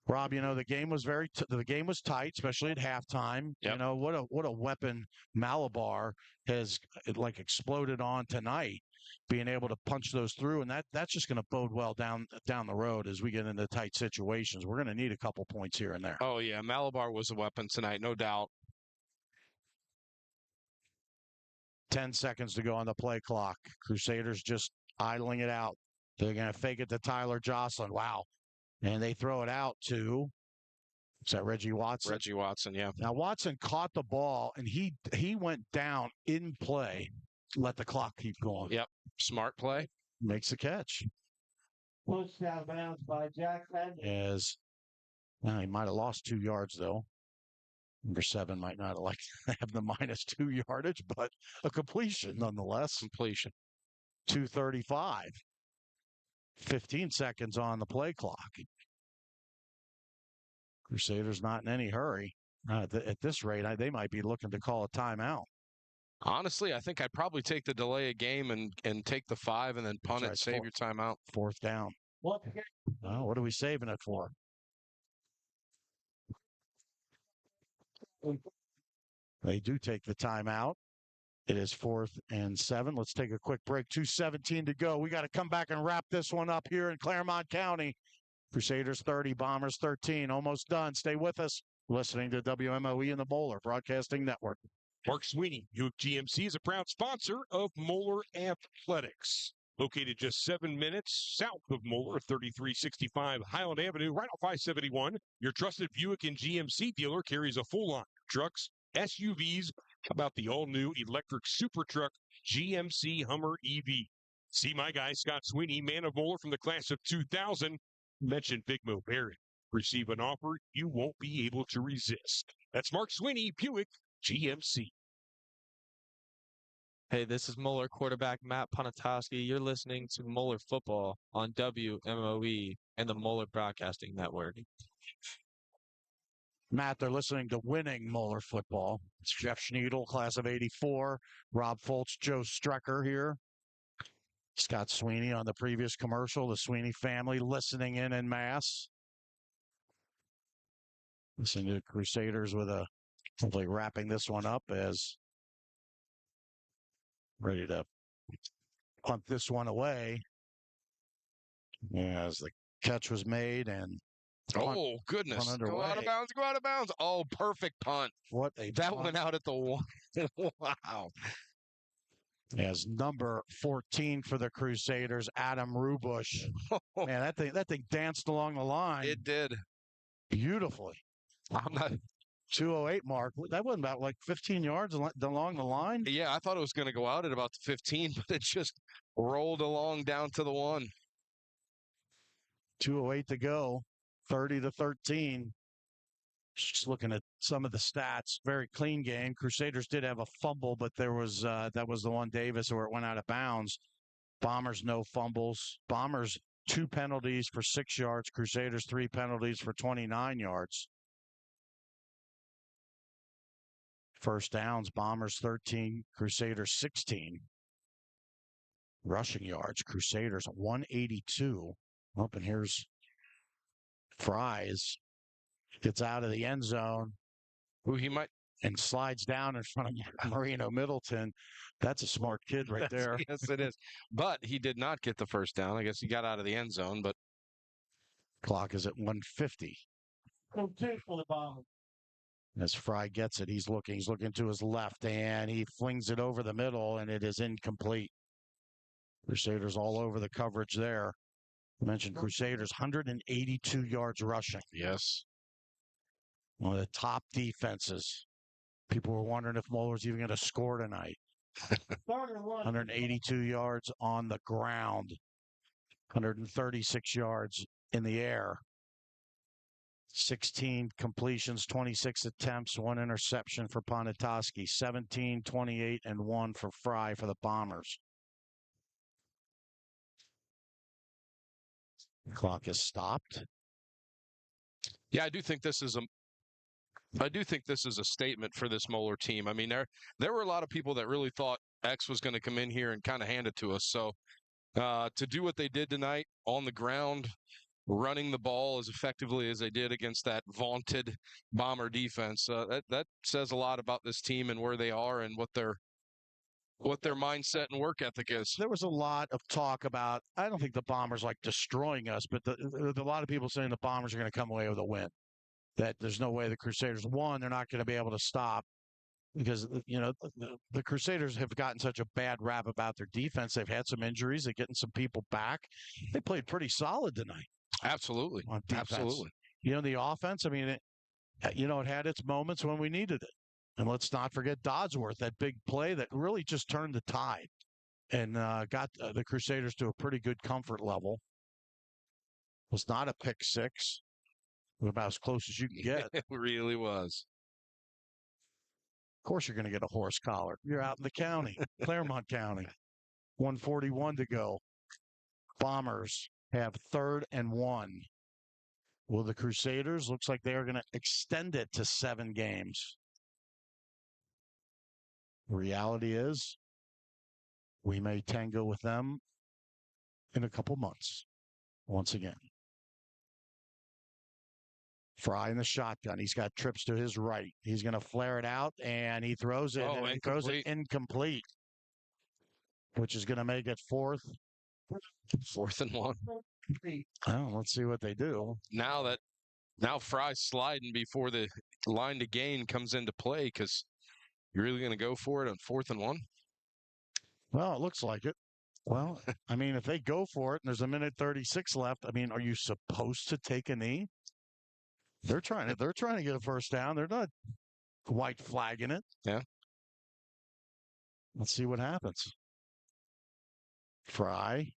Rob, you know, the game was the game was tight, especially at halftime. Yep. You know, what a weapon Malabar has exploded on tonight, being able to punch those through, and that's just going to bode well down the road as we get into tight situations. We're going to need a couple points here and there. Oh yeah, Malabar was a weapon tonight, no doubt. 10 seconds to go on the play clock. Crusaders just idling it out. They're going to fake it to Tyler Jocelyn. Wow. And they throw it out to, is that Reggie Watson? Reggie Watson, yeah. Now, Watson caught the ball, and he went down in play. Let the clock keep going. Yep. Smart play. Makes the catch. Pushed out of bounds by Jack Fender. He might have lost 2 yards, though. Number 7 might not have the -2 yardage, but a completion nonetheless. Completion. 2:35. 15 seconds on the play clock. Crusaders not in any hurry. At this rate, they might be looking to call a timeout. Honestly, I think I'd probably take the delay of game and take the 5 and then punt it and save your timeout. 4th down. Well, what are we saving it for? They do take the timeout. It is 4th and 7. Let's take a quick break. 2:17 to go. We got to come back and wrap this one up here in Claremont County. Crusaders 30, Bombers 13. Almost done. Stay with us. Listening to WMOE and the Moeller Broadcasting Network. Mark Sweeney, Buick GMC, is a proud sponsor of Moeller Athletics. Located just 7 minutes south of Moeller, 3365 Highland Avenue, right off I-71. Your trusted Buick and GMC dealer carries a full line of trucks, SUVs. How about the all-new electric super truck GMC Hummer EV? See my guy, Scott Sweeney, man of Moeller from the class of 2000. Mention Big Mo Barrett. Receive an offer you won't be able to resist. That's Mark Sweeney, Buick GMC. Hey, this is Moeller quarterback Matt Ponatoski. You're listening to Moeller Football on WMOE and the Moeller Broadcasting Network. Matt, they're listening to Winning Moeller Football. It's Jeff Schneidel, class of 84. Rob Foltz, Joe Strecker here. Scott Sweeney on the previous commercial. The Sweeney family listening in mass. Listening to the Crusaders with hopefully wrapping this one up as ready to punt this one away as the catch was made and oh goodness, go out of bounds, go out of bounds. Oh, perfect punt. What a that punt. went out at the one. Wow. As number 14 for the Crusaders, Adam Rubush. Man, that thing danced along the line. It did beautifully. I'm not 208 mark. That wasn't about like 15 yards along the line. Yeah, I thought it was going to go out at about the 15, but it just rolled along down to the 1. 208 to go. 30-13. Just looking at some of the stats, very clean game. Crusaders did have a fumble, but there was that was the one Davis where it went out of bounds. Bombers no fumbles. Bombers 2 penalties for 6 yards. Crusaders 3 penalties for 29 yards. First downs, Bombers 13, Crusaders 16. Rushing yards, Crusaders 182. Up and here's Fries. Gets out of the end zone. Who he might and slides down in front of Marino Middleton. That's a smart kid right there. Yes, it is. But he did not get the first down. I guess he got out of the end zone, but clock is at 150. Go two for the Bombers. As Fry gets it, he's looking to his left, and he flings it over the middle, and it is incomplete. Crusaders all over the coverage there. I mentioned Crusaders, 182 yards rushing. Yes. One of the top defenses. People were wondering if Moeller's even going to score tonight. 182 yards on the ground. 136 yards in the air. 16 completions, 26 attempts, 1 interception for Ponatoski. 17, 28, and 1 for Fry for the Bombers. The clock is stopped. Yeah, I do think this is a statement for this Moeller team. I mean, there were a lot of people that really thought X was going to come in here and kind of hand it to us. So to do what they did tonight on the ground, running the ball as effectively as they did against that vaunted Bomber defense, that says a lot about this team and where they are and what their mindset and work ethic is. There was a lot of talk about, I don't think the Bombers like destroying us, but a lot of people saying the Bombers are going to come away with a win. That there's no way the Crusaders, one, they're not going to be able to stop because, you know, the Crusaders have gotten such a bad rap about their defense. They've had some injuries. They're getting some people back. They played pretty solid tonight. Absolutely. On defense. Absolutely. You know, the offense, I mean, it had its moments when we needed it. And let's not forget Dodsworth, that big play that really just turned the tide and got the Crusaders to a pretty good comfort level. It was not a pick six. About as close as you can get. It really was. Of course, you're going to get a horse collar. You're out in the county, Claremont County. 141 to go. Bombers have 3rd and 1. Will the Crusaders? Looks like they are going to extend it to 7 games. The reality is, we may tango with them in a couple months once again. Fry in the shotgun. He's got trips to his right. He's going to flare it out, and he throws it. Oh, and he throws it incomplete, which is going to make it 4th. 4th and 1. Oh, let's see what they do. Now Fry's sliding before the line to gain comes into play because you're really going to go for it on 4th and 1? Well, it looks like it. Well, I mean, if they go for it and there's a minute 36 left, I mean, are you supposed to take a knee? They're trying to get a first down. They're not white flagging it. Yeah. Let's see what happens. Fry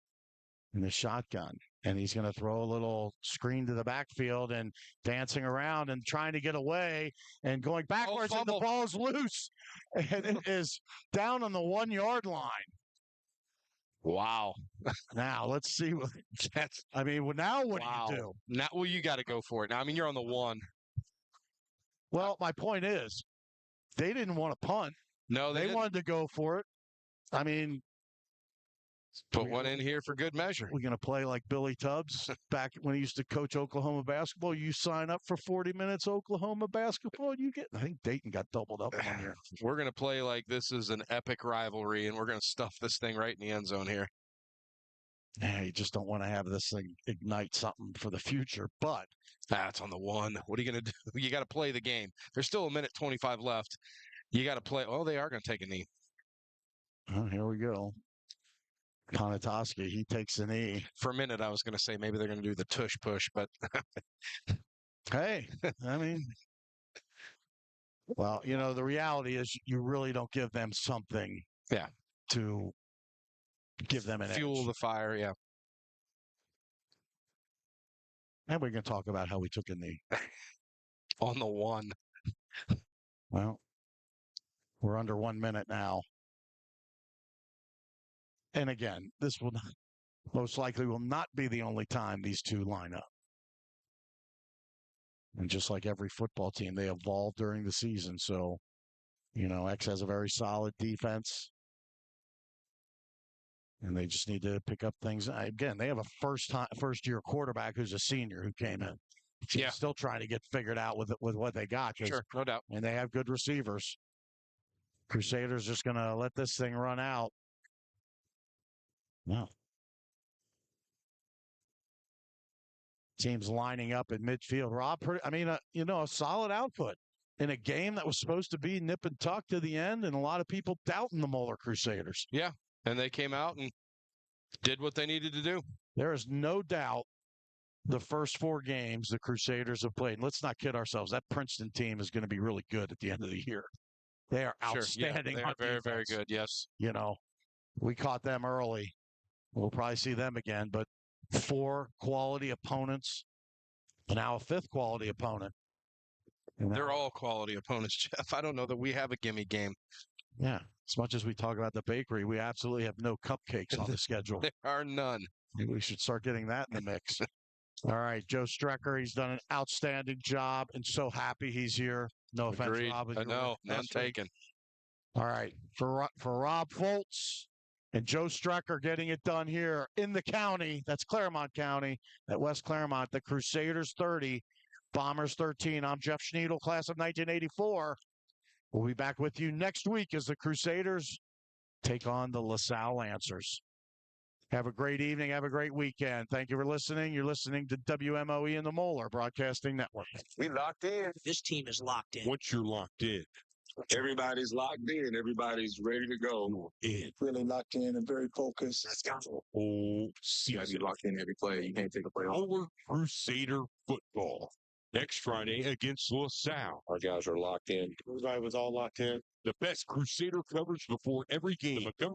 in the shotgun. And he's going to throw a little screen to the backfield and dancing around and trying to get away and going backwards, and the ball is loose. And it is down on the 1-yard line. Wow. Now, let's see what that's. I mean, well, now what do you do? Now, well, you got to go for it. Now, I mean, you're on the 1. Well, my point is, they didn't want to punt. No, they wanted to go for it. I mean, put one in here for good measure. We're going to play like Billy Tubbs back when he used to coach Oklahoma basketball. You sign up for 40 minutes Oklahoma basketball, you get. I think Dayton got doubled up 1 year. We're going to play like this is an epic rivalry, and we're going to stuff this thing right in the end zone here. Yeah, you just don't want to have this thing ignite something for the future. But that's on the 1. What are you going to do? You got to play the game. There's still a minute 25 left. You got to play. Oh, they are going to take a knee. Oh, here we go. Ponatoski, he takes a knee. For a minute, I was going to say maybe they're going to do the tush push, but hey, I mean, well, you know, the reality is you really don't give them something to give them an fuel edge. The fire, yeah. And we're going to talk about how we took a knee. On the 1. Well, we're under 1 minute now. And again, this will most likely will not be the only time these two line up. And just like every football team, they evolve during the season. So, you know, X has a very solid defense. And they just need to pick up things. Again, they have a first-year quarterback who's a senior who came in. Yeah. Still trying to get figured out with what they got. Sure, no doubt. And they have good receivers. Crusaders just going to let this thing run out. No. Teams lining up in midfield. Rob, a solid output in a game that was supposed to be nip and tuck to the end, and a lot of people doubting the Moeller Crusaders. Yeah, and they came out and did what they needed to do. There is no doubt the first 4 games the Crusaders have played. And let's not kid ourselves. That Princeton team is going to be really good at the end of the year. They are outstanding. Yeah, they are very, very good, yes. You know, we caught them early. We'll probably see them again, but 4 quality opponents, and now a 5th quality opponent. They're all quality opponents, Jeff. I don't know that we have a gimme game. Yeah. As much as we talk about the bakery, we absolutely have no cupcakes on the schedule. There are none. Maybe we should start getting that in the mix. All right, Joe Strecker, he's done an outstanding job, and so happy he's here. No offense, Agreed. Rob. I know, none taken. All right, for Rob Foltz and Joe Strecker getting it done here in the county. That's Claremont County, at West Claremont. The Crusaders 30, Bombers 13. I'm Jeff Schneidel, class of 1984. We'll be back with you next week as the Crusaders take on the LaSalle Lancers. Have a great evening. Have a great weekend. Thank you for listening. You're listening to WMOE and the Moeller Broadcasting Network. We locked in. This team is locked in. Once you're locked in, everybody's locked in. Everybody's ready to go. Really locked in and very focused. Let's go. Oh, You got to be locked in every play. You can't take a play off. Moeller Crusader football. Next Friday against LaSalle. Our guys are locked in. Everybody was all locked in. The best Crusader coverage before every game.